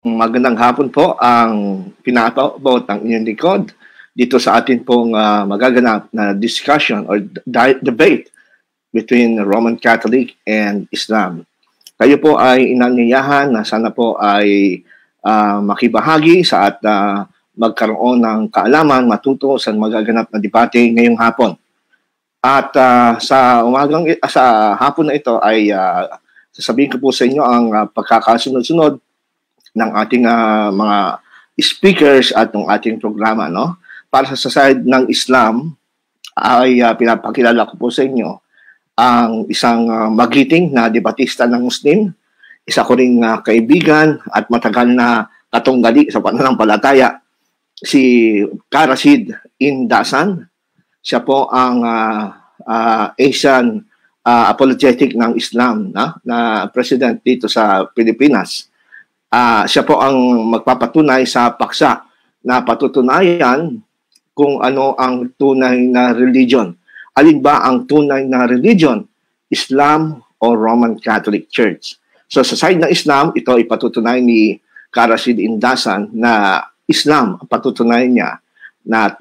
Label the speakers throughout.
Speaker 1: Magandang hapon po ang pinapaabot ng inyong likod dito sa atin pong magaganap na discussion or debate between Roman Catholic and Islam. Kayo po ay inanyayahan na sana po ay makibahagi sa at magkaroon ng kaalaman, matuto sa magaganap na debate ngayong hapon. At sa hapon na ito ay sasabihin ko po sa inyo ang pagkakasunod-sunod ng ating mga speakers at ng ating programa, no? Para sa side ng Islam ay pinapakilala ko po sa inyo ang isang magiting na debatista ng Muslim, isa ko ring kaibigan at matagal na katunggali sa pananampalataya, si Karasid Indasan. Siya po ang Asian apologetic ng Islam na president dito sa Pilipinas. Siya po ang magpapatunay sa paksa na patutunayan kung ano ang tunay na religion. Alin ba ang tunay na religion? Islam o Roman Catholic Church? So sa side ng Islam, ito ay patutunay ni Karasid Indasan na Islam ang patutunayan niya na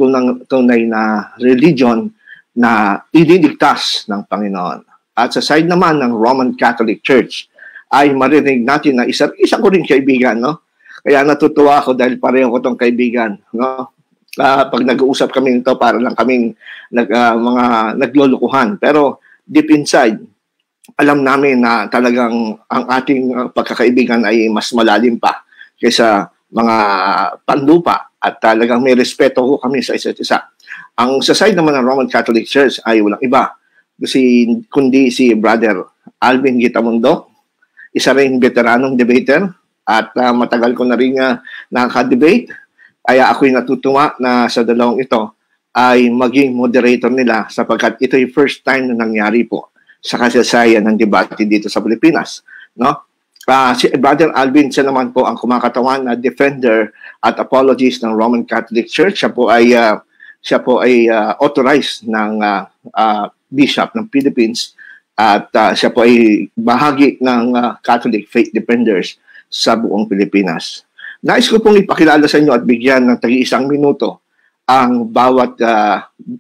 Speaker 1: tunay na religion na ililigtas ng Panginoon. At sa side naman ng Roman Catholic Church, ay marinig natin na isa ko rin kaibigan, no? Kaya natutuwa ako dahil pareho ko tong kaibigan, no? Pag nag-uusap kami nito, para lang kaming mga naglulukuhan. Pero deep inside, alam namin na talagang ang ating pagkakaibigan ay mas malalim pa kaysa mga panlupa at talagang may respeto ko kami sa isa't isa. Ang sa side naman ng Roman Catholic Church ay walang iba kundi si Brother Alvin Gitamundo, isa rin veteranong debater at matagal ko na rin nakaka-debate. Kaya ako'y natutuwa na sa dalawang ito ay maging moderator nila sapagkat ito yung first time na nangyari po sa kasaysayan ng debate dito sa Pilipinas. No? Si Brother Alvin, siya naman po ang kumakatawan na defender at apologist ng Roman Catholic Church. Siya po ay authorized ng Bishop ng Philippines. At siya po ay bahagi ng Catholic Faith Defenders sa buong Pilipinas. Nais ko pong ipakilala sa inyo at bigyan ng tagi-isang minuto ang bawat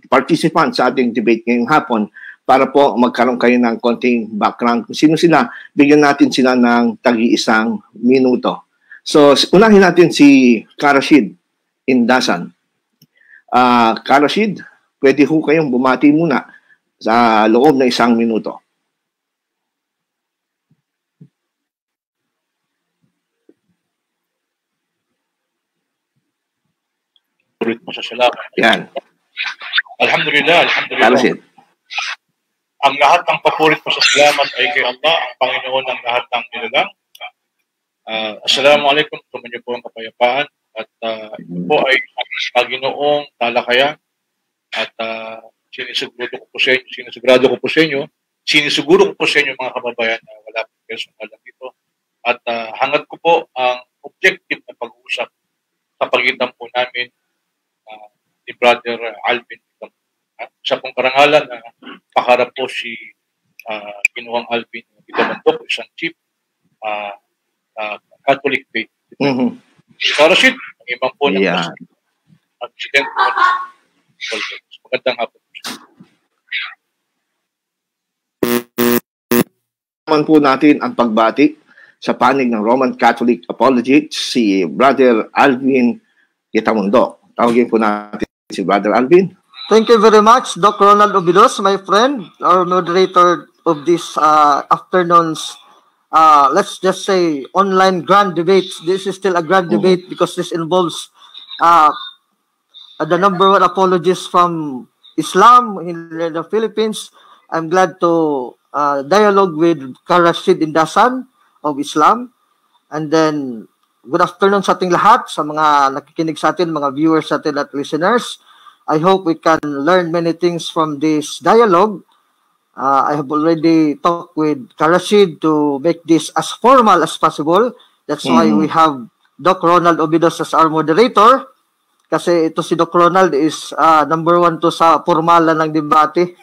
Speaker 1: participant sa ating debate ngayong hapon para po magkaroon kayo ng konting background. Kung sino sila, bigyan natin sila ng tagi-isang minuto. So, unahin natin si Karasid Indasan. Karasid, pwede ho kayong bumati muna sa loob ng 1 minuto. Yan.
Speaker 2: Alhamdulillah. Ang lahat ng papurit mo sa salamat ay kay Allah, ang Panginoon ng lahat ng nilalang. Assalamualaikum, tumanyo po ang kapayapaan. At ito po ay Panginoong talakayan. At sinisiguro ko po sa inyo mga kababayan na wala po personal dito. At hangad ko po ang objective na pag-uusap sa pagitan po namin ni Brother Alvin. Sa pong karangalan na pakarap po si Ginoong Alvin Gitamundo, isang chief Catholic faith. Karasid, ang imam po ng President po. Magandang hapon.
Speaker 1: Naman po natin ang pagbati sa panig ng Roman Catholic Apologist, si Brother Alvin Gitamundo. Tawagin po natin si Brother Alvin.
Speaker 3: Thank you very much, Doc Ronald Obidos, my friend, our moderator of this afternoon's, let's just say, online grand debates. This is still a grand debate because this involves the number one apologists from Islam in the Philippines. I'm glad to dialogue with Karasid Indasan of Islam. And then, good afternoon sa ating lahat, sa mga nakikinig sa atin, mga viewers sa atin at listeners. I hope we can learn many things from this dialogue. I have already talked with Karasid to make this as formal as possible. That's why we have Doc Ronald Obidos as our moderator. Kasi ito si Doc Ronald is number 1 to sa formalan ng debate.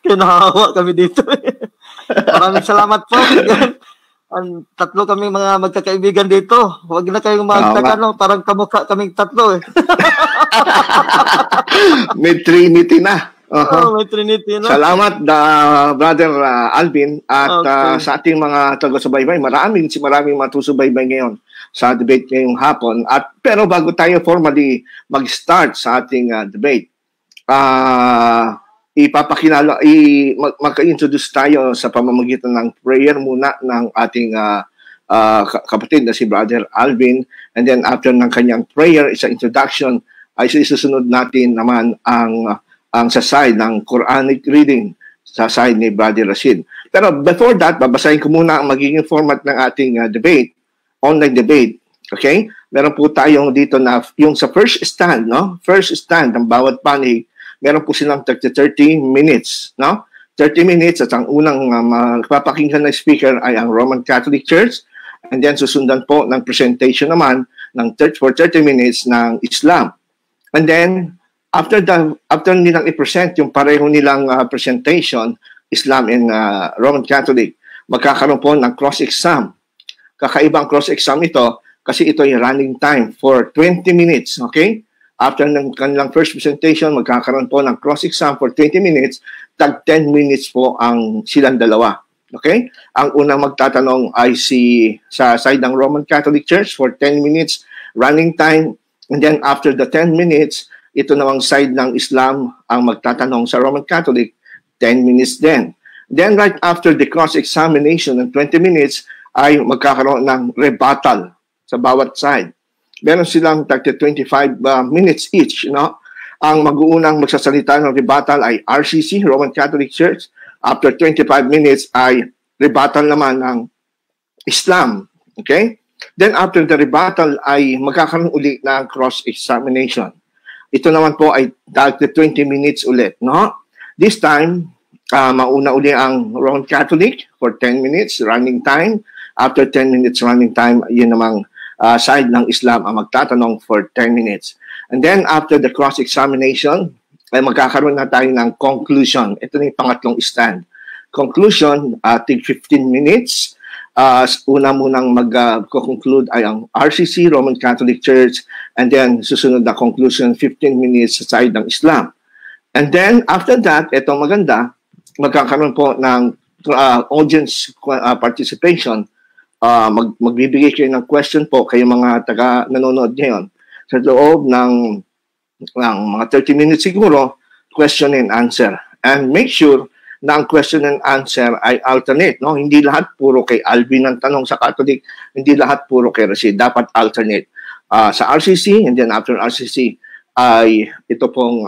Speaker 3: Kaya nakahawa kami dito. Maraming salamat po. Ang tatlo kami mga magkakaibigan dito. Huwag na kayong magtaka, no? Parang kamukha kaming tatlo eh.
Speaker 1: May Trinity na.
Speaker 3: Oh, may Trinity na.
Speaker 1: Salamat, Brother Alvin. At sa ating mga taga-subaybay, maraming matusubaybay ngayon sa debate ngayong hapon. Pero bago tayo formally mag-start sa ating debate, magka-introduce tayo sa pamamagitan ng prayer muna ng ating kapatid na si Brother Alvin. And then after ng kanyang prayer, isang introduction, ay isusunod natin naman ang sa side ng Quranic reading sa side ni Brother Rashid. Pero before that, babasahin ko muna ang magiging format ng ating debate, online debate. Okay? Meron po tayong dito na yung sa first stand, no? First stand ng bawat panig, meron po silang 30 minutes, no? 30 minutes at ang unang magpapakinggan na speaker ay ang Roman Catholic Church, and then susundan po ng presentation naman for 30 minutes ng Islam. And then after nilang i-present yung pareho nilang presentation, Islam and Roman Catholic, magkakaroon po ng cross-exam. Kakaibang cross-exam ito kasi ito ay running time for 20 minutes, okay? After ng kanilang first presentation, magkakaroon po ng cross-exam for 20 minutes, tag 10 minutes po ang silang dalawa. Okay? Ang unang magtatanong ay sa side ng Roman Catholic Church for 10 minutes running time, and then after the 10 minutes, ito namang side ng Islam ang magtatanong sa Roman Catholic, 10 minutes din. Then right after the cross-examination ng 20 minutes, ay magkakaroon ng rebuttal sa bawat side. Meron silang 25 minutes each. No? Ang mag-uunang magsasalita ng rebuttal ay RCC, Roman Catholic Church. After 25 minutes ay rebuttal naman ng Islam. Okay? Then after the rebuttal ay magkakaroon uli ng cross-examination. Ito naman po ay 20 minutes ulit. No? This time, mauna uli ang Roman Catholic for 10 minutes running time. After 10 minutes running time, yun namang side ng Islam ang magtatanong for 10 minutes. And then after the cross-examination, ay magkakaroon na tayo ng conclusion. Ito na yung pangatlong stand. Conclusion, take 15 minutes. Una munang mag-conclude ay ang RCC, Roman Catholic Church, and then susunod na conclusion, 15 minutes sa side ng Islam. And then, after that, ito maganda, magkakaroon po ng audience participation. Magbibigay kayo ng question po kayo mga nanonood ngayon. Sa loob ng mga 30 minutes siguro, question and answer. And make sure na ang question and answer ay alternate. No? Hindi lahat puro kay Alvin ang tanong sa Catholic, hindi lahat puro kay Rashid. Dapat alternate. Sa RCC, and then after RCC, ay ito pong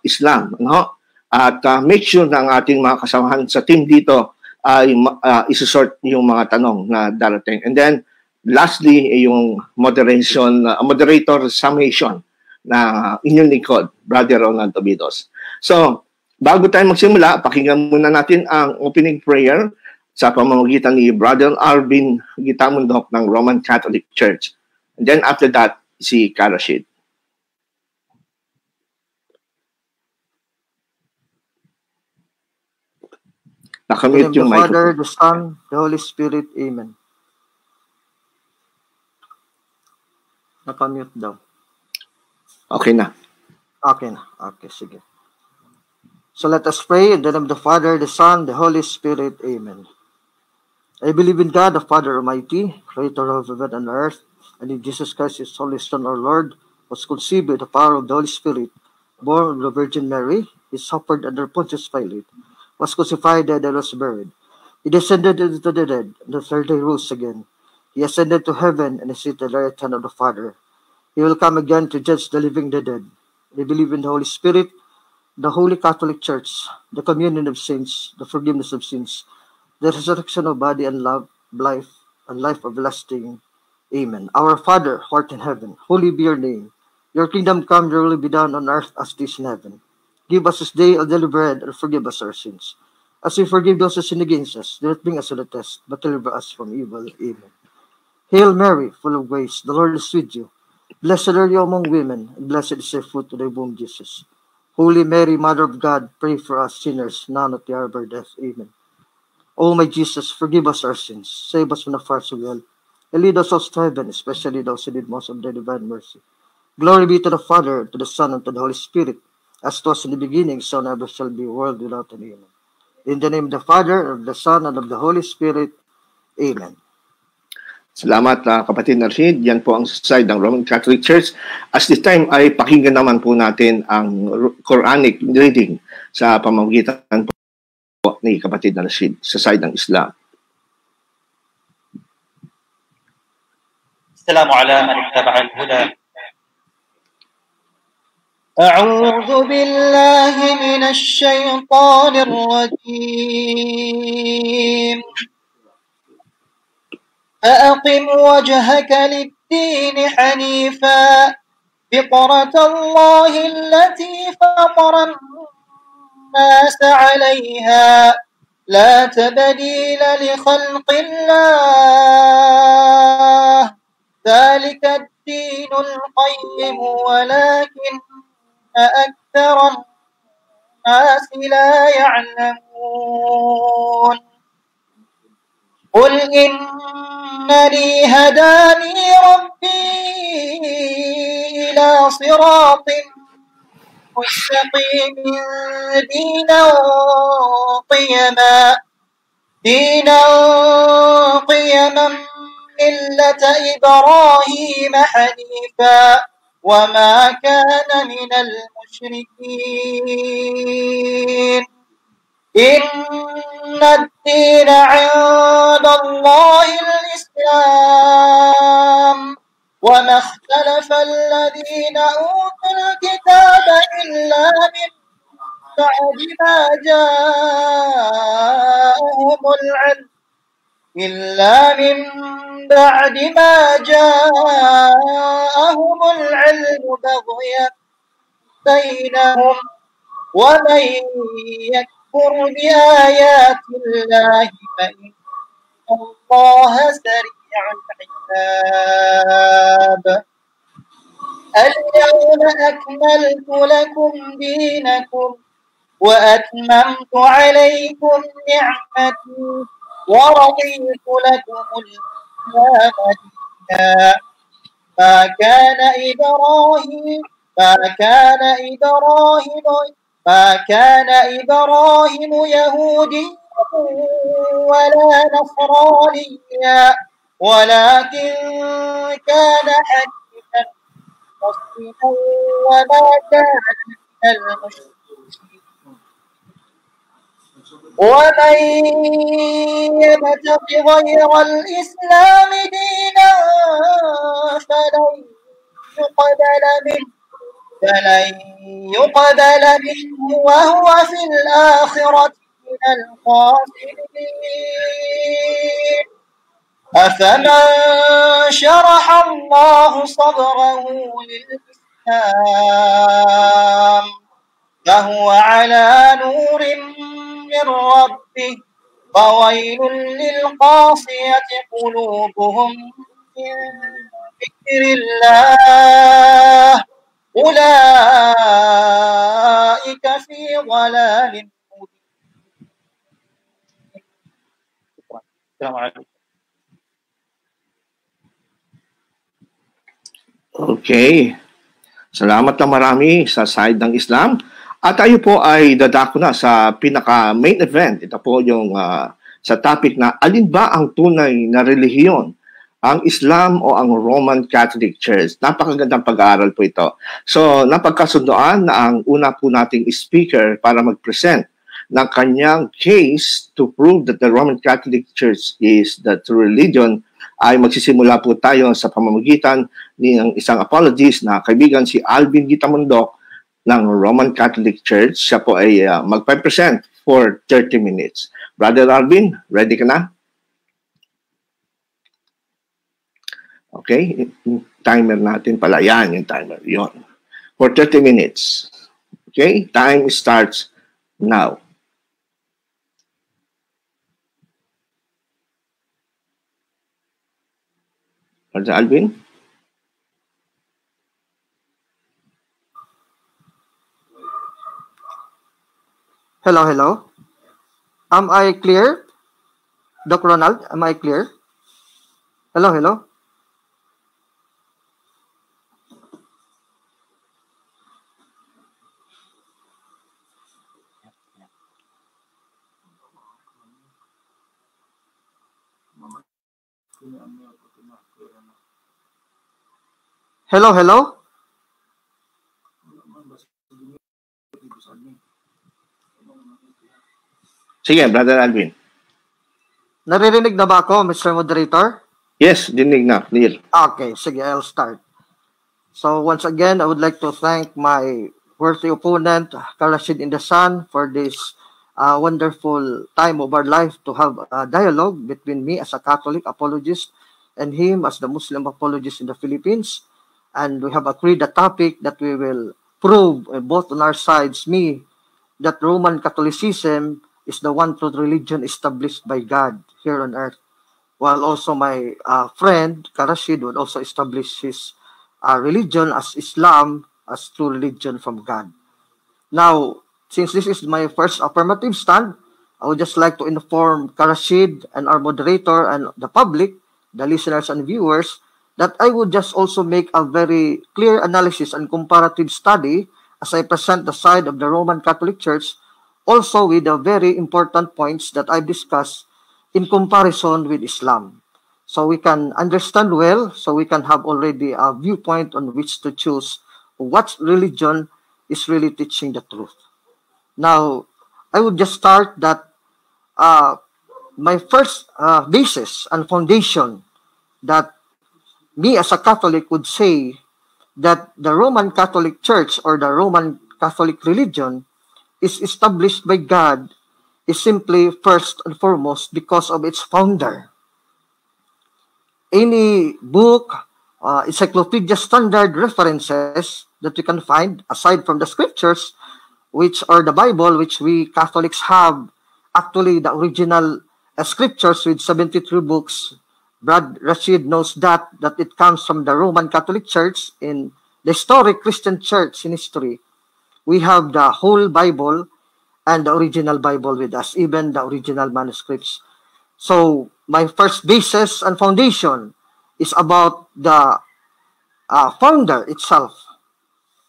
Speaker 1: Islam. No? At make sure na ang ating mga kasamahan sa team dito ay isusort yung mga tanong na darating. And then, lastly, yung moderator summation na inyong lingkod, Brother Ronald Obidos. So, bago tayo magsimula, pakinggan muna natin ang opening prayer sa pamamagitan ni Brother Alvin Gitamundok ng Roman Catholic Church. And then after that, si Karashid. Nakamute yung
Speaker 3: microphone. The Father, the Son, the Holy Spirit. Amen. Nakamute daw.
Speaker 1: Okay na.
Speaker 3: Okay na. Okay, sige. So let us pray in the name of the Father, the Son, the Holy Spirit. Amen. I believe in God, the Father Almighty, creator of heaven and earth, and in Jesus Christ, his Holy Son, our Lord, was conceived by the power of the Holy Spirit, born of the Virgin Mary, he suffered under Pontius Pilate, was crucified, died, and was buried. He descended into the dead, and the third day rose again. He ascended to heaven, and is seated at the right hand of the Father. He will come again to judge the living and the dead. I believe in the Holy Spirit, the Holy Catholic Church, the communion of saints, the forgiveness of sins, the resurrection of body and love, life, and life everlasting. Amen. Our Father, who art in heaven, holy be your name. Your kingdom come, your will be done on earth as it is in heaven. Give us this day our daily bread, and forgive us our sins, as we forgive those who sin against us. Do not bring us to the test, but deliver us from evil. Amen. Hail Mary, full of grace, the Lord is with you. Blessed are you among women, and blessed is the fruit of thy womb, Jesus. Holy Mary, Mother of God, pray for us sinners, now and at the hour of our death. Amen. O my Jesus, forgive us our sins, save us from the fires of hell, and lead us to heaven, especially those who need most of thy divine mercy. Glory be to the Father, to the Son, and to the Holy Spirit, as it was in the beginning, so now ever shall be, world without an end. In the name of the Father, of the Son, and of the Holy Spirit. Amen.
Speaker 1: Salamat, kapatid Narsid. Yan po ang side ng Roman Catholic Church. As this time ay pakinggan naman po natin ang Quranic reading sa pamamagitan po ni kapatid Narsid sa side ng Islam.
Speaker 4: Assalamu ala man ittaba al-huda. أعوذ بالله من الشيطان الرجيم فأقم وجهك للدين حنيفا فطرة الله التي فطر الناس عليها لا تبديل لخلق الله ذلك الدين القيم ولكن أكثر الناس لا يعلمون قل إنني هداني ربي إلى صراط مستقيم دينا قيما ملة إبراهيم حنيفا وما كان من المشركين إن الدين عند الله الإسلام وما اختلف الذين أوتوا الكتاب إلا من بعد ما جاءهم العلم بغيا بينهم ومن يكفر بآيات الله فإن الله سريع الحساب اليوم أكملت لكم دينكم وأتممت عليكم نعمتي ورضيت لكم الإسلام دينا ما كان إبراهيم يهوديا ولا نصرانيا ولكن كان حنيفا مسلما وما كان من المشركين ومن يبتغ غير الإسلام دينا فلن يقبل منه وهو في الآخرة من الخاسرين أفمن شرح الله صدره للإسلام فهو على نور من ربه فويل للقاسية قلوبهم من ذكر الله أولئك في ضلال مبين. السلام عليكم.
Speaker 1: Okay. Salamat na marami sa side ng Islam. At tayo po ay dadako na sa pinaka-main event. Ito po yung sa topic na alin ba ang tunay na relihiyon? Ang Islam o ang Roman Catholic Church? Napakagandang pag-aaral po ito. So, napagkasundoan na ang una po nating speaker para mag-present ng kanyang case to prove that the Roman Catholic Church is the true religion ay magsisimula po tayo sa pamamagitan ng isang apologist na kaibigan si Alvin Gitamundok ng Roman Catholic Church. Siya po ay magpa-present for 30 minutes. Brother Alvin, ready ka na? Okay, timer natin pala. Yan yung timer. Yon. For 30 minutes. Okay, time starts now. Brother Alvin?
Speaker 3: Hello. Am I clear? Doc Ronald, am I clear? Hello, hello? Hello, hello?
Speaker 1: Sige, Brother Alvin.
Speaker 3: Naririnig na ba ako, Mr. Moderator?
Speaker 1: Yes, dinig na, clear.
Speaker 3: Okay, sige, I'll start. So once again, I would like to thank my worthy opponent, Karashid Indasan, for this wonderful time of our life to have a dialogue between me as a Catholic apologist and him as the Muslim apologist in the Philippines. And we have agreed a topic that we will prove both on our sides, me, that Roman Catholicism is the one true religion established by God here on earth, while also my friend Karashid would also establish his religion as Islam as true religion from God. Now, since this is my first affirmative stand, I would just like to inform Karashid and our moderator and the public, the listeners and viewers, that I would just also make a very clear analysis and comparative study as I present the side of the Roman Catholic Church, also with the very important points that I've discussed in comparison with Islam. So we can understand well, so we can have already a viewpoint on which to choose what religion is really teaching the truth. Now, I would just start that my first basis and foundation that me as a Catholic would say that the Roman Catholic Church or the Roman Catholic religion is established by God is simply first and foremost because of its founder. Any book, encyclopedia standard references that you can find aside from the scriptures, which are the Bible, which we Catholics have, actually the original scriptures with 73 books. Brad Rashid knows that it comes from the Roman Catholic Church in the historic Christian church in history. We have the whole Bible and the original Bible with us, even the original manuscripts. So my first basis and foundation is about the founder itself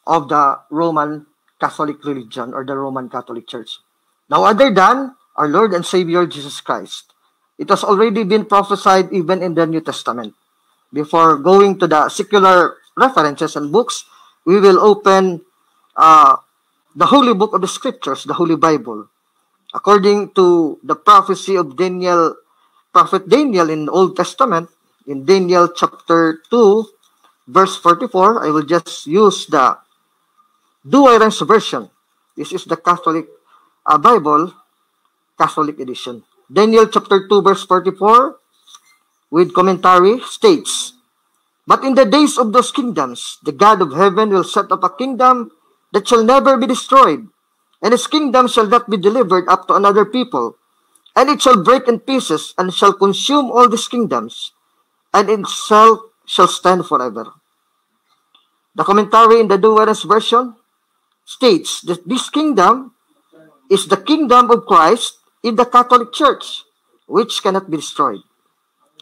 Speaker 3: of the Roman Catholic religion or the Roman Catholic Church. Now, other than our Lord and Savior Jesus Christ, it has already been prophesied even in the New Testament. Before going to the secular references and books, we will open the Holy Book of the Scriptures, the Holy Bible. According to the prophecy of Daniel, Prophet Daniel in the Old Testament, in Daniel chapter 2, verse 44, I will just use the Douay-Rheims version. This is the Catholic Bible, Catholic edition. Daniel chapter 2, verse 44, with commentary, states, "But in the days of those kingdoms, the God of heaven will set up a kingdom that shall never be destroyed, and his kingdom shall not be delivered up to another people, and it shall break in pieces, and shall consume all these kingdoms, and itself shall stand forever." The commentary in the Douay-Rheims version states that this kingdom is the kingdom of Christ in the Catholic Church, which cannot be destroyed.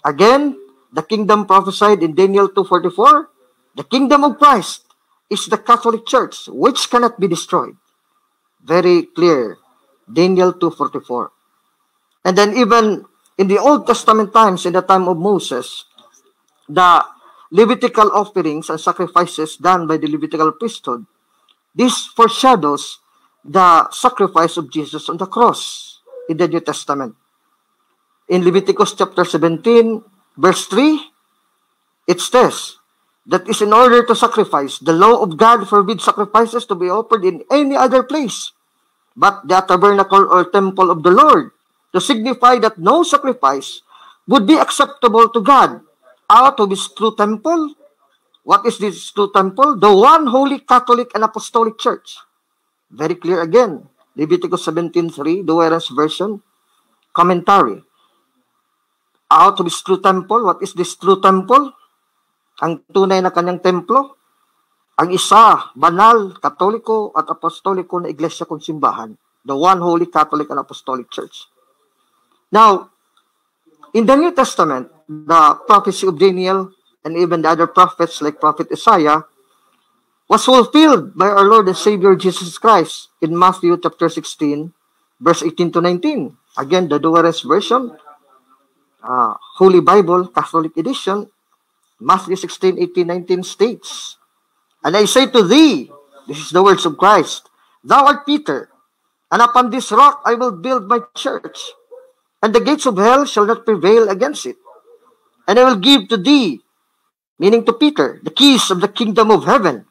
Speaker 3: Again, the kingdom prophesied in Daniel 2:44, the kingdom of Christ is the Catholic Church, which cannot be destroyed. Very clear, Daniel 2:44. And then even in the Old Testament times, in the time of Moses, the Levitical offerings and sacrifices done by the Levitical priesthood, this foreshadows the sacrifice of Jesus on the cross in the New Testament. In Leviticus chapter 17, verse 3, it says that is in order to sacrifice, the law of God forbids sacrifices to be offered in any other place but the tabernacle or temple of the Lord, to signify that no sacrifice would be acceptable to God out of his true temple. What is this true temple? The one holy Catholic and Apostolic Church. Very clear again. Leviticus 17:3, Douay-Rheims version, commentary. Out of his true temple. What is this true temple? Ang tunay na kanyang templo, ang isa, banal, katoliko at apostoliko na iglesia kung simbahan. The one holy Catholic and Apostolic Church. Now, In the New Testament, the prophecy of Daniel and even the other prophets like Prophet Isaiah was fulfilled by our Lord and Savior Jesus Christ in Matthew chapter 16, verse 18 to 19. Again, the Duares version, Holy Bible, Catholic edition, Matthew 16, 18, 19 states, "And I say to thee," this is the words of Christ, "Thou art Peter, and upon this rock I will build my church, and the gates of hell shall not prevail against it. And I will give to thee," meaning to Peter, "the keys of the kingdom of heaven.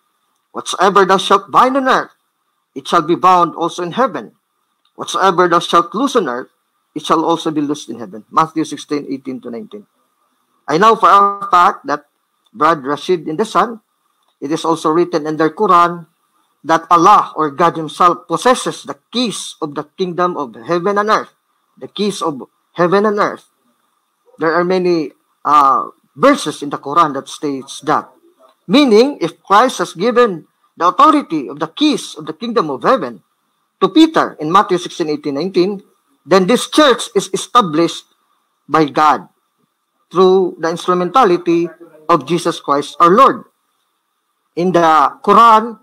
Speaker 3: Whatsoever thou shalt bind on earth, it shall be bound also in heaven. Whatsoever thou shalt loose on earth, it shall also be loosed in heaven." Matthew 16, 18 to 19. I know for a fact that Brad Rashid in the Sun, it is also written in their Quran that Allah or God Himself possesses the keys of the kingdom of heaven and earth. The keys of heaven and earth. There are many verses in the Quran that states that. Meaning, if Christ has given the authority of the keys of the kingdom of heaven to Peter in Matthew 16, 18, 19, then this church is established by God through the instrumentality of Jesus Christ our Lord. In the Quran,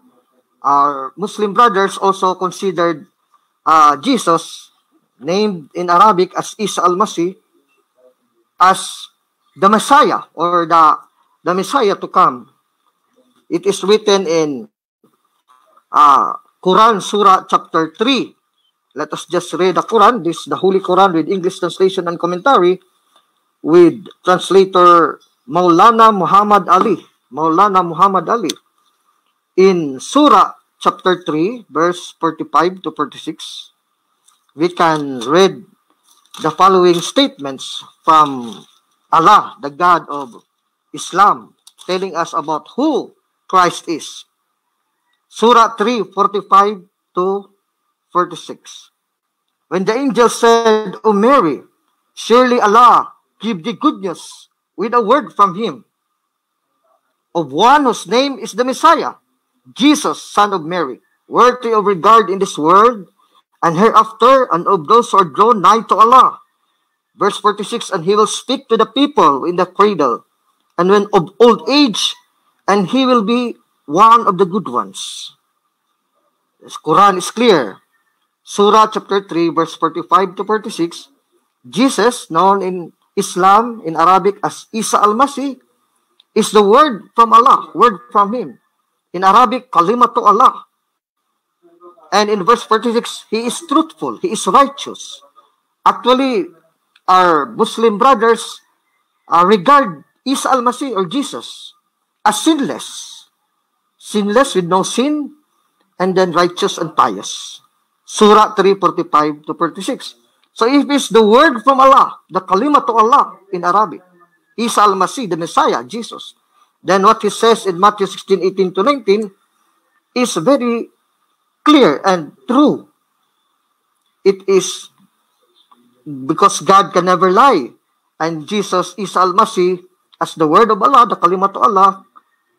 Speaker 3: our Muslim brothers also considered Jesus, named in Arabic as Isa al-Masih, as the Messiah or the Messiah to come. It is written in Quran Surah chapter 3. Let us just read the Quran. This is the Holy Quran with English translation and commentary with translator Maulana Muhammad Ali. Maulana Muhammad Ali. In Surah chapter 3, verse 45 to 46, we can read the following statements from Allah, the God of Islam, telling us about who Christ is. Surah 3, 45 to 46. When the angel said, "O Mary, surely Allah give thee good news with a word from Him, of one whose name is the Messiah, Jesus, son of Mary, worthy of regard in this world and hereafter, and of those who are drawn nigh to Allah." Verse 46, "And He will speak to the people in the cradle, and when of old age, and He will be one of the good ones." This Quran is clear. Surah chapter 3, verse 45 to 46, Jesus, known in Islam, in Arabic as Isa al-Masih, is the word from Allah, word from Him. In Arabic, kalimatu Allah. And in verse 46, He is truthful, He is righteous. Actually, our Muslim brothers regard Isa al-Masih or Jesus as sinless. Sinless with no sin, and then righteous and pious. Surah 3, 45 to 46. So if it's the word from Allah, the kalimatu Allah in Arabic, Isa al-Masih, the Messiah, Jesus, then what He says in Matthew 16, 18 to 19 is very clear and true. It is because God can never lie. And Jesus, Isa al-Masih, as the word of Allah, the kalimatu Allah,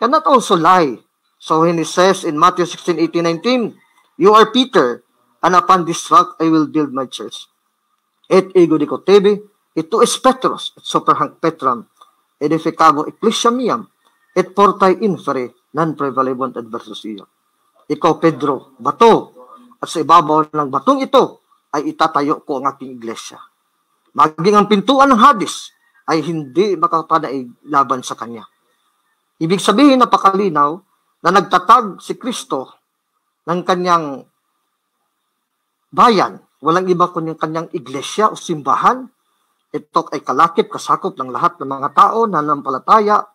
Speaker 3: cannot also lie. So when He says in Matthew 16, 18, 19, "You are Peter, and upon this rock I will build my church. Et ego dicotebi, ito es Petros, et superhanc Petram, edificabo ecclesia miam, et portae infere, non prevalebant adversus iyo." Ikaw, Pedro, bato, at sa ibabaw ng batong ito ay itatayo ko ang aking iglesia. Maging ang pintuan ng Hades ay hindi makapanaig laban sa kanya. Ibig sabihin, napakalinaw na nagtatag si Kristo ng kanyang bayan. Walang iba kundi kanyang iglesia o simbahan. Ito ay kalakip, kasakop ng lahat ng mga tao na nanampalataya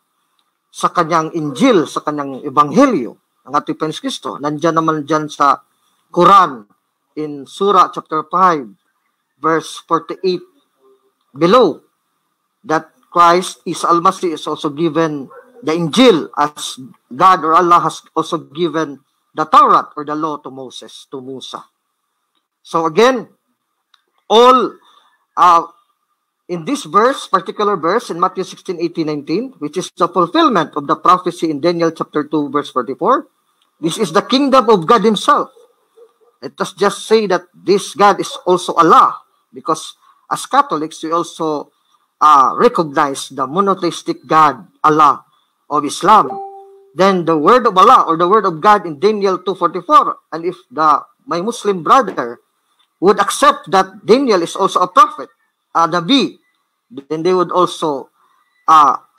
Speaker 3: sa kanyang Injil, sa kanyang Ebanghelyo, ang ating Panginoon Kristo. Nandiyan naman dyan sa Quran, in Surah chapter 5, verse 48 below, that Christ is Al-Masih is also given the Injil as God or Allah has also given the Torah or the law to Moses, to Musa. So again, all in this verse, particular verse in Matthew 16, 18, 19, which is the fulfillment of the prophecy in Daniel chapter 2, verse 44, this is the kingdom of God Himself. Let us just say that this God is also Allah, because as Catholics, we also recognize the monotheistic God, Allah, of Islam, then the word of Allah or the word of God in Daniel 2:44, and if my Muslim brother would accept that Daniel is also a prophet, a Nabi, then they would also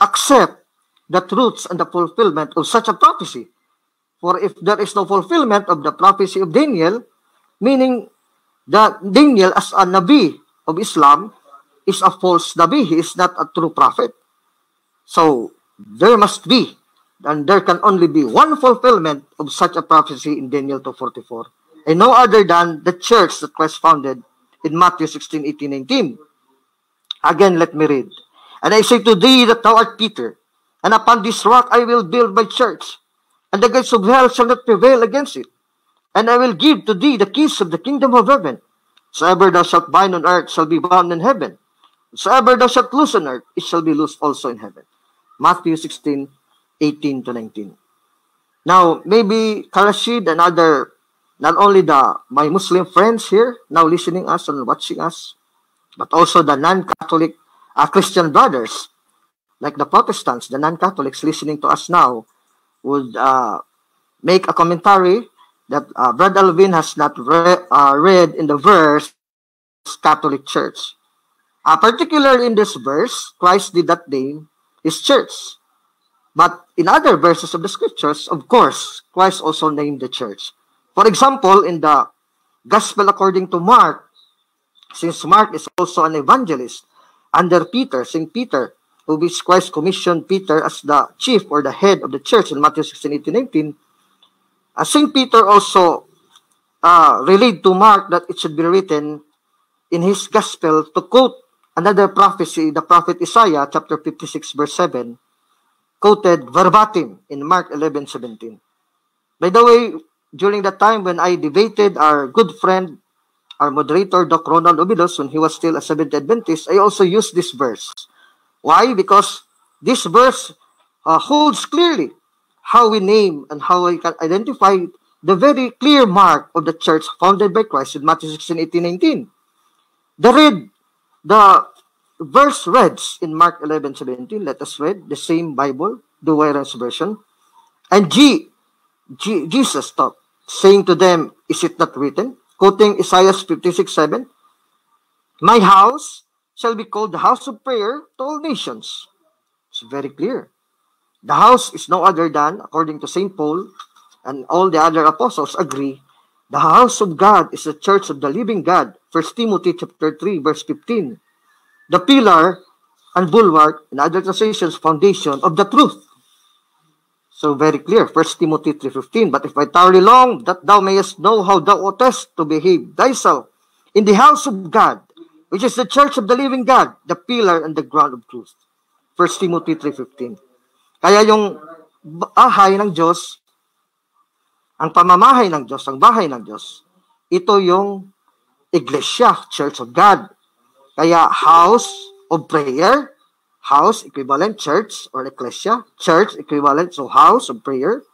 Speaker 3: accept the truths and the fulfillment of such a prophecy. For if there is no fulfillment of the prophecy of Daniel, meaning that Daniel as a Nabi of Islam is a false Nabi, he is not a true prophet. So there must be, and there can only be one fulfillment of such a prophecy in Daniel 2:44, and no other than the church that Christ founded in Matthew 16:18-19. Again, let me read. And I say to thee that thou art Peter, and upon this rock I will build my church, and the gates of hell shall not prevail against it. And I will give to thee the keys of the kingdom of heaven. Whatsoever thou shalt bind on earth shall be bound in heaven. Whatsoever thou shalt loose on earth, it shall be loosed also in heaven. Matthew 16:18-19. Now, maybe Karashid and other, not only my Muslim friends here, now listening us and watching us, but also the non-Catholic Christian brothers, like the Protestants, the non-Catholics listening to us now, would make a commentary that Brother Alvin has not read in the verse Catholic Church. Particularly in this verse, Christ did not name his church. But in other verses of the scriptures, of course, Christ also named the church. For example, in the Gospel according to Mark, since Mark is also an evangelist, under Peter, St. Peter, who which Christ commissioned Peter as the chief or the head of the church in Matthew 16:18-19, St. Peter also relayed to Mark that it should be written in his gospel to quote another prophecy, the prophet Isaiah, chapter 56, verse 7, quoted verbatim in Mark 11:17. By the way, during the time when I debated our good friend, our moderator, Dr. Ronald Obidos, when he was still a Seventh-day Adventist, I also used this verse. Why? Because this verse holds clearly how we name and how we can identify the very clear mark of the church founded by Christ in Matthew 16:18-19. The verse reads in Mark 11:17. Let us read the same Bible, the Wayran's version. And Jesus taught, saying to them, is it not written? Quoting Isaiah 56:7, my house shall be called the house of prayer to all nations. It's very clear. The house is no other than, according to St. Paul, and all the other apostles agree, the house of God is the church of the living God. 1 Timothy chapter 3, verse 15. The pillar and bulwark, in other translations, foundation of the truth. So very clear, 1 Timothy 3:15. But if I tarry long, that thou mayest know how thou oughtest to behave thyself in the house of God, which is the church of the living God, the pillar and the ground of truth. 1 Timothy 3:15. Kaya yung bahay ng Diyos, ang pamamahay ng Diyos, ang bahay ng Diyos, ito yung iglesia, church of God. Kaya house of prayer, house equivalent church or ecclesia, church equivalent so house of prayer.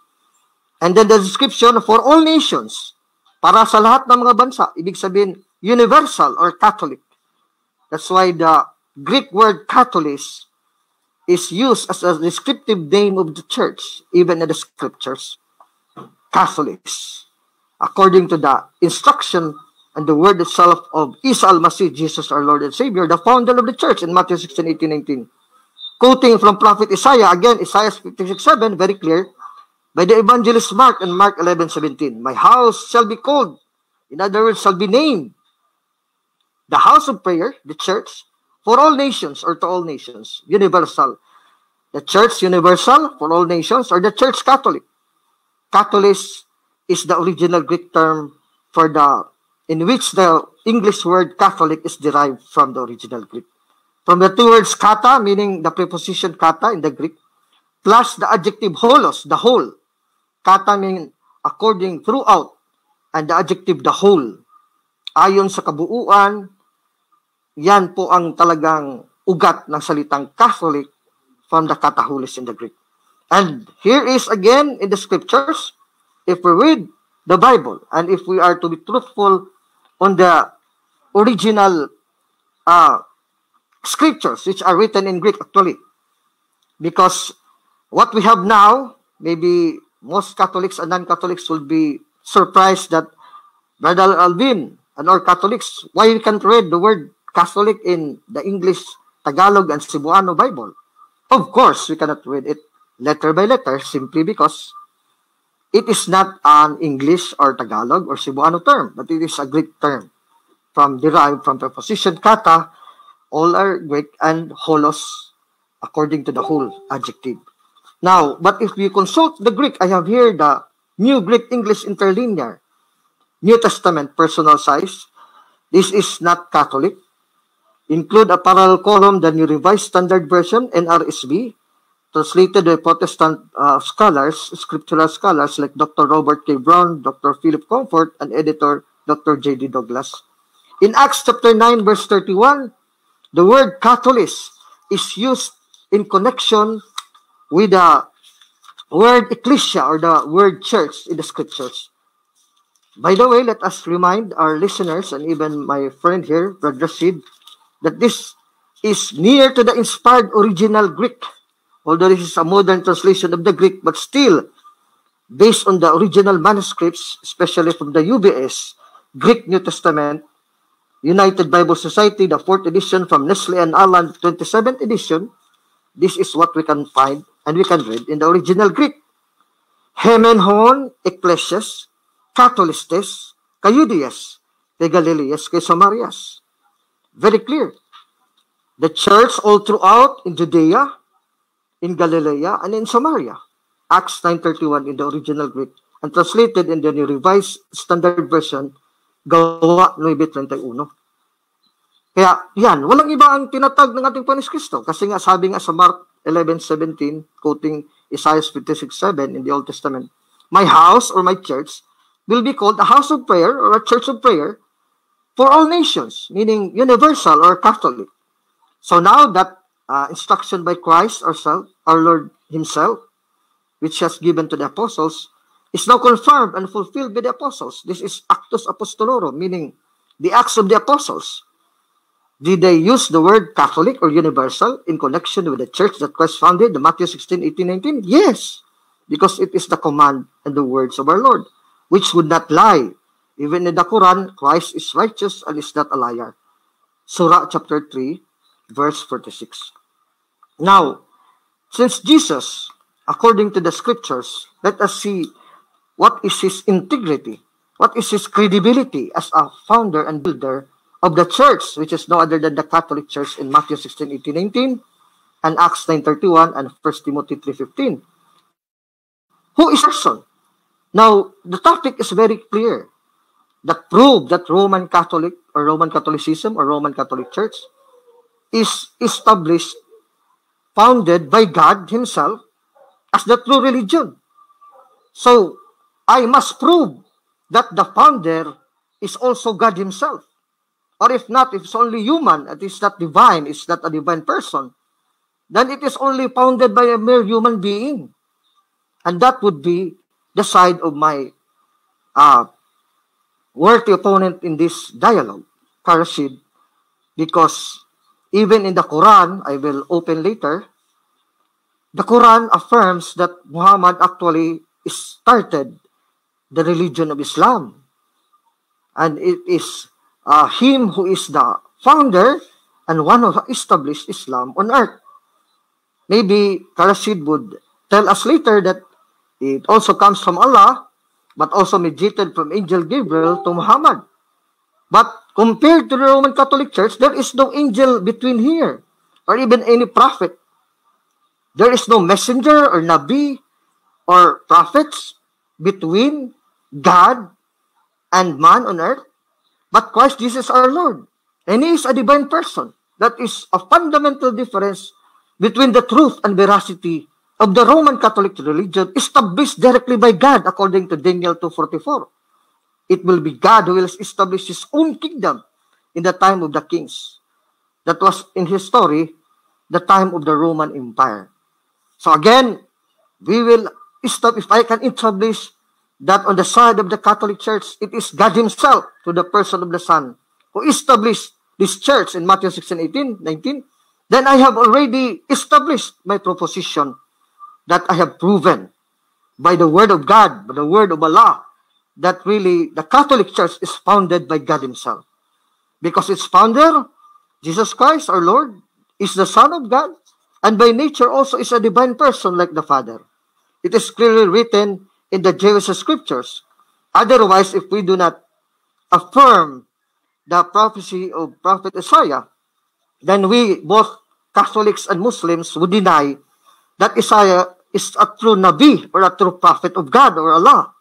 Speaker 3: And then the description for all nations, para sa lahat ng mga bansa, ibig sabihin universal or Catholic. That's why the Greek word Catholic is used as a descriptive name of the church, even in the scriptures. Catholics, according to the instruction and the word itself of Isa al-Masih, Jesus our Lord and Savior, the founder of the church in Matthew 16:18-19. Quoting from prophet Isaiah, again, Isaiah 56:7, very clear, by the evangelist Mark and Mark 11:17, my house shall be called, in other words, shall be named, the house of prayer, the church, for all nations or to all nations, universal. The church universal for all nations or the church Catholic. Catholic is the original Greek term for in which the English word Catholic is derived from the original Greek. From the two words kata, meaning the preposition kata in the Greek, plus the adjective holos, the whole. Kata meaning according, throughout, and the adjective the whole. Ayon sa kabuuan, yan po ang talagang ugat ng salitang Catholic from the kataholis in the Greek. And here is again in the scriptures, if we read the Bible, and if we are to be truthful on the original scriptures, which are written in Greek actually. Because what we have now, maybe most Catholics and non-Catholics will be surprised that Brother Alvin and our Catholics, why we can't read the word Catholic in the English, Tagalog, and Cebuano Bible. Of course, we cannot read it letter by letter simply because it is not an English or Tagalog or Cebuano term, but it is a Greek term derived from preposition kata, all are Greek, and holos, according to the whole adjective. Now, but if you consult the Greek, I have here the New Greek English Interlinear, New Testament personal size. This is not Catholic. Include a parallel column, the New Revised Standard Version, NRSV, translated by Protestant scholars, scriptural scholars like Dr. Robert K. Brown, Dr. Philip Comfort, and editor Dr. J.D. Douglas. In Acts chapter 9, verse 31, the word Catholis is used in connection with the word ecclesia or the word church in the scriptures. By the way, let us remind our listeners and even my friend here, Brother Rashid, that this is near to the inspired original Greek. Although this is a modern translation of the Greek, but still based on the original manuscripts, especially from the UBS, Greek New Testament, United Bible Society, the 4th edition from Nestle and Allen, 27th edition. This is what we can find and we can read in the original Greek. Hemen hon ecclesias, Catholistes, Kayudias, kay Galileas, kay Samarias. Very clear. The church all throughout in Judea, in Galilee, and in Samaria. Acts 9:31 in the original Greek and translated in the New Revised Standard Version, Gawa 9:31. Kaya yan, walang iba ang tinatag ng ating Panginoon Kristo. Kasi nga sabi nga sa Mark 11:17, quoting Isaiah 56:7 in the Old Testament, my house or my church will be called a house of prayer or a church of prayer for all nations, meaning universal or Catholic. So now that instruction by Christ ourselves, our Lord himself, which has given to the apostles, is now confirmed and fulfilled by the apostles. This is Actus Apostolorum, meaning the acts of the apostles. Did they use the word Catholic or universal in connection with the church that Christ founded, the Matthew 16:18-19? Yes, because it is the command and the words of our Lord, which would not lie. Even in the Quran, Christ is righteous and is not a liar. Surah chapter 3, verse 46. Now, since Jesus, according to the scriptures, let us see what is his integrity, what is his credibility as a founder and builder of the church, which is no other than the Catholic Church in Matthew 16:18-19, and Acts 9:31, and 1 Timothy 3:15. Who is person? Now, the topic is very clear. That prove that Roman Catholic or Roman Catholicism or Roman Catholic Church is established, founded by God himself as the true religion. So, I must prove that the founder is also God himself. Or if not, if it's only human, it is not divine, it's not a divine person, then it is only founded by a mere human being. And that would be the side of my worthy opponent in this dialogue, Rashid, because even in the Quran, I will open later, the Quran affirms that Muhammad actually started the religion of Islam. And it is him who is the founder and one who established Islam on earth. Maybe Rashid would tell us later that it also comes from Allah, but also mediated from Angel Gabriel to Muhammad. But compared to the Roman Catholic Church, there is no angel between here, or even any prophet. There is no messenger or nabi or prophets between God and man on earth, but Christ Jesus our Lord. And he is a divine person. That is a fundamental difference between the truth and veracity of the Roman Catholic religion established directly by God, according to Daniel 2:44. It will be God who will establish his own kingdom in the time of the kings. That was, in his story, the time of the Roman Empire. So again, we will establish, if I can establish that on the side of the Catholic Church, it is God himself, to the person of the Son, who established this church in Matthew 16:18-19, then I have already established my proposition that I have proven by the word of God, by the word of Allah, that really the Catholic Church is founded by God himself. Because its founder, Jesus Christ, our Lord, is the Son of God, and by nature also is a divine person like the Father. It is clearly written in the Jewish scriptures. Otherwise, if we do not affirm the prophecy of Prophet Isaiah, then we, both Catholics and Muslims, would deny that Isaiah is a true Nabi or a true prophet of God or Allah.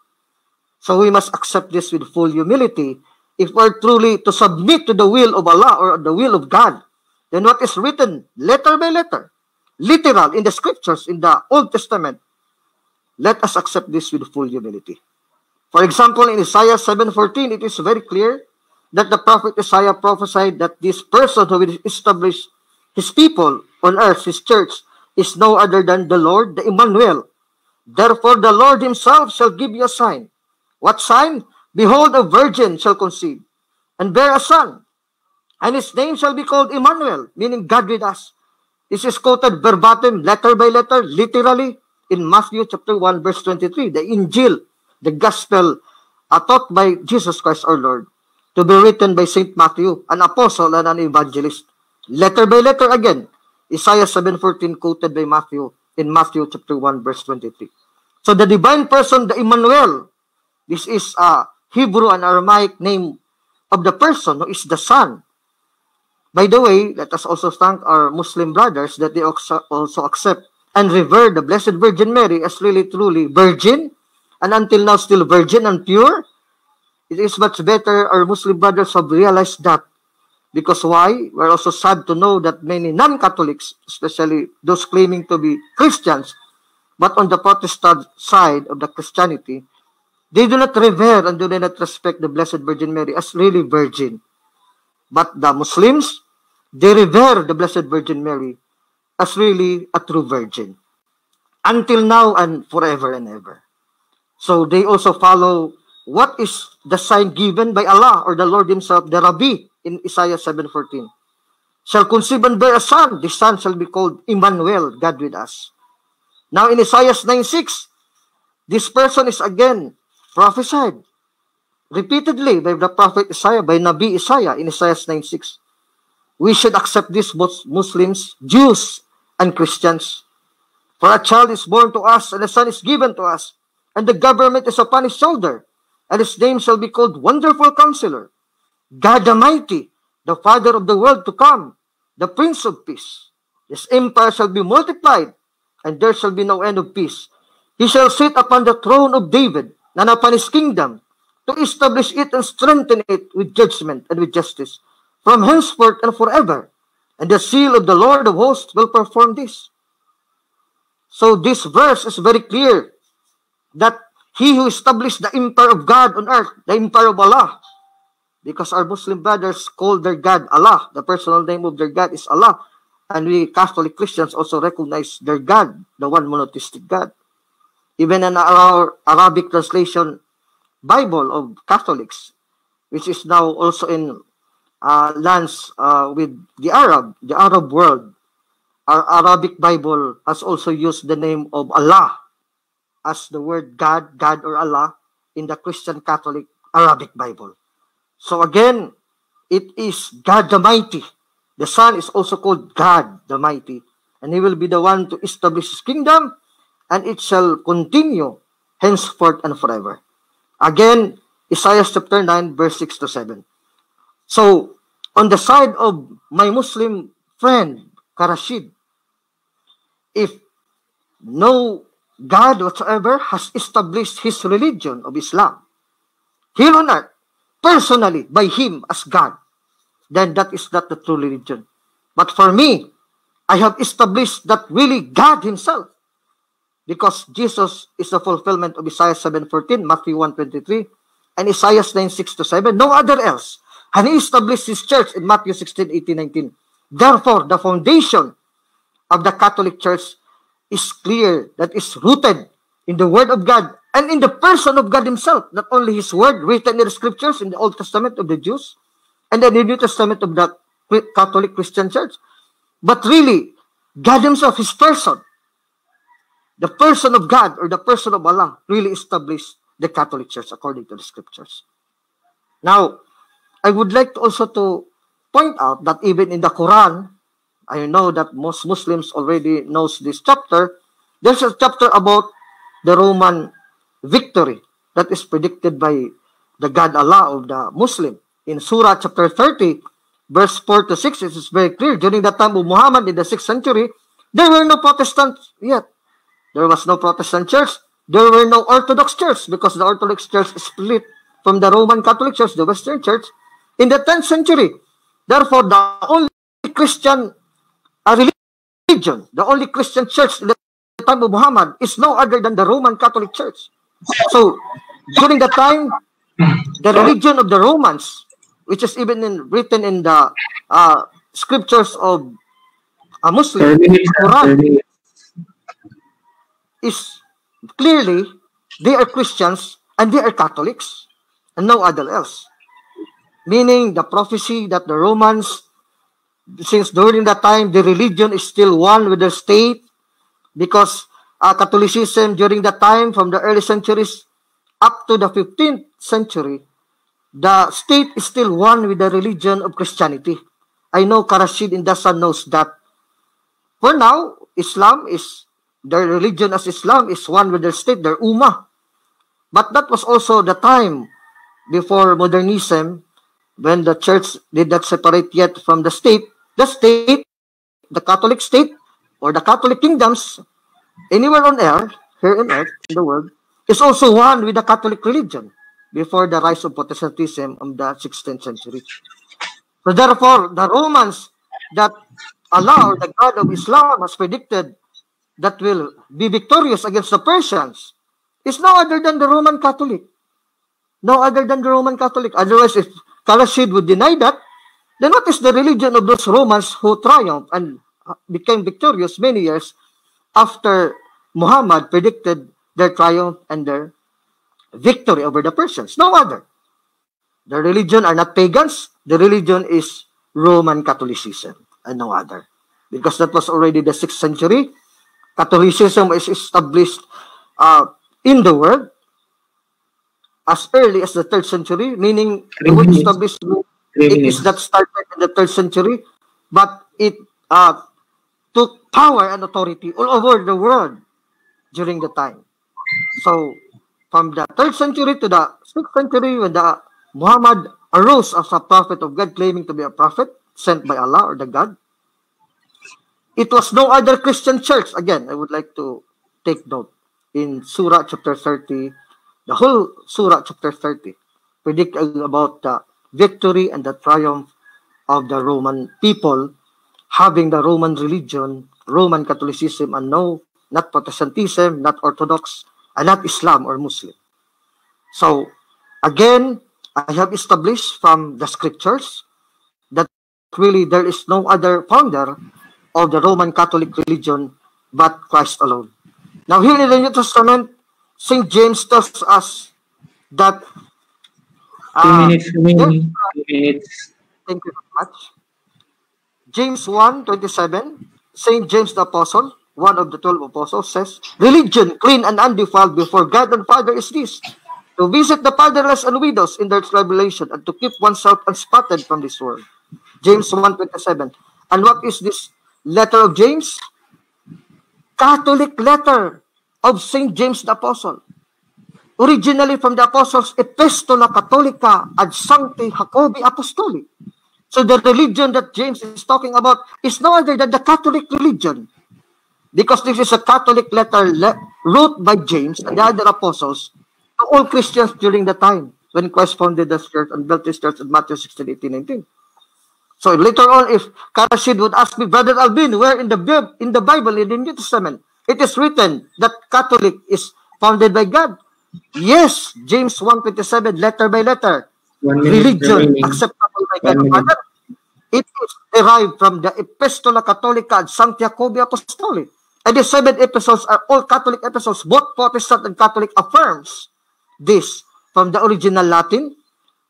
Speaker 3: So we must accept this with full humility. If we're truly to submit to the will of Allah or the will of God, then what is written letter by letter, literal in the scriptures, in the Old Testament, let us accept this with full humility. For example, in Isaiah 7:14, it is very clear that the prophet Isaiah prophesied that this person who will establish his people on earth, his church, is no other than the Lord, the Emmanuel. Therefore, the Lord himself shall give you a sign. What sign? Behold, a virgin shall conceive and bear a son, and his name shall be called Emmanuel, meaning God with us. This is quoted verbatim, letter by letter, literally, in Matthew chapter 1, verse 23, the Injil, the gospel taught by Jesus Christ our Lord, to be written by Saint Matthew, an apostle and an evangelist. Letter by letter again, Isaiah 7:14 quoted by Matthew in Matthew chapter 1, verse 23. So the divine person, the Emmanuel, this is a Hebrew and Aramaic name of the person who is the Son. By the way, let us also thank our Muslim brothers that they also accept and revere the Blessed Virgin Mary as really truly virgin, and until now still virgin and pure. It is much better our Muslim brothers have realized that. Because why? We're also sad to know that many non-Catholics, especially those claiming to be Christians, but on the Protestant side of the Christianity, they do not revere and do not respect the Blessed Virgin Mary as really virgin. But the Muslims, they revere the Blessed Virgin Mary as really a true virgin. Until now and forever and ever. So they also follow what is the sign given by Allah or the Lord himself, the Rabbi, in Isaiah 7:14. Shall conceive and bear a son. The son shall be called Emmanuel, God with us. Now in Isaiah 9:6, this person is again prophesied repeatedly by the prophet Isaiah, by Nabi Isaiah in Isaiah 9:6. We should accept this, both Muslims, Jews, and Christians. For a child is born to us, and a son is given to us, and the government is upon his shoulder, and his name shall be called Wonderful Counselor, God Almighty, the Father of the world to come, the Prince of Peace. His empire shall be multiplied, and there shall be no end of peace. He shall sit upon the throne of David, and upon his kingdom, to establish it and strengthen it with judgment and with justice, from henceforth and forever. And the seal of the Lord of hosts will perform this. So this verse is very clear that he who established the empire of God on earth, the empire of Allah, because our Muslim brothers call their God Allah, the personal name of their God is Allah, and we Catholic Christians also recognize their God, the one monotheistic God. Even in our Arabic translation Bible of Catholics, which is now also in lands with the Arab world, our Arabic Bible has also used the name of Allah as the word God or Allah in the Christian Catholic Arabic Bible. So again, it is God the Mighty. The Son is also called God the Mighty, and he will be the one to establish his kingdom, and it shall continue henceforth and forever. Again, Isaiah chapter 9, verse 6 to 7. So, on the side of my Muslim friend, Karashid, if no God whatsoever has established his religion of Islam here on earth, personally, by him as God, then that is not the true religion. But for me, I have established that really God himself, because Jesus is the fulfillment of Isaiah 7:14, Matthew 1:23, and Isaiah 9:6 to 7. No other else. And he established his church in Matthew 16:18, 19. Therefore, the foundation of the Catholic Church is clear, that is rooted in the Word of God and in the person of God himself. Not only his Word written in the Scriptures in the Old Testament of the Jews and in the New Testament of the Catholic Christian Church, but really God himself, his person, the person of God or the person of Allah really established the Catholic Church according to the scriptures. Now, I would like also to point out that even in the Quran, I know that most Muslims already knows this chapter. There's a chapter about the Roman victory that is predicted by the God Allah of the Muslim. In Surah chapter 30, verse 4 to 6, it is very clear. During the time of Muhammad in the 6th century, there were no Protestants yet. There was no Protestant church. There were no Orthodox church because the Orthodox church split from the Roman Catholic Church, the Western Church, in the 10th century. Therefore, the only Christian religion, the only Christian church in the time of Muhammad is no other than the Roman Catholic Church. So, during the time, the religion of the Romans, which is even written in the scriptures of a Muslim, Quran, is clearly they are Christians and they are Catholics and no other else. Meaning the prophecy that the Romans, since during that time the religion is still one with the state, because Catholicism during that time from the early centuries up to the 15th century, the state is still one with the religion of Christianity. I know Karashid Indasan knows that. For now, Islam is, their religion as Islam is one with their state, their Ummah. But that was also the time before modernism, when the church did not separate yet from the state. The state, the Catholic state, or the Catholic kingdoms, anywhere on earth, here on earth, in the world, is also one with the Catholic religion before the rise of Protestantism in the 16th century. So therefore, the Romans that Allah or the God of Islam has predicted that will be victorious against the Persians is no other than the Roman Catholic. No other than the Roman Catholic. Otherwise, if Karashid would deny that, then what is the religion of those Romans who triumphed and became victorious many years after Muhammad predicted their triumph and their victory over the Persians? No other. The religion are not pagans. The religion is Roman Catholicism and no other. Because that was already the 6th century. Catholicism is established in the world as early as the 3rd century, meaning the word established, it is not started in the 3rd century, but it took power and authority all over the world during the time. So, from the 3rd century to the 6th century, when the Muhammad arose as a prophet of God, claiming to be a prophet sent by Allah or the God, it was no other Christian church. Again, I would like to take note in Surah chapter 30, the whole Surah chapter 30, predicting about the victory and the triumph of the Roman people, having the Roman religion, Roman Catholicism, and no, not Protestantism, not Orthodox, and not Islam or Muslim. So, again, I have established from the scriptures that really there is no other founder of the Roman Catholic religion but Christ alone. Now, here in the New Testament, St. James tells us that
Speaker 5: 2 minutes.
Speaker 3: Thank you very much. James 1:27, St. James the Apostle, one of the 12 apostles, says, "Religion, clean and undefiled before God and Father is this, to visit the fatherless and widows in their tribulation, and to keep oneself unspotted from this world." James 1:27. And what is this letter of James? Catholic letter of St. James the Apostle. Originally from the Apostles' Epistola Catholica ad Sancti Jacobi Apostoli. So the religion that James is talking about is no other than the Catholic religion. Because this is a Catholic letter wrote by James and the other apostles to all Christians during the time when Christ founded the church and built his church in Matthew 16, 18, 19. So later on, if Karashid would ask me, Brother Alvin, where in the Bible, in the New Testament, it is written that Catholic is founded by God? Yes, James 1:27, letter by letter. Religion acceptable by God the Father. It is derived from the Epistola Catholica ad Sancti Jacobi Apostoli. And the 7 epistles are all Catholic epistles. Both Protestant and Catholic affirms this from the original Latin,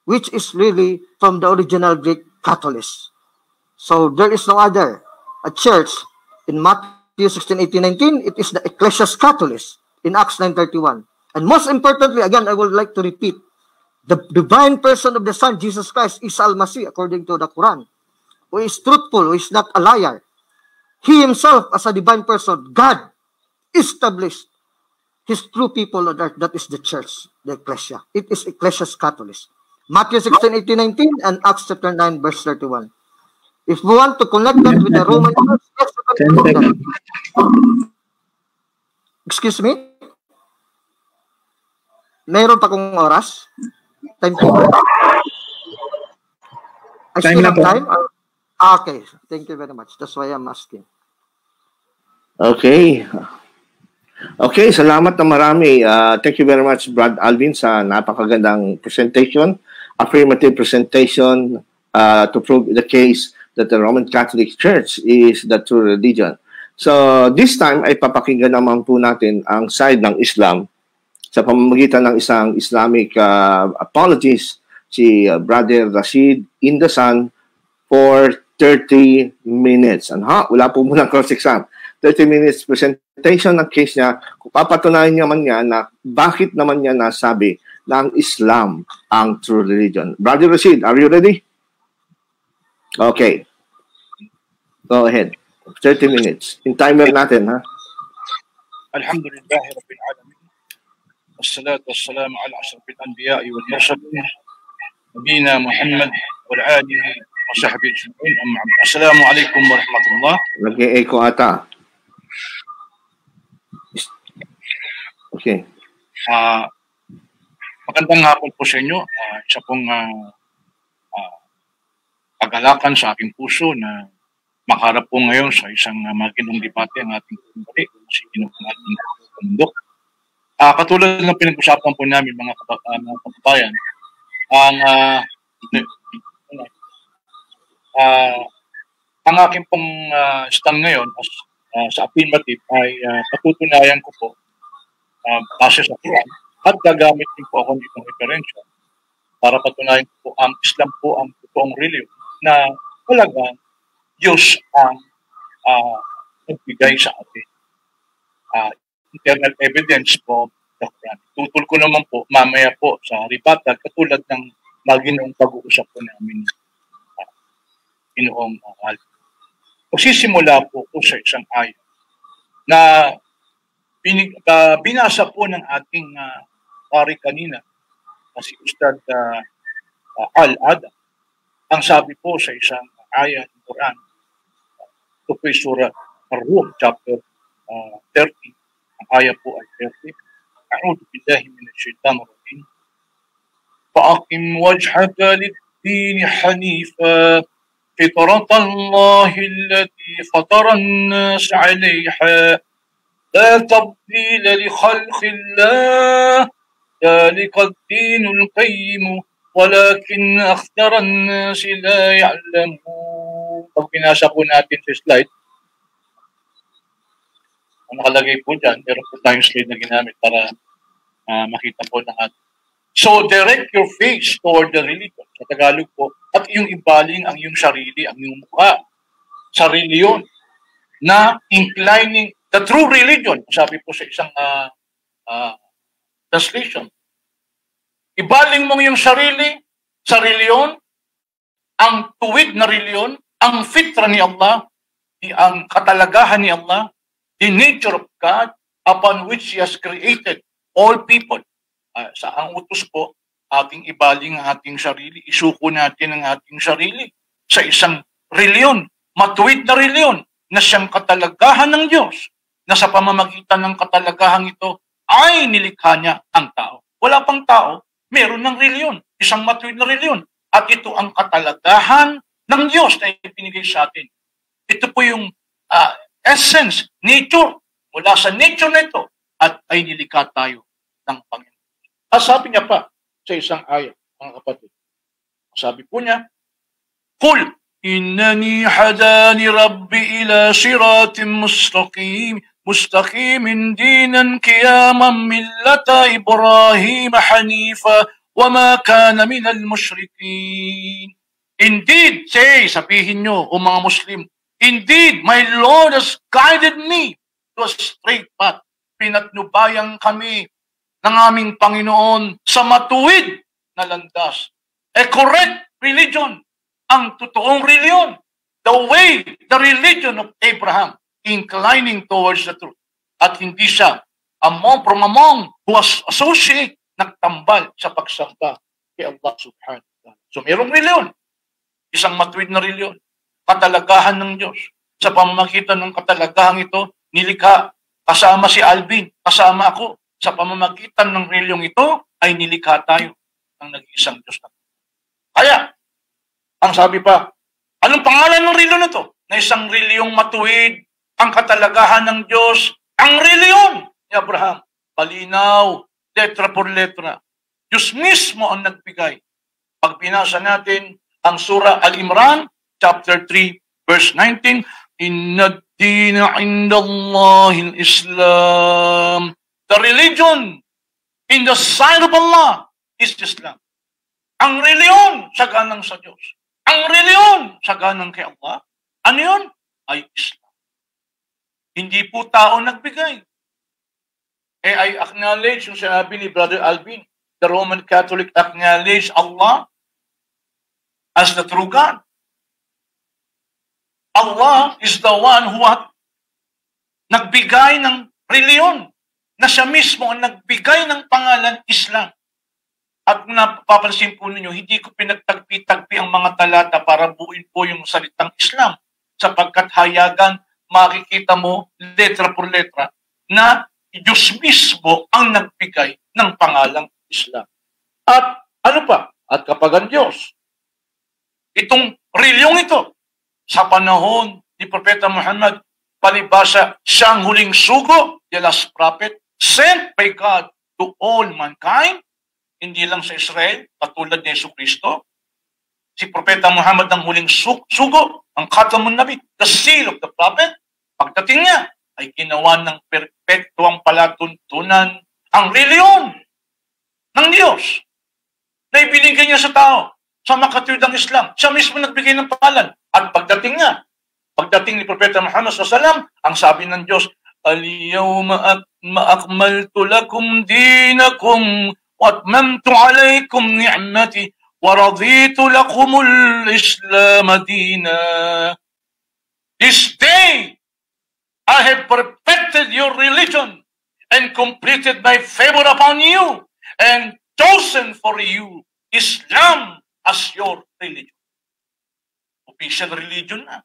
Speaker 3: which is really from the original Greek Catholics. So there is no other. a church. In Matthew 16:18-19, it is the Ecclesias Catholicos in Acts 9:31. And most importantly, again, I would like to repeat, the divine person of the Son, Jesus Christ, Isa al-Masih, according to the Quran, who is truthful, who is not a liar. He himself, as a divine person, God, established his true people on earth. That is the church, the Ecclesia. It is Ecclesias Catholicos. Matthew 16:18-19 and Acts chapter 9, verse 31. If we want to connect that with the Roman Church, yes, we can connect that. Excuse me? Mayroon pa kong oras? Time to I still have time? Okay, thank you very much. That's why I'm asking.
Speaker 1: Okay. Okay, salamat na marami. Thank you very much, Brad Alvin, sa napakagandang presentation, affirmative presentation to prove the case that the Roman Catholic Church is the true religion. So, this time ay papakinggan naman po natin ang side ng Islam sa pamamagitan ng isang Islamic apologist, si Brother Rashid Indasan, for 30 minutes. Wala po munang cross-exam. 30 minutes presentation ng case niya, kung papatunayan naman niya na bakit naman niya nasabi na ang Islam ang true religion. Brother Rashid, are you ready? Okay. Go ahead. 30 minutes. In timer natin, ha?
Speaker 2: Alhamdulillah Rabbil Alamin. Wassalatu wassalamu ala ashrafil anbiya'i wal mursalin. Nabiyina Muhammad wal alihi wa sahbihi ajma'in. Amma ba'd. Assalamu alaikum wa rahmatullah.
Speaker 1: Nag-e-echo ata. Okay.
Speaker 2: Magandang hapon po sa inyo. Isa pong kagalakan sa aking puso na makaharap po ngayon sa isang maginong debate ang ating kumbari, si Ginong ating mundo. Katulad ng pinag-usapan po namin mga kababayan, ang aking pong stand ngayon sa affirmative ay patutunayan ko po base sa Quran at gagamit din po ako nitong referensya para patunayan po ang Islam po ang totoong religion na talagang Diyos ang nagbigay sa atin. Internal evidence po the Quran. Tutol ko naman po mamaya po sa rebuttal katulad ng maginoong pag-uusap po namin Ginoong Alvin. Magsisimula po ko sa isang ayat na binasa po ng ating pari kanina na si Ustad Al-Ada. Ang sabi po sa isang ayat ng Quran, ito po yung surah Ar-Rum, chapter 30. Ang ayat po ay 30. A'udhu billahi minash shaitanir rajim. Fa'aqim wajhaka lid-din hanifa فطرة الله التي فطر الناس عليها لا تبديل لخلق الله ذلك الدين القيم ولكن أكثر الناس لا يعلمون. Pag pinasa po natin sa slide, nakalagay po dyan, meron po tayong slide na ginamit para makita po ng atin. So, direct your face toward the religion. Sa Tagalog po, at yung ibaling ang iyong sarili, ang iyong mukha sa reliyon na inclining the true religion. Sabi po sa isang translation. Ibaling mo yung sarili sa reliyon, ang tuwid na reliyon, ang fitra ni Allah, ang katalagahan ni Allah, the nature of God upon which He has created all people. Sa ang utos po, ating ibaling ang ating sarili, isuko natin ang ating sarili sa isang reliyon, matuwid na reliyon, na siyang katalagahan ng Diyos, na sa pamamagitan ng katalagahan ito ay nilikha niya ang tao. Wala pang tao, meron ng reliyon, isang matuwid na reliyon. At ito ang katalagahan ng Diyos na ibinigay sa atin. Ito po yung essence, nature, mula sa nature na ito, at ay nilikha tayo ng Panginoon. Sabi niya pa sa isang ayat, mga kapatid. Sabi po niya, Qul, innani hadani rabbi ila siratim mustaqimin dinan kiyaman millata Ibrahim hanifa wa ma kana minal mushrikin. Indeed, sabihin nyo, o mga Muslim, Indeed, my Lord has guided me to a straight path. Pinatnubayan kami ng aming Panginoon sa matuwid na landas. A correct religion, ang totoong reliyon. The way, the religion of Abraham, inclining towards the truth. At hindi siya from among who was associate, nagtambal sa pagsamba kay Allah subhanahu wa ta'ala. So mayroong reliyon, isang matuwid na reliyon, katalagahan ng Diyos. Sa pamamagitan ng katalagahan ito, nilikha, kasama si Alvin, kasama ako. Sa pamamagitan ng reliyong ito, ay nilikha tayo ng nag-iisang Diyos. Kaya, ang sabi pa, anong pangalan ng reliyon na ito? Na isang reliyong matuwid, ang katalagahan ng Diyos, ang reliyon ni Abraham. Palinaw, letra por letra. Diyos mismo ang nagbigay. Pag pinasa natin ang Surah Al-Imran, chapter 3, verse 19, Inna ad-dina inda Allahil Islam. The religion in the sight of Allah is Islam. Ang reliyon, saganang sa Diyos. Ang reliyon, saganang kay Allah. Ano yun? Ay Islam. Hindi po tao nagbigay. I acknowledge yung sinabi ni Brother Alvin, the Roman Catholic acknowledge Allah as the true God. Allah is the one who nagbigay ng reliyon, na siya mismo ang nagbigay ng pangalan Islam. At napapansin po ninyo, hindi ko pinagtagpi-tagpi ang mga talata para buuin po yung salitang Islam, sapagkat hayagan makikita mo letra por letra na Diyos mismo ang nagbigay ng pangalang Islam. At ano pa? At kapag ang Diyos, itong reliyong ito, sa panahon ni Propeta Muhammad, palibasa siyang huling sugo, the last prophet, sent by God to all mankind, hindi lang sa Israel, katulad ni Jesucristo. Si Propeta Muhammad ang huling sugo, ang Khatamun Nabi, the seal of the prophet. Pagdating niya, ay ginawa ng perpektuang palatuntunan ang reliyon ng Diyos na ibinigay niya sa tao sa makatuwid ng Islam. Siya mismo nagbigay ng pangalan. At pagdating ni Propeta Muhammad SAW, ang sabi ng Diyos, Al-yawma akmaltu lakum dinakum wa atmamtu alaykum ni'mati wa raditu lakumul Islam dina. This day, I have perfected your religion and completed my favor upon you and chosen for you Islam as your religion. Official religion na.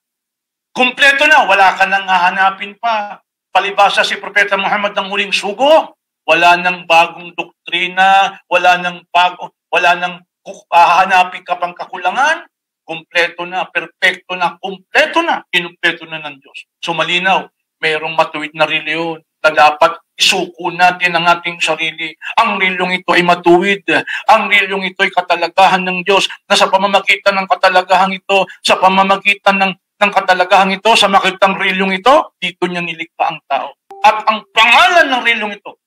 Speaker 2: Kompleto na. Wala ka nang hahanapin pa. Palibasa si Propeta Muhammad ng huling sugo. Wala nang bagong doktrina. Wala nang hahanapin ka pang kakulangan. Kompleto na. Perfecto na. Kompleto na. Kinumpleto na ng Diyos. So malinaw. Mayroong matuwid na reliyon na dapat isuko natin ang ating sarili. Ang reliyong ito ay matuwid. Ang reliyong ito ay katalagahan ng Diyos na sa pamamagitan ng katalagahan ito, sa katalagahan ito, sa makitang reliyong ito, dito niya nilikha ang tao. At ang pangalan ng reliyong ito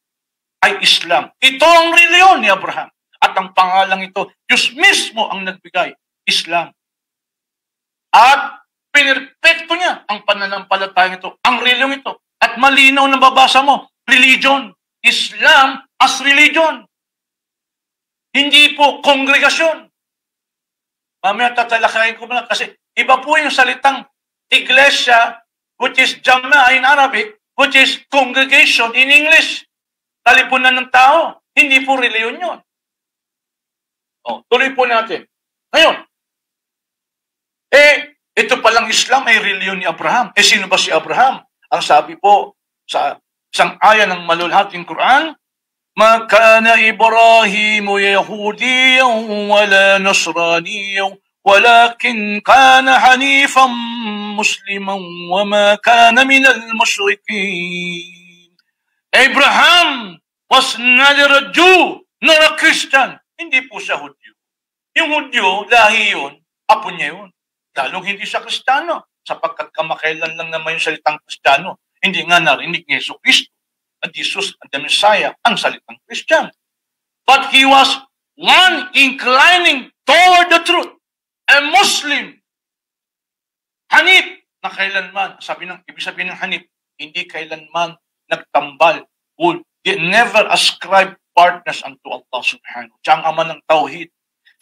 Speaker 2: ay Islam. Ito ang reliyon ni Abraham. At ang pangalan ito, Diyos mismo ang nagbigay, Islam. At pinerpekto niya ang pananampalatayang ito, ang reliyong ito. At malinaw na babasa mo, religion, Islam as religion. Hindi po kongregasyon. Mamaya tatalakayin ko muna kasi iba po yung salitang iglesia, which is Jama in Arabic, which is congregation in English. Talipunan ng tao. Hindi po reliyon yun. Tuloy po natin. Ngayon, ito palang Islam ay reliyon ni Abraham. Sino ba si Abraham? Ang sabi po sa isang aya ng malulhating Quran, Ma kana Ibrahim Yahudiyan wala Nasraniyan walakin kana Hanifan Musliman wama kana minal mushrikin. Abraham was neither a Jew nor a Christian. Hindi po siya Hudyo. Yung Hudyo, lahi yun, apo niya yun. Lalong hindi siya Kristiyano, sapagkat kamakailan lang naman yung salitang Kristiyano. Hindi nga narinig ni Jesucristo at Jesus and the Messiah ang salitang Christian. But he was one inclining toward the truth, a Muslim. Hanif, na kailanman, ibig sabihin ng Hanif, hindi kailanman nagtambal. They never ascribe partners unto Allah subhanahu. Siya ang ama ng tauhid.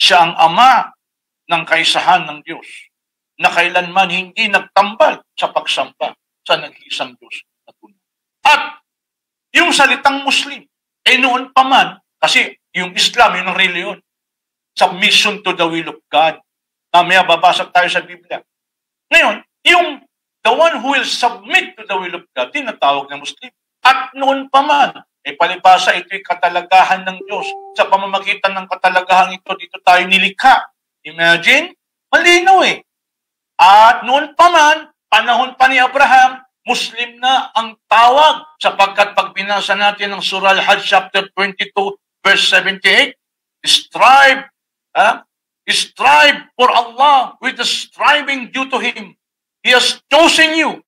Speaker 2: Siya ang ama ng kaisahan ng Diyos na kailanman hindi nagtambal sa pagsamba sa nag-iisang Diyos na tunay. At yung salitang Muslim, noon pa man, kasi yung Islam, yun ang reliyon, submission to the will of God. Mamaya babasa tayo sa Biblia. Ngayon, the one who will submit to the will of God, tinatawag na Muslim. At noon pa man, palibasa ito'y katalagahan ng Diyos. Sa pamamagitan ng katalagahan ito, dito tayo nilikha. Imagine, malinaw At noon pa man, panahon pa ni Abraham, Muslim na ang tawag. Sapagkat pag binasa natin ang Surah Al-Hajj chapter 22, verse 78, strive for Allah with the striving due to Him. He has chosen you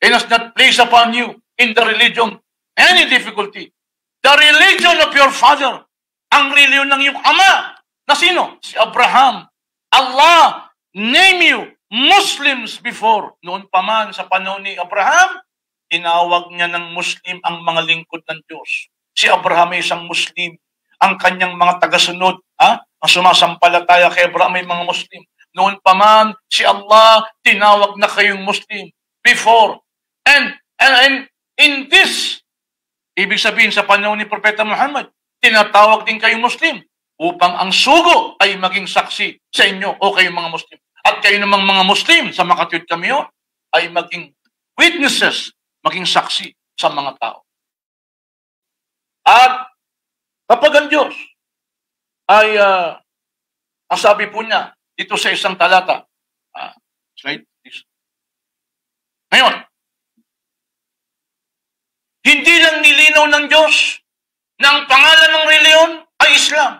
Speaker 2: and has not placed upon you in the religion any difficulty. The religion of your father, ang religion ng iyong ama, na sino? Si Abraham. Allah name you Muslims before. Noon pa man sa panahon ni Abraham, tinawag niya ng Muslim ang mga lingkod ng Diyos. Si Abraham ay isang Muslim. Ang kanyang mga tagasunod, ang sumasampalataya kay Abraham ay mga Muslim. Noon pa man, si Allah tinawag na kayong Muslim before. And in this, ibig sabihin sa panahon ni Propeta Muhammad, tinatawag din kayong Muslim upang ang sugo ay maging saksi sa inyo o kayong mga Muslim. At kayo namang mga Muslim sa makatwid kami ay maging witnesses, maging saksi sa mga tao. At kapag ang Diyos ay, ang sabi po niya, dito sa isang talata, slide please. Ngayon, hindi lang nilinaw ng Diyos na ang pangalan ng reliyon ay Islam.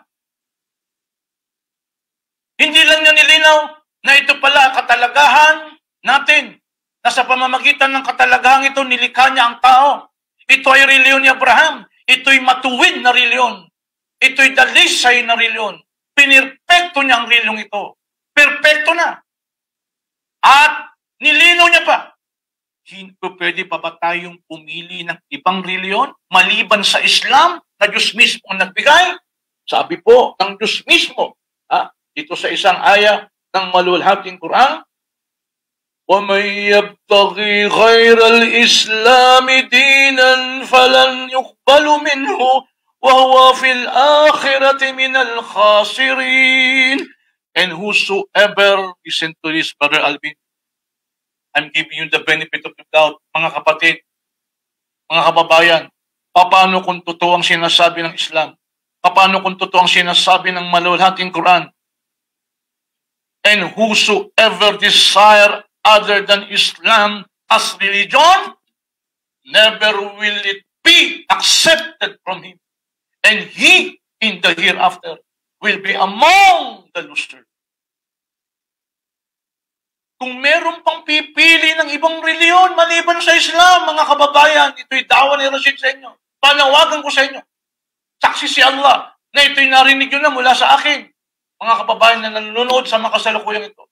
Speaker 2: Hindi lang niya nilinaw na ito pala katalagahan natin, na sa pamamagitan ng katalagahan ito, nilikha niya ang tao. Ito ay reliyon ni Abraham. Ito'y matuwid na reliyon. Ito'y dalisay na reliyon. Pinirpekto niya ang reliyong ito. Perfecto na. At nilinaw niya pa, pwede pa ba tayong pumili ng ibang reliyon maliban sa Islam na Diyos mismo ang nagbigay? Sabi po ng Diyos mismo, dito sa isang aya ng malulhating Quran, وَمَنْ يَبْتَغِي غَيْرَ الْإِسْلَامِ دِينًا فَلَنْ يُقْبَلُ مِنْهُ وَهُوَ فِي الْآخِرَةِ مِنَ الْخَاسِرِينَ. And whosoever, listen to this, Brother Alvin, I'm giving you the benefit of the doubt. Mga kapatid, mga kababayan, paano kung totoo ang sinasabi ng Islam? Paano kung totoo ang sinasabi ng malulhating Quran? And whosoever desire other than Islam as religion, never will it be accepted from him. And he, in the hereafter, will be among the losers. Kung meron pang pipili ng ibang reliyon maliban sa Islam, mga kababayan, ito'y dawa ni Rashid sa inyo. Panawagan ko sa inyo. Saksi si Allah na ito'y narinig nyo na mula sa akin, mga kababayan na nanonood sa mga kasalukuyang ito.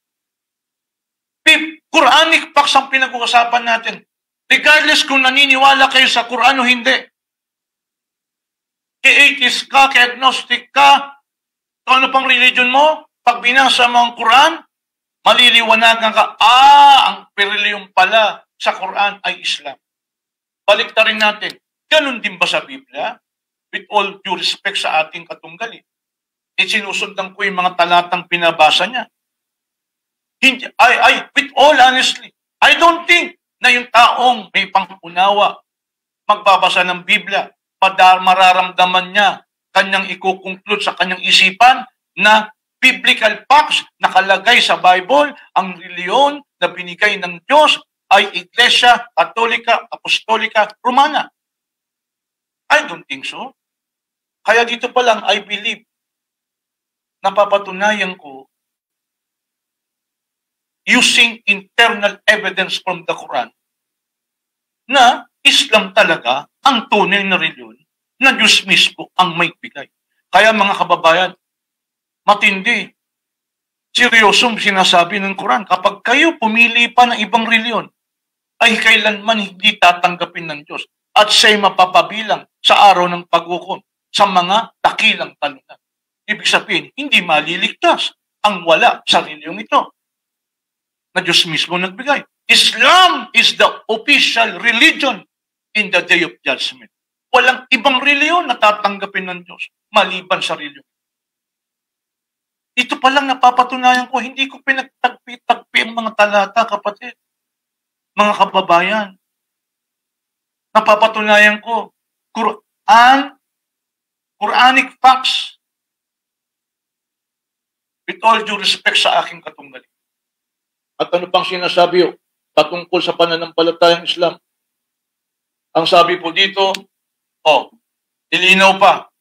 Speaker 2: Quranic facts ang pinag-uusapan natin. Regardless kung naniniwala kayo sa Quran o hindi. Atheist ka, agnostic ka, kung ano pang religion mo, pag binasa mo ang Quran, maliliwanagan ka, ang reliyon pala sa Quran ay Islam. Baliktarin natin, ganun din ba sa Biblia? With all due respect sa ating katunggali. Sinusundan ko yung mga talatang pinabasa niya. With all honestly, I don't think na yung taong may pangunawa magbabasa ng Biblia, mararamdaman niya, kanyang ikukonclude sa kanyang isipan na biblical facts nakalagay sa Bible, ang reliyon na binigay ng Diyos ay Iglesia Katolika, Apostolika, Romana. I don't think so. Kaya dito pa lang, I believe, napapatunayan ko using internal evidence from the Quran na Islam talaga ang tunay na reliyon na Diyos mismo ang may bigay. Kaya mga kababayan, matindi. seryosong sinasabi ng Quran. Kapag kayo pumili pa ng ibang reliyon, ay kailanman hindi tatanggapin ng Diyos at siya'y mapapabilang sa araw ng paghukom sa mga dakilang talunan. Ibig sabihin, hindi maliligtas ang wala sa reliyong ito na Diyos mismo nagbigay. Islam is the official religion in the day of judgment. Walang ibang reliyon na tatanggapin ng Diyos maliban sa reliyon. Ito pa lang napapatunayan ko, hindi ko pinagtagpi-tagpi ang mga talata, kapatid. Mga kababayan. Napapatunayan ko, Quranic facts. With all due respect sa aking katunggali. At ano pang sinasabi ko patungkol sa pananampalatayang Islam? Ang sabi po dito, ilinaw pa,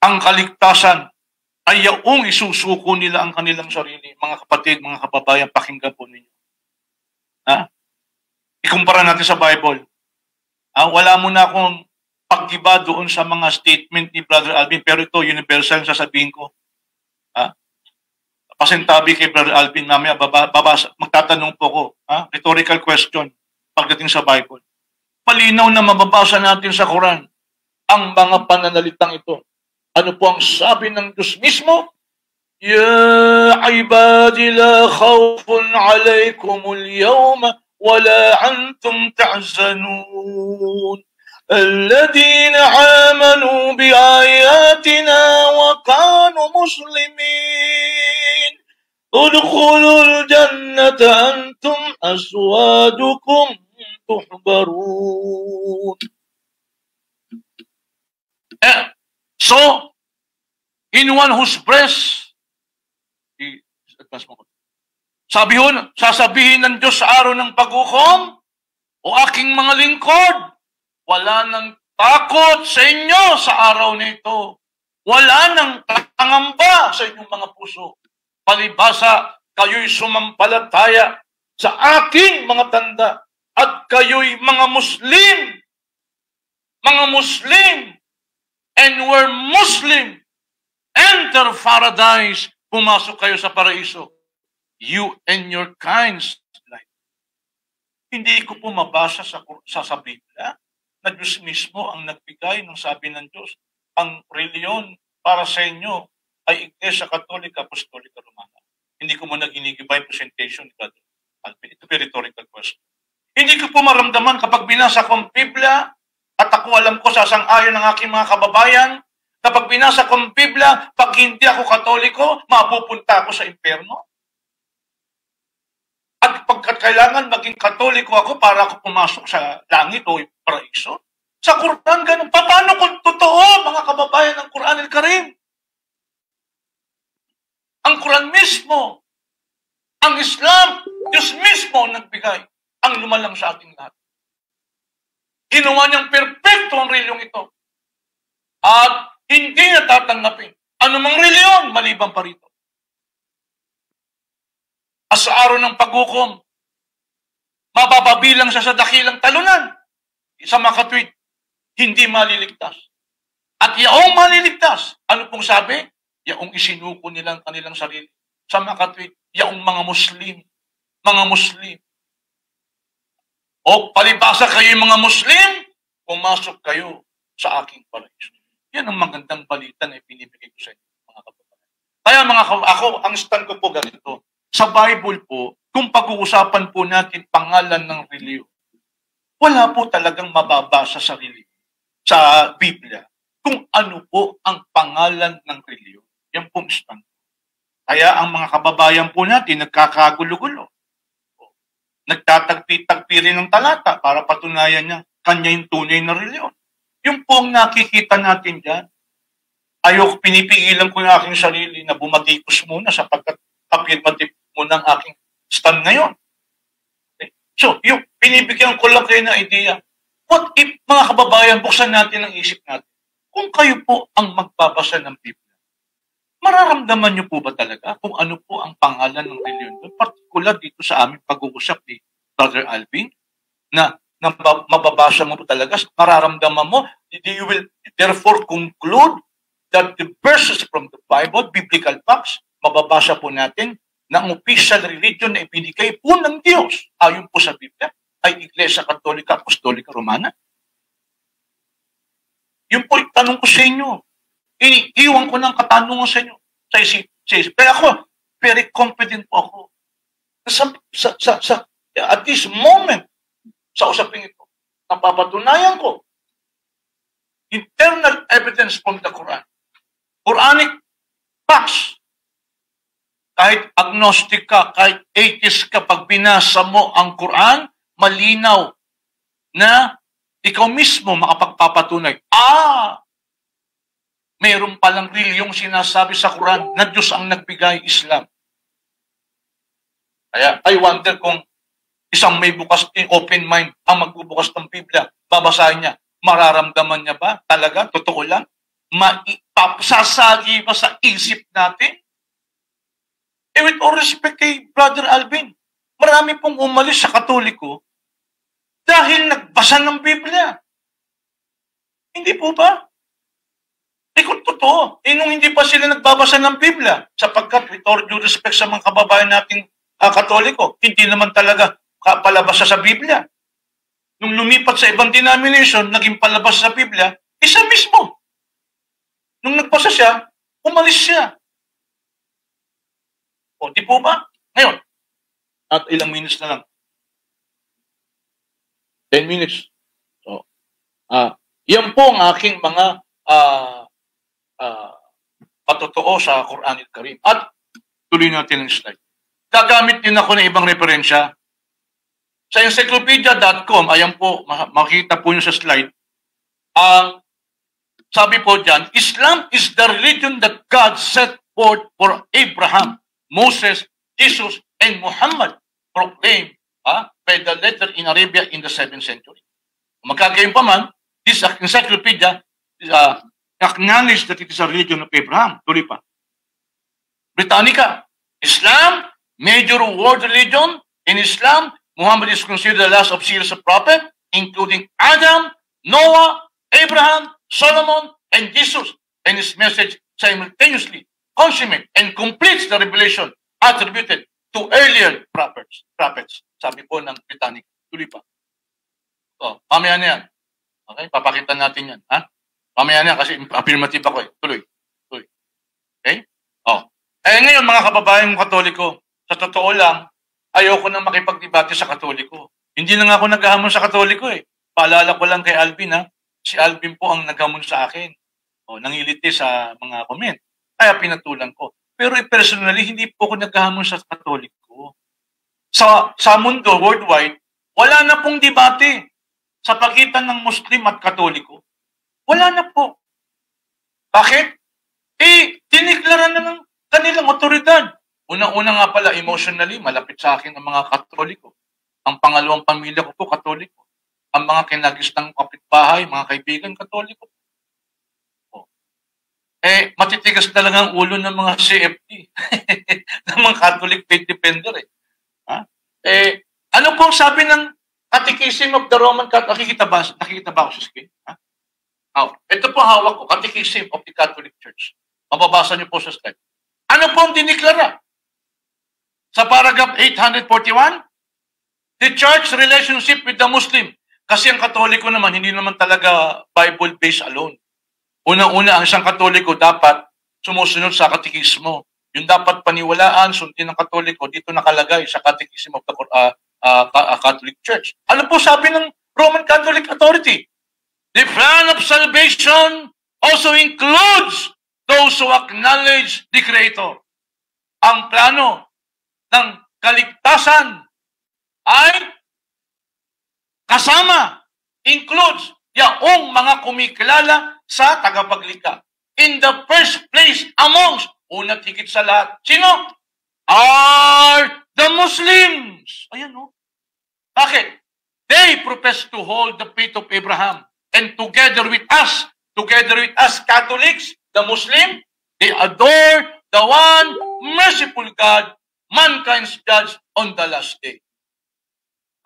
Speaker 2: ang kaligtasan ay yaong isusuko nila ang kanilang sarili. Mga kapatid, mga kababayan, pakinggan po ninyo. Ikumpara natin sa Bible. Wala mo na akong paggiba doon sa mga statement ni Brother Alvin, pero ito, universal sasabihin ko. Pasintabi kay Brother Alvin, mamaya magtatanong po ko. Rhetorical question pagdating sa Bible. Malinaw na mababasa natin sa Quran ang mga pananalitang ito. Ano po ang sabi ng Diyos mismo? Ya ibadi la khawfun alaykumul yawma wala antum ta'zanun. الذين آمنوا بآياتنا وكانوا مسلمين ادخلوا الجنة أنتم أزواجكم تحبرون. So, in one whose breast, sasabihin ng Diyos sa araw ng paghukom, o aking mga lingkod, wala nang takot sa inyo sa araw na ito. Wala nang pangamba sa inyong mga puso. Palibasa, kayo'y sumampalataya sa aking mga tanda at kayo'y mga Muslim. Mga Muslim. And where Muslim enter paradise, pumasok kayo sa paraiso. You and your kinds. Hindi ko po mabasa sa Biblia na Diyos mismo ang nagbigay ng sabi ng Diyos. Ang reliyon para sa inyo ay Iglesia Katolika, Apostolika, Romana. Hindi ko muna ginigiba yung presentation ni Brother Alvin. Ito rhetorical question. Hindi ko po maramdaman kapag binasa ko ang Biblia at ako alam ko sa sang-ayon ng aking mga kababayan, kapag binasa ko ang Biblia, pag hindi ako Katoliko, mapupunta ako sa impyerno. At pagkat kailangan maging Katoliko ako para ako pumasok sa langit o paraiso, sa Quran ganun. Paano kung totoo, mga kababayan ng Quran al-Karim? Ang Quran mismo, ang Islam, Diyos mismo ang nagbigay, ang lumalang sa ating lahat. Ginawa niyang perpekto ang reliyong ito. At hindi na tatanggapin anumang reliyon maliban pa rito. At sa araw ng paghukom, mapapabilang siya sa dakilang talunan. Sa makatwid, hindi maliligtas. At yaong maliligtas, ano pong sabi? Yaong isinuko nilang kanilang sarili. Sa makatwid, yaong mga Muslim. Mga Muslim. O palibasa kayo mga Muslim, pumasok kayo sa aking paraiso. Yan ang magandang balita na ibinibigay ko sa inyo, mga kababayan. Kaya ako, ang stand ko po ganito. Sa Bible po, kung pag-uusapan po natin pangalan ng reliyon, wala po talagang mababasa sa reliyon, sa Biblia, kung ano po ang pangalan ng reliyon. Yan po ang stand. Kaya ang mga kababayan po natin nagkakagulo-gulo. Nagtatagpi-tagpi rin ng talata para patunayan niya kanya yung tunay na reliyon. Yung pong nakikita natin dyan, pinipigilan ko yung aking sarili na bumatikos muna sapagkat affirmative muna ang aking stand ngayon. Okay. So, yung binibigyan ko lang kayo ng idea, what if, mga kababayan, buksan natin ang isip natin, kung kayo po ang magbabasa ng Biblia, mararamdaman niyo po ba talaga kung ano po ang pangalan ng reliyon? Particular dito sa aming pag-uusap ni Brother Alvin, na mababasa mo po talaga, mararamdaman mo, you will therefore conclude that the verses from the Bible, biblical facts, mababasa po natin na ang official religion na ibinigay po ng Diyos ayon po sa Biblia ay Iglesia Katolika Apostolika Romana? Yun po yung tanong ko sa inyo. Iiwan ko ng katanungan sa inyo. Sa isip. Pero ako, very confident po ako. At this moment, sa usapin ito, napapatunayan ko internal evidence from the Quran. Quranic facts. Kahit agnostic ka, kahit atheist ka, pag binasa mo ang Quran, malinaw na ikaw mismo makapagpapatunay. Mayroon palang reliyong sinasabi sa Quran na Diyos ang nagbigay Islam. Kaya I wonder kung isang may bukas, open mind, ang magbubukas ng Biblia, babasahin niya, mararamdaman niya ba talaga, totoo lang, sasagi ba sa isip natin? With all respect kay Brother Alvin, marami pong umalis sa Katoliko dahil nagbasa ng Biblia. Hindi po ba? Kung totoo, nung hindi pa sila nagbabasa ng Biblia, sapagkat with all due respect sa mga kababayan nating Katoliko, hindi naman talaga palabasa sa Biblia. Nung lumipat sa ibang denomination, naging palabas sa Biblia, isa mismo. Nung nagbasa siya, umalis siya. O, di po ba? Ngayon, at ilang minutes na lang. 10 minutes. So, yan po ang aking mga patotoo sa Quran al-Karim. At tuloy natin ang slide. Gagamit din ako ng ibang referensya. Sa encyclopedia.com, ayan po, makita po nyo sa slide, sabi po dyan, Islam is the religion that God set forth for Abraham, Moses, Jesus, and Muhammad proclaimed by the letter in Arabia in the 7th century. Magkagayon pa man, this encyclopedia acknowledged that it is a religion of Abraham. Tuloy pa. Britannica, Islam, major world religion. In Islam, Muhammad is considered the last of series of prophets, including Adam, Noah, Abraham, Solomon, and Jesus, and his message simultaneously consummate and completes the revelation attributed to earlier prophets. Sabi po ng Britannic. Tuloy pa. So, mamaya na yan. Okay? Papakita natin yan. Ha? Mamaya na yan kasi affirmative ako eh. Tuloy. Okay? Ngayon mga kababayan Katoliko, sa totoo lang, ayoko nang makipagdebate sa Katoliko. Hindi na nga ako naghahamon sa Katoliko eh. Paalala ko lang kay Alvin si Alvin po ang naghamon sa akin. Nangiliti sa mga comment. Kaya pinatulan ko. Pero personally, hindi po ako naghahamon sa Katoliko. Sa mundo, worldwide, wala na pong debate sa pagitan ng Muslim at Katoliko. Wala na po. Bakit? Diniklara na ng kanilang otoridad. Unang-una nga pala, emotionally, malapit sa akin ang mga Katoliko. Ang pangalawang pamilya ko po, Katoliko. Ang mga kinagistang kapitbahay, mga kaibigan, Katoliko. Matitigas talaga ang ulo ng mga CFD. ng mga Catholic Faith Defender ano pong sabi ng Catechism of the Roman Catholic? Nakikita ba ako sa screen? Ito po hawak ko, Catechism of the Catholic Church. Mababasa niyo po sa slide. Ano pong diniklara? Sa paragraph 841, the church relationship with the Muslim. Kasi ang Katoliko naman, hindi naman talaga Bible-based alone. Unang-una, ang isang Katoliko dapat sumusunod sa katekismo. Yung dapat paniwalaan, sundin ng Katoliko, dito nakalagay sa Catechism of the Catholic Church. Ano po sabi ng Roman Catholic Authority? The plan of salvation also includes those who acknowledge the Creator. Ang plano ng kaligtasan ay kasama, includes yaong mga kumikilala sa tagapaglikha. In the first place amongst, una't higit sa lahat, sino? Are the Muslims. Ayan o. Bakit? They profess to hold the faith of Abraham. And together with us Catholics, the Muslim, they adore the one merciful God, mankind's judge on the last day.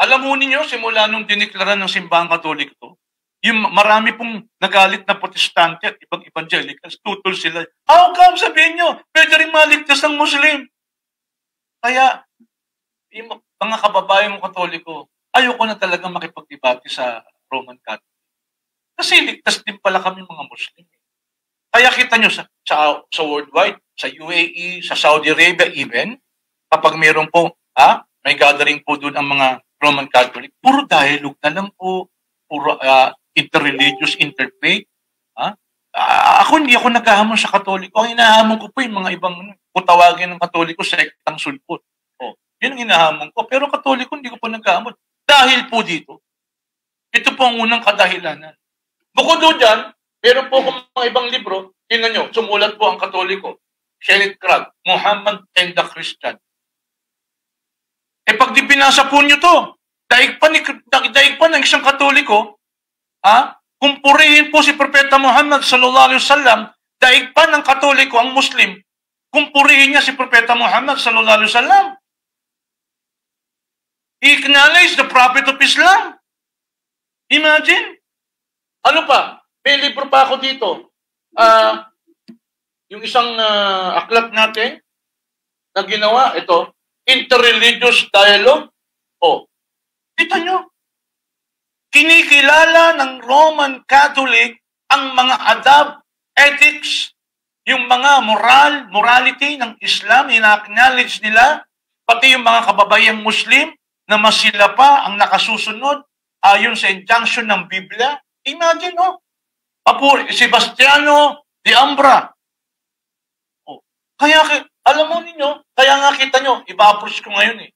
Speaker 2: Alam mo ninyo, simula nung diniklara ng simbahang Katolik to, Yung marami pong nagalit na protestante at ibang evangelicals, tutol sila. How come sabihin nyo, pwede rin maligtas ng Muslim? Kaya, yung mga kababayan mo Katoliko, ayoko na talagang makipagdebate sa Roman Catholic. Kasi ligtas din pala kami mga Muslim. Kaya kita nyo sa worldwide, sa UAE, sa Saudi Arabia even, kapag mayroon po, may gathering po doon ang mga Roman Catholic, puro dialogue na lang po, puro interreligious interfaith. Ako hindi ako naghahamon sa Katoliko. Ang hinahamon ko po yung mga ibang, kung tawagin ng Katoliko, sektang sulpot. Yun ang hinahamon ko. Pero Katoliko, hindi ko po naghahamon. Dahil po dito, ito po ang unang kadahilanan. Bukod doon dyan, meron po akong mga ibang libro, tingnan nyo, sumulat po ang Katoliko, Kenneth Cragg, Muhammad and the Christian. Pag di pinasa po nyo to, daig pa ng isang Katoliko, kung purihin po si Propeta Muhammad sallallahu alaihi wasallam, daig pa ng Katoliko ang Muslim, kung purihin niya si Propeta Muhammad sallallahu alaihi wasallam. He acknowledged the Prophet of Islam. Imagine. Ano pa? May libro pa ako dito. Yung isang aklat natin na ginawa, ito, Interreligious Dialogue. Kita nyo. Kinikilala ng Roman Catholic ang mga adab, ethics, yung mga morality ng Islam, ina-acknowledge nila, pati yung mga kababayang Muslim, na mas sila pa ang nakasusunod ayon sa injunction ng Biblia. Imagine, Sebastiano de Ambra. Kaya, alam mo ninyo, kaya nga kita nyo, iba-approach ko ngayon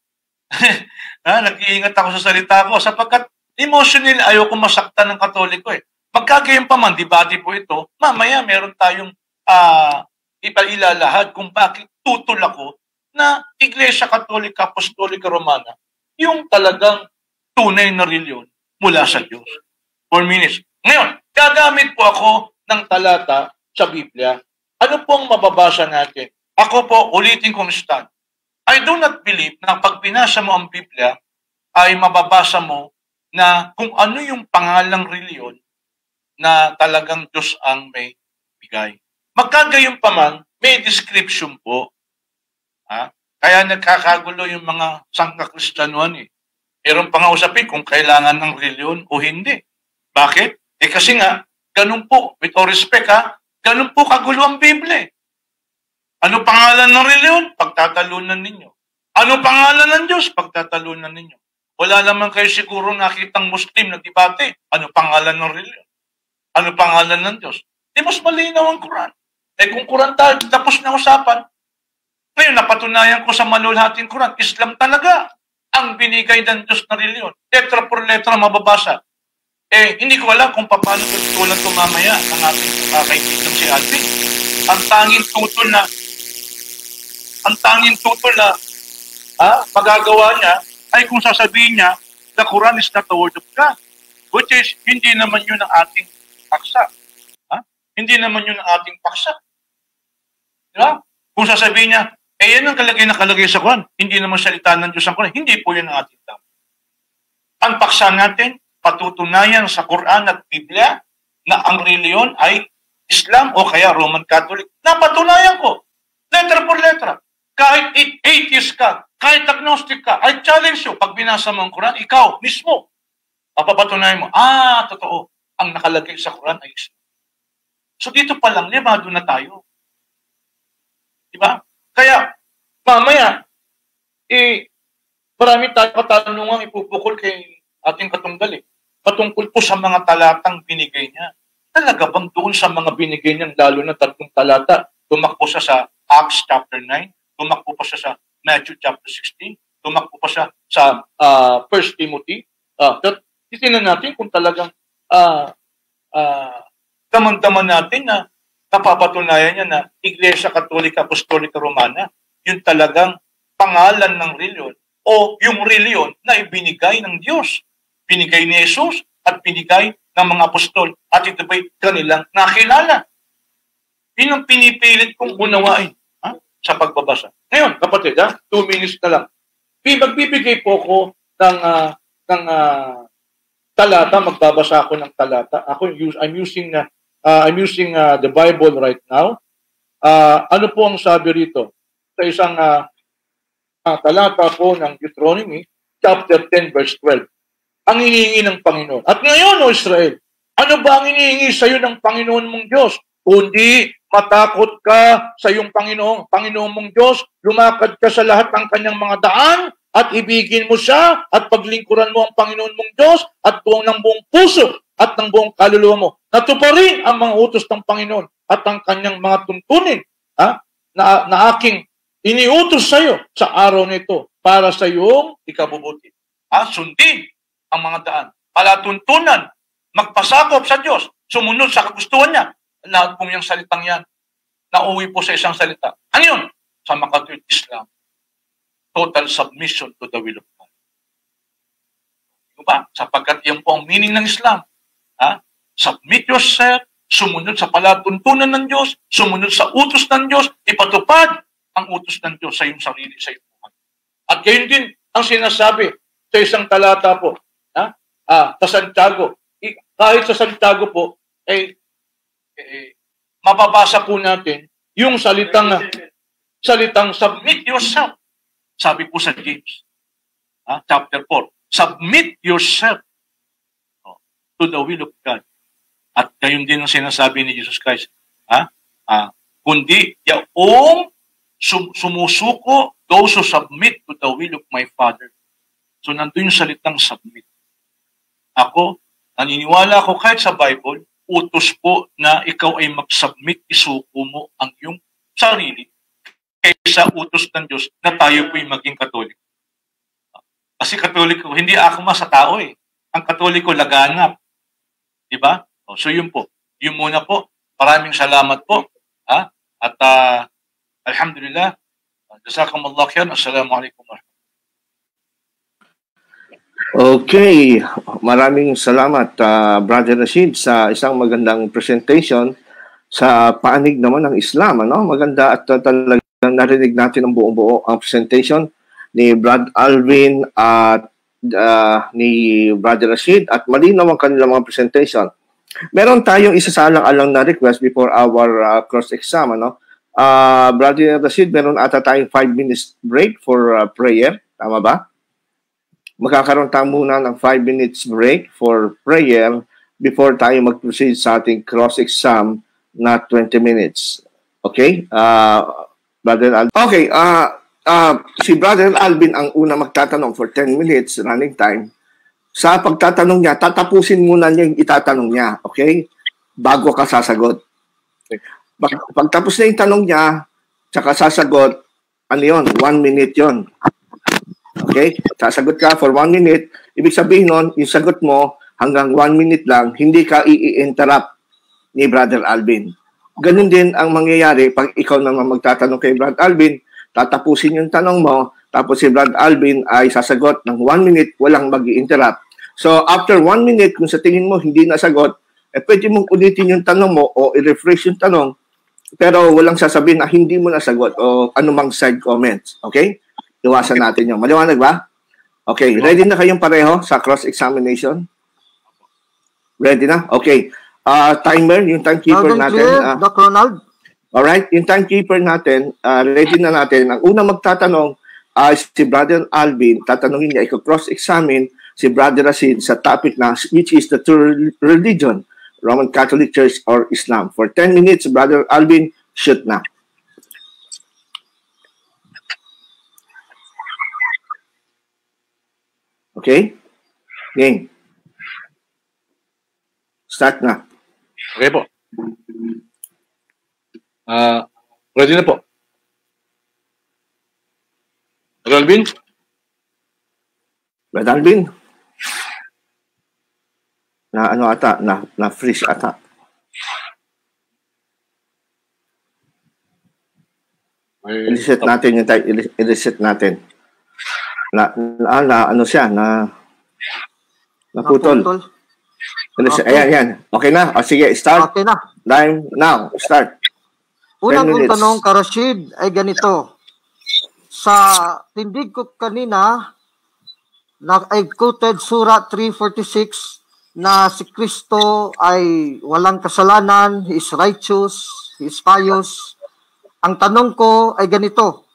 Speaker 2: nag-iingat ako sa salita ko sapagkat emotional, ayoko masaktan ng Katoliko Magkagayon pa man, debate po ito, mamaya meron tayong ipailalahad kung bakit tutol ako na Iglesia Katolika, Apostolika Romana, yung talagang tunay na reliyon mula sa Diyos. 4 minutes. Ngayon, gagamit po ako ng talata sa Biblia. Ano po ang mababasa natin? Ako po, ulitin kong stand. I do not believe na pag binasa mo ang Biblia, ay mababasa mo na kung ano yung pangalang reliyon na talagang Diyos ang may bigay. Magkagayon pa man, may description po. Kaya nagkakagulo yung mga sangka-Kristyanuhan Meron pa nga usapin kung kailangan ng reliyon o hindi. Bakit? Kasi nga, ganun po, with all respect ganun po kagulo ang Biblia. Ano pangalan ng reliyon? Pagtatalunan ninyo. Ano pangalan ng Diyos? Pagtatalunan ninyo. Wala naman kayo siguro nakitang Muslim na debate. Ano pangalan ng reliyon? Ano pangalan ng Diyos? Di mas malinaw ang Quran. Kung Quran tayo, tapos na usapan. Ngayon, napatunayan ko sa malulhating Quran, Islam talaga ang binigay ng Diyos na reliyon. Letra por letra mababasa. Hindi ko alam kung paano tutulan ito mamaya ng ating kaibigan si Alvin. Ang tanging tutol na magagawa niya ay kung sasabihin niya, the Quran is not the word of God. Which is, hindi naman yun ang ating paksa. Hindi naman yun ang ating paksa. Diba? Kung sasabihin niya, yan ang nakalagay sa Quran. Hindi naman salita ng Diyos ang Quran. Hindi po yun ang ating tao. Ang paksa natin, patutunayan sa Quran at Biblia na ang reliyon ay Islam o kaya Roman Catholic. Napatunayan ko. Letra por letra. Kahit atheist ka, kahit agnostic ka, I challenge you. Pag binasa mo ang Quran, ikaw mismo, papapatunayan mo, totoo. Ang nakalagay sa Quran ay Islam. So dito pa lang, libado na tayo. Diba? Kaya, mamaya, marami tayong katanungan ipupukol kay ating katunggal patungkol po sa mga talatang binigay niya. Talaga bang doon sa mga binigay niya, lalo na 3 talata, tumakbo siya sa Acts chapter 9, tumakbo pa siya sa Matthew chapter 16, tumakbo pa siya sa 1 Timothy. Titingnan natin kung talagang daman-daman natin na napapatunayan niya na Iglesia Katolika Apostolika Romana, yung talagang pangalan ng reliyon o yung reliyon na ibinigay ng Diyos. Binigay ni Jesus at binigay ng mga apostol at ito ba'y kanilang nakilala. Yun ang pinipilit kong unawain sa pagbabasa. Ngayon, kapatid, 2 minutes na lang. Magbibigay po ko ng talata, magbabasa ako ng talata. I'm using the Bible right now. Ano po ang sabi rito? Sa isang talata po ng Deuteronomy, chapter 10, verse 12. Ang hinihingi ng Panginoon. At ngayon, O Israel, ano ba ang hinihingi sa iyo ng Panginoon mong Diyos? Kundi matakot ka sa iyong Panginoon mong Diyos, lumakad ka sa lahat ng kanyang mga daan, at ibigin mo siya, at paglingkuran mo ang Panginoon mong Diyos, at buong ng buong puso, at ng buong kaluluwa mo. Natuparin ang mga utos ng Panginoon, at ang kanyang mga tuntunin, na aking iniutos sa iyo sa araw nito, para sa iyong ikabubuti. Sundin ang mga daan, palatuntunan, magpasakop sa Diyos, sumunod sa kagustuhan niya. Lahat po yung salitang yan, nauwi po sa isang salita. Ano yun? Sa makatwid Islam, total submission to the will of God. Diba? Sapagkat yan po ang meaning ng Islam. Submit yourself, sumunod sa palatuntunan ng Diyos, sumunod sa utos ng Diyos, ipatupad ang utos ng Diyos sa iyong sarili, sa iyong buhay. At gayon din ang sinasabi sa isang talata po, sa Santiago. Kahit sa Santiago po, mababasa po natin yung salitang submit yourself. Sabi po sa James, chapter 4, submit yourself to the will of God. At gayon din ang sinasabi ni Jesus Christ. Kundi yaong sumusuko, those who submit to the will of my Father. So nandun yung salitang submit. Ako, naniniwala ako kahit sa Bible, utos po na ikaw ay mag-submit, isuko mo ang iyong sarili kaysa utos ng Diyos na tayo po'y maging Katoliko. Kasi Katoliko, hindi akma sa tao eh. Ang Katoliko, laganap. Diba? So yun po. Yun muna po. Maraming salamat po. At alhamdulillah. Jazakumullah khairan. Assalamualaikum warahmatullahi.
Speaker 1: Okay, maraming salamat Brother Rashid sa isang magandang presentation sa paanig naman ng Islam. Maganda at talagang narinig natin ang buong-buo ang presentation ni Brad Alvin at ni Brother Rashid at malinaw ang kanilang mga presentation. Meron tayong isasalang-alang na request before our cross-exam. Brother Rashid, meron ata tayong 5 minutes break for prayer. Tama ba? Magkakaroon tayo muna ng 5 minutes break for prayer before tayo mag-proceed sa ating cross-exam na 20 minutes. Okay? Brother Alvin. Okay, si Brother Alvin ang una magtatanong for 10 minutes running time. Sa pagtatanong niya, tatapusin muna niya yung itatanong niya. Okay? Bago ka sasagot. Pagtapos na yung tanong niya, tsaka sasagot, ano yun? 1 minute yun. Okay? Sasagot ka for 1 minute. Ibig sabihin nun, yung sagot mo hanggang 1 minute lang, hindi ka i-interrupt ni Brother Alvin. Ganun din ang mangyayari pag ikaw naman magtatanong kay Brother Alvin, tatapusin yung tanong mo, tapos si Brother Alvin ay sasagot ng 1 minute, walang mag-i-interrupt. So, after 1 minute, kung sa tingin mo hindi nasagot, pwede mong ulitin yung tanong mo o i-refresh yung tanong, pero walang sasabihin na hindi mo nasagot o anumang side comments. Okay? Iwasan natin yun. Maliwanag ba? Okay. Ready na kayong pareho sa cross-examination? Ready na? Okay. Timer, yung timekeeper natin.
Speaker 3: Doc Ronald.
Speaker 1: Alright. Yung timekeeper natin, ready na natin. Ang unang magtatanong si Brother Alvin. Tatanungin niya, i-cross-examine si Brother Rashid sa topic na which is the true religion, Roman Catholic Church or Islam. For 10 minutes, Brother Alvin, shoot na. Okay? Game. Start na.
Speaker 2: Okay po. Ready na po. Alvin?
Speaker 1: Brother Alvin? Na ano ata? Na freeze ata. I-reset natin yung time. I-reset natin. Ano siya? Naputol. Okay. Ayan. Okay na? Sige, start.
Speaker 3: Okay na.
Speaker 1: Time now. Start.
Speaker 3: Unang tanong, Rashid, ay ganito. Sa tindig ko kanina, I quoted Surah 346, na si Kristo ay walang kasalanan, He is righteous, He is pious. Ang tanong ko ay ganito,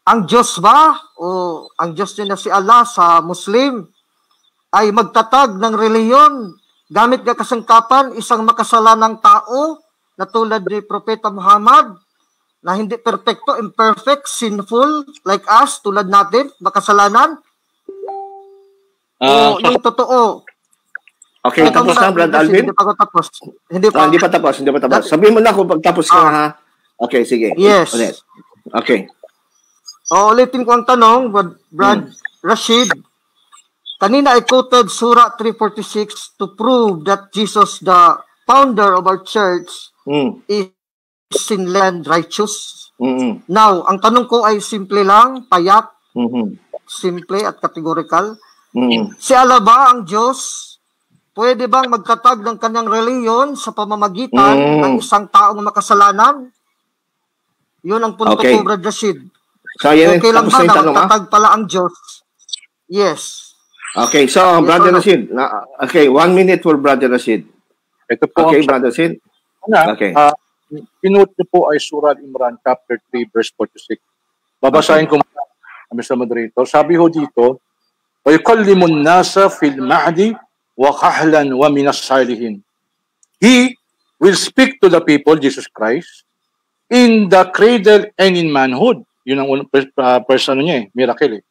Speaker 3: ang Diyos ba o ang Diyos niya na si Allah sa Muslim ay magtatag ng reliyon gamit ng kasangkapan isang makasalanang tao na tulad ni Propeta Muhammad na hindi perfecto, imperfect, sinful, like us, tulad natin, makasalanan? O yung totoo?
Speaker 1: Okay, tapos na, Brad Alvin?
Speaker 3: Hindi pa ako tapos. Hindi
Speaker 1: pa tapos. Sabihin mo na kung pagtapos ka na, ha? Okay, sige.
Speaker 3: Yes.
Speaker 1: Ulit. Okay.
Speaker 3: Ulitin ko ang tanong, Brad Rashid. Kanina I quoted Surah 346 to prove that Jesus, the founder of our church, is sinless and righteous. Now, ang tanong ko ay simple lang, payak, simple at categorical. Si Allah ba ang Diyos? Pwede bang magtatag ng kanyang reliyon sa pamamagitan ng isang taong makasalanan? Yun ang punto ko, Brad Rashid.
Speaker 1: So, yan,
Speaker 3: okay lang ba na magtatag pala ang Diyos? Yes.
Speaker 1: Okay, so, yes, Brother Rashid. Okay, 1 minute for Brother Rashid.
Speaker 2: Ito po.
Speaker 1: Okay, Brother Rashid.
Speaker 2: Okay. Pinuot niyo po ay Surah Imran, chapter 3, verse 46. Babasahin ko, Mr. Moderator. Sabi ho dito, وَيُكَلِّمُ النَّاسَ فِي الْمَعْدِ وَكَحْلًا وَمِنَ الصَّالِحِينَ. He will speak to the people, Jesus Christ, in the cradle and in manhood. Yun ang unang person niya miracle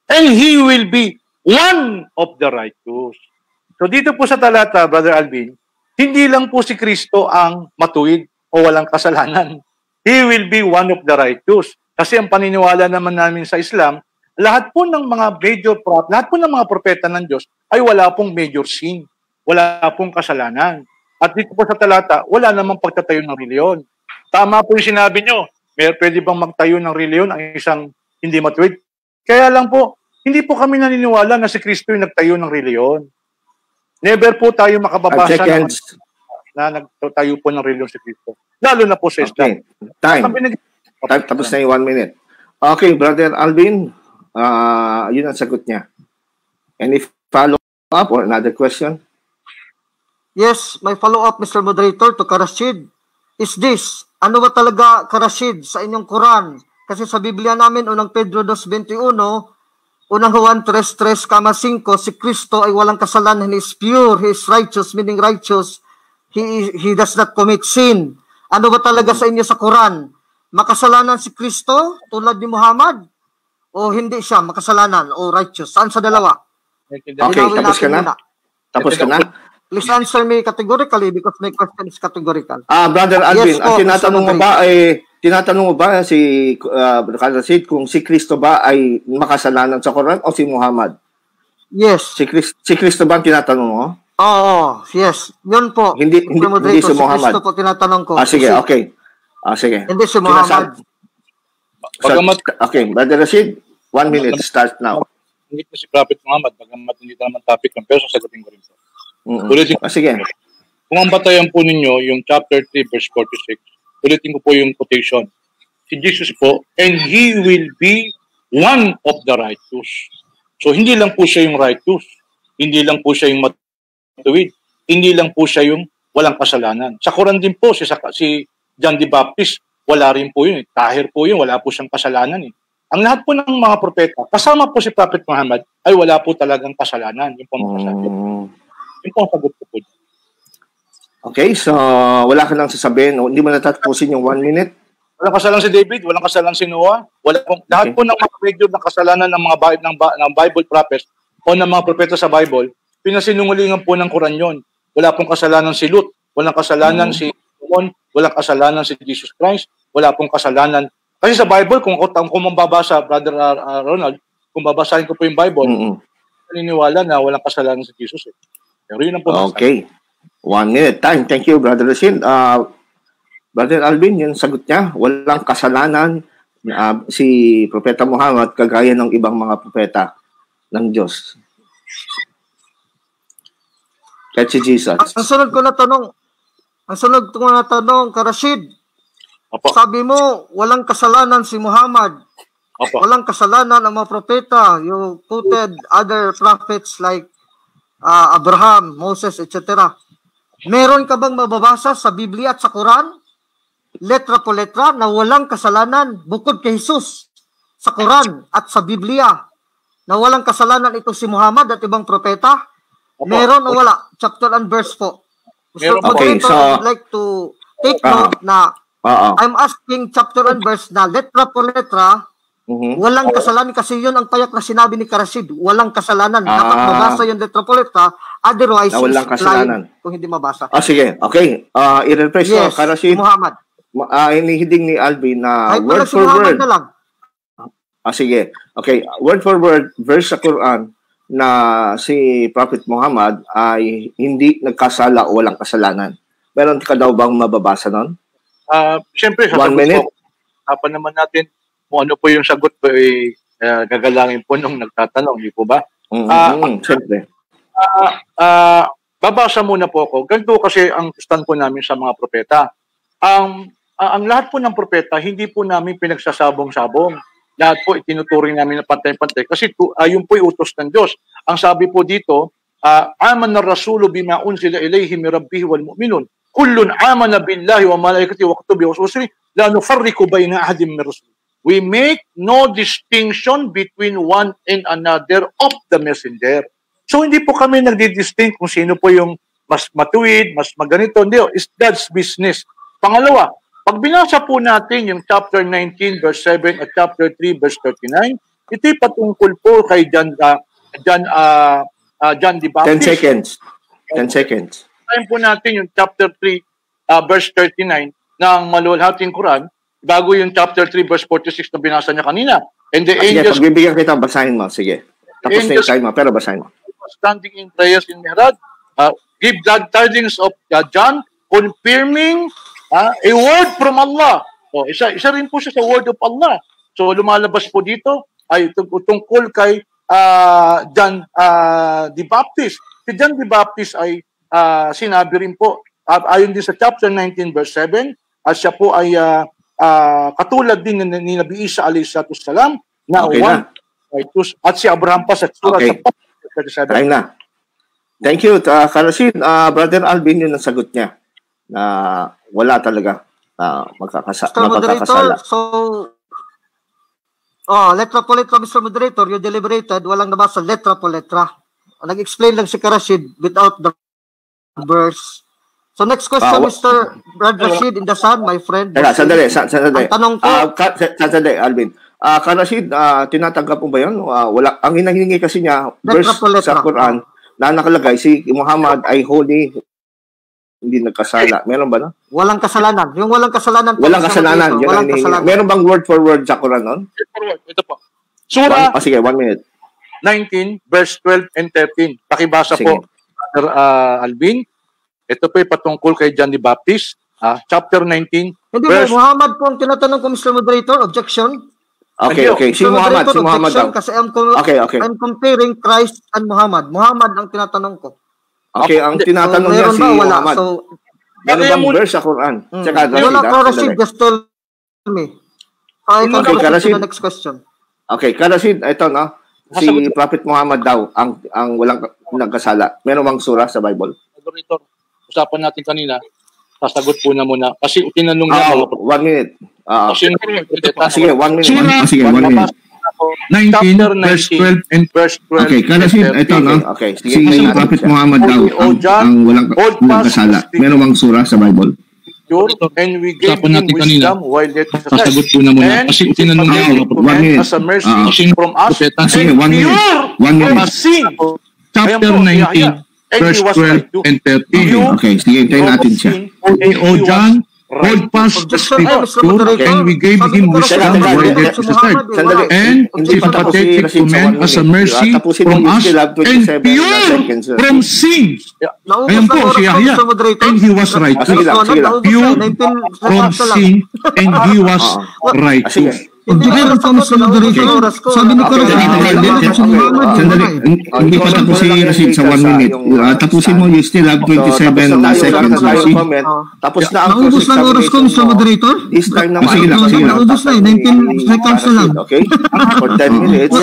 Speaker 2: And he will be one of the righteous. So dito po sa talata, Brother Alvin, hindi lang po si Kristo ang matuwid o walang kasalanan. He will be one of the righteous. Kasi ang paniniwala naman namin sa Islam, lahat po ng mga lahat po ng mga propeta ng Diyos ay wala pong major sin. Wala pong kasalanan. At dito po sa talata, wala namang pagtatayo ng reliyon. Tama po yung sinabi nyo. Pwede bang magtayo ng reliyon ang isang hindi matuwid? Kaya lang po, hindi po kami naniniwala na si Kristo yung nagtayo ng reliyon. Never po tayo makababasa na nagtayo po ng reliyon si Kristo. Lalo na po sa Islam.
Speaker 1: Time. Tapos na yung 1 minute. Okay, Brother Alvin, yun ang sagot niya. Any follow-up or another question?
Speaker 3: Yes, my follow-up, Mr. Moderator, to Karashid. Is this, ano ba talaga, Karashid, sa inyong Quran? Kasi sa Biblia namin, unang Pedro 2.21, unang Juan 3.3,5, si Kristo ay walang kasalanan, He is pure, He is righteous, meaning righteous, He does not commit sin. Ano ba talaga sa inyo sa Quran? Makasalanan si Kristo, tulad ni Muhammad? O hindi siya makasalanan o righteous? Saan sa dalawa?
Speaker 1: Okay, tapos ka na? Tapos ka na?
Speaker 3: Please answer me categorically because my question is categorical.
Speaker 1: Brother Alvin, yes, tinatanong mo ba si Rashid kung si Kristo ba ay makasalanan sa Quran o si Muhammad?
Speaker 3: Yes.
Speaker 1: Si Kristo ba ang tinatanong mo?
Speaker 3: Oo, yes. Yun po.
Speaker 1: Hindi si Muhammad.
Speaker 3: Si Kristo po tinatanong ko.
Speaker 1: Sige, okay. Sige.
Speaker 3: Hindi si Muhammad.
Speaker 1: Okay, Brother Rashid, 1 minute, start now.
Speaker 2: Hindi ko si Prophet Muhammad, bagamat hindi naman topic ng pero sasagutin ko rin po.
Speaker 1: Sige.
Speaker 2: Kung ang batayan po ninyo, yung chapter 3, verse 46, ulitin ko po yung quotation. Si Jesus po, and He will be one of the righteous. So, hindi lang po siya yung righteous. Hindi lang po siya yung matuwid. Hindi lang po siya yung walang kasalanan. Sa Quran din po, si John the Baptist, wala rin po yun. Tahir po yun, wala po siyang kasalanan. Ang lahat po ng mga propeta, kasama po si Prophet Muhammad, ay wala po talagang kasalanan. Yung po yung po ang sagot ko po.
Speaker 1: Okay, so wala ka lang sasabihin, hindi mo natatapusin yung 1 minute?
Speaker 2: Walang kasalanan si David, walang kasalanan si Noah, lahat po ng mga medyo ng kasalanan ng mga ng Bible prophets o ng mga propeta sa Bible, pinasinungalingan po ng Quran yon. Wala pong kasalanan si Lut, walang kasalanan si Solomon, walang kasalanan si Jesus Christ, wala pong kasalanan. Kasi sa Bible, kung mababasa, Brother Ronald, kung babasahin ko po yung Bible, naniniwala na walang kasalanan si Jesus. Pero yun ang po.
Speaker 1: Okay. 1 minute time. Thank you, Brother Rashid. Brother Alvin, yung sagot niya, walang kasalanan si Propeta Muhammad kagaya ng ibang mga propeta ng Diyos. Kahit si Jesus.
Speaker 3: Ang sunod ko na tanong, Karashid, sabi mo, walang kasalanan si Muhammad. Walang kasalanan ang mga propeta. You quoted other prophets like Abraham, Moses, etc. Meron ka bang mababasa sa Biblia at sa Quran, letra po letra, na walang kasalanan bukod kay Jesus sa Quran at sa Biblia, na walang kasalanan ito si Muhammad at ibang propeta? Meron o wala? Chapter and verse po. Mr. Moderator, I would like to take note na I'm asking chapter and verse na letra po letra, walang kasalanan, kasi yun ang payak na sinabi ni Karasid. Walang kasalanan. Dapat mabasa yung letra po letra, otherwise
Speaker 1: walang kasalanan
Speaker 3: kung hindi mabasa.
Speaker 1: Sige, okay. I-refresh ko, Karasid.
Speaker 3: Muhammad.
Speaker 1: Hinihiding ni Alvin na word
Speaker 3: si
Speaker 1: for
Speaker 3: Muhammad
Speaker 1: word.
Speaker 3: Na lang.
Speaker 1: Sige. Okay, word for word, verse sa Quran na si Prophet Muhammad ay hindi nagkasala o walang kasalanan. Meron ka daw bang mababasa nun?
Speaker 2: Siyempre,
Speaker 1: 1 minute.
Speaker 2: Hapan naman natin kung ano po yung sagot po, gagalangin po nung nagtatanong, di po ba?
Speaker 1: Siyempre.
Speaker 2: Babasa muna po ako. Ganito kasi ang stand po namin sa mga propeta. Ang lahat po ng propeta, hindi po namin pinagsasabong-sabong. Lahat po itinuturing namin na pantay-pantay kasi yun po yung utos ng Diyos. Ang sabi po dito, amana ar-rasulu bima unzila ilayhi min rabbih wal mu'minun kullun amana billahi wa malaikatihi wa kutubihi wa rusulihi la nufarriqu bayna ahadin min rusuli. We make no distinction between one and another of the messenger. So hindi po kami nagdi-distinct kung sino po yung mas matuwid, mas maganito. Hindi, it's God's business. Pangalawa, pag binasa po natin yung chapter 19 verse 7 at chapter 3 verse 39, ito'y patungkol po kay John the Baptist.
Speaker 1: 10 seconds.
Speaker 2: Time po natin yung chapter 3 verse 39 ng maluwalhating Quran, bago yung chapter 3 verse 46 na binasa niya kanina. And the angels...
Speaker 1: Sige, pagbibigyan kita, basahin mo. Sige. Tapos na yung time mo, pero basahin mo.
Speaker 2: Standing in prayers in Mihraj, give glad tidings of John, confirming a word from Allah. Isa rin po siya sa word of Allah. So lumalabas po dito ay tungkol kay John the Baptist. Si John the Baptist ay sinabi rin po, ayon din sa chapter 19 verse 7, at siya po ay katulad din ni Nabi Isa alayhi salatu wassalam na at si Abraham pa sa surah sa 37.
Speaker 1: Time na. Thank you, Karasid. Brother Alvin, yun ang sagot niya na wala talaga magkakasala.
Speaker 3: So, letra po letra, Mr. Moderator, you deliberated, walang nabasa letra po letra. Nag-explain lang si Karasid without the verse. So next question, Mr. Brad Rashid in the Sun, my friend.
Speaker 1: Sandali.
Speaker 3: Ang tanong ko...
Speaker 1: Sandali, Alvin. Karasid, tinatanggap mo ba yun? Wala. Ang hinahingi kasi niya, verse sa Quran, na nakalagay, si Muhammad ay holy, hindi nagkasala. Meron ba na?
Speaker 3: Walang kasalanan. Yung walang kasalanan.
Speaker 1: Walang kasalanan. Walang kasalanan. Meron bang word for word sa Quran nun?
Speaker 2: Ito po. Surah
Speaker 1: sige, 1 minute.
Speaker 2: 19, verse 12 and 13. Pakibasa po, Brother Alvin. Ito po yung patungkol kay John the Baptist. Chapter 19.
Speaker 3: Hindi verse... Muhammad po ang tinatanong ko, Mr. Moderator. Objection.
Speaker 1: Okay. Si Muhammad daw.
Speaker 3: Kasi I'm comparing Christ and Muhammad. Muhammad ang tinatanong ko.
Speaker 1: Okay, ang tinatanong niya si Muhammad. Ano bang verse sa Quran?
Speaker 3: Wala ko, Rashid, just tell me. Okay,
Speaker 1: Karasid.
Speaker 3: The next question.
Speaker 1: Okay, Karasid, ito no. Si Prophet Muhammad daw ang walang nagkasala. Meron bang surah sa Bible?
Speaker 2: Usapan natin kanina. Sasagot po na muna. Kasi tinanong niya.
Speaker 1: 1 minute. Sige, 1 minute.
Speaker 5: Sige, 1 minute. 19, verse 12 and verse 12. Okay, Karasid, ito no.
Speaker 1: Okay,
Speaker 5: si Prophet Muhammad daw ang walang nagkasala. Meron bang surah sa Bible?
Speaker 2: And we gave him wisdom while yet
Speaker 5: sasagot po na muna. Kasi tinanong niya. 1 minute.
Speaker 2: As a mercy from us.
Speaker 5: Sige, 1 minute. 1 minute. Chapter 19. Verse 12 and 13. Okay, sige, tayo natin siya. O John, hold fast the scripture, and we gave him wisdom while yet to start. And sympathetic to men as a mercy from us, and pure from sin. Ayan po si Yahya, and he was righteous. Pure from sin, and he was righteous.
Speaker 3: Objector comes from moderator. Sabi ni Carlos,
Speaker 5: hindi pa tapos si Rashid sa 1 minute. Tapusin mo, you still have 27 seconds.
Speaker 1: Tapos na ang
Speaker 3: naubos lang oras ko, Mr. Moderator.
Speaker 1: This time naman.
Speaker 3: Naubos na, 19 seconds na lang.
Speaker 1: Okay? For 10 minutes.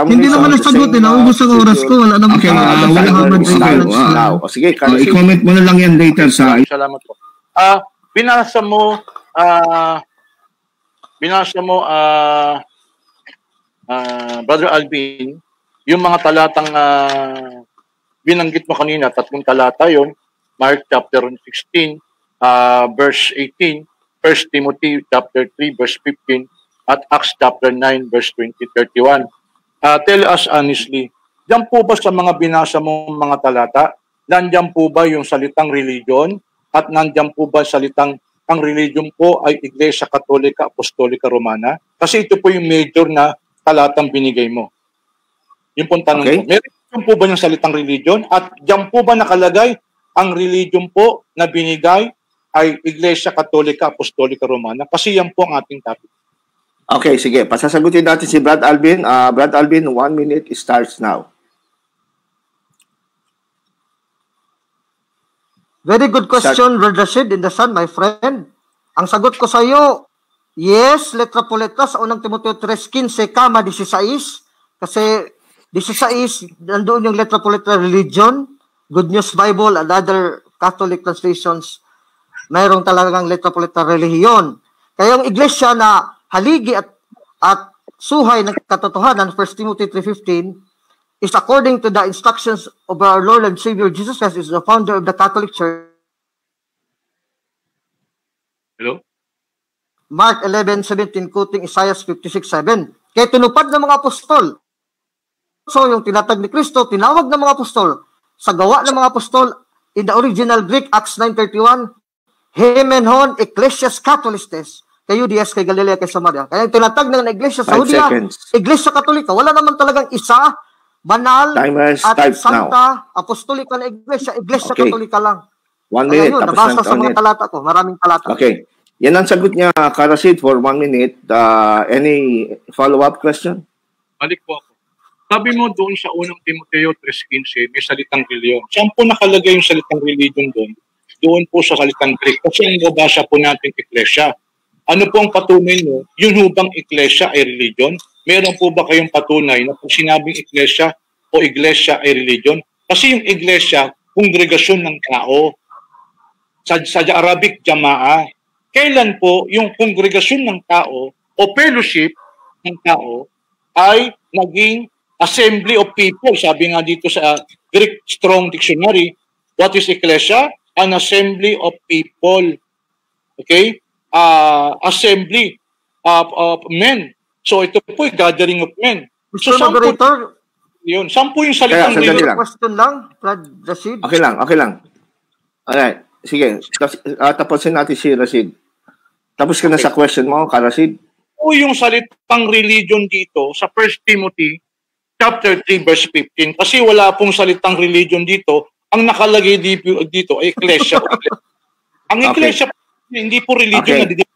Speaker 3: Hindi naman nasagot, naubos ang oras ko. Wala naman
Speaker 1: sige,
Speaker 5: i-comment mo na lang yan later sa...
Speaker 2: Salamat po. Binasa mo, Brother Alvin, yung mga talatang binanggit mo kanina, 3 talata yun, Mark chapter 16, verse 18, 1 Timothy chapter 3, verse 15, at Acts chapter 9, verse 20-31. Tell us honestly, diyan po ba sa mga binasa mong mga talata, nandiyan po ba yung salitang religion, at nandiyan po ba salitang ang religion po ay Iglesia Katolika Apostolika Romana? Kasi ito po yung major na talatang binigay mo. Yung pong tanong ko. Meron po ba yung salitang religion? At diyan po ba nakalagay ang religion po na binigay ay Iglesia Katolika Apostolika Romana? Kasi yan po ang ating topic.
Speaker 1: Okay, sige. Pasasagutin natin si Brad Alvin. Brad Alvin, 1 minute starts now.
Speaker 3: Very good question, Brother Rashid in the Sun, my friend. Ang sagot ko sa iyo, yes, letra po letra sa unang Timoteo 3:15, 16. Kasi 16, nandoon yung letra po letra religion, Good News Bible, and other Catholic translations, mayroong talagang letra po letra relihiyon. Kaya yung iglesia na haligi at suhay ng katotohanan, 1 Timothy 3:15, is according to the instructions of our Lord and Savior Jesus Christ, is the founder of the Catholic Church.
Speaker 2: Hello?
Speaker 3: Mark 11:17, quoting Isaiah 56:7. Kaya tinupad ng mga apostol. So, yung tinatag ni Kristo, tinawag ng mga apostol, sa gawa ng mga apostol, in the original Greek, Acts 9:31, Hemenon Ecclesias Catholistes, kayo dias kay Galilea kay Samaria. Kaya yung tinatag ng iglesia sa Judea, Iglesia Katolika, wala naman talagang isa, banal at santa, apostolika na iglesia, Iglesia Katolika lang.
Speaker 1: 1 minute,
Speaker 3: tapos nabasa sa mga talata ko, maraming talata.
Speaker 1: Okay. Yan ang sagot niya, Karasid, for 1 minute. Any follow-up question?
Speaker 2: Balik po ako. Sabi mo doon sa unang Timoteo 3:15, may salitang religion. Saan po nakalagay yung salitang religion doon? Doon po sa salitang Greek. Kasi ang nabasa po natin iglesia. Ano po ang patunay mo? Yun hubang iglesia ay religion? Meron po ba kayong patunay na kung sinabing iglesia o iglesia ay religion? Kasi yung iglesia, kongregasyon ng tao. Sa Arabic, jamaa. Kailan po yung kongregasyon ng tao o fellowship ng tao ay naging assembly of people? Sabi nga dito sa Greek Strong Dictionary, what is ecclesia? An assembly of people. Okay? Assembly of men. So ito po ay gathering of men.
Speaker 3: Mr. Moderator,
Speaker 2: yun. Saan po yung salitang religion?
Speaker 3: Question lang, Brad Rashid.
Speaker 1: Okay lang. Alright. Sige, tapusin natin si Rashid. Tapos ka na sa question mo, Rashid.
Speaker 2: O yung salitang religion dito sa 1 Timothy chapter 3 verse 15, kasi wala pong salitang religion dito, ang nakalagay dito ay ecclesia. Ang ecclesia hindi po religion na dito.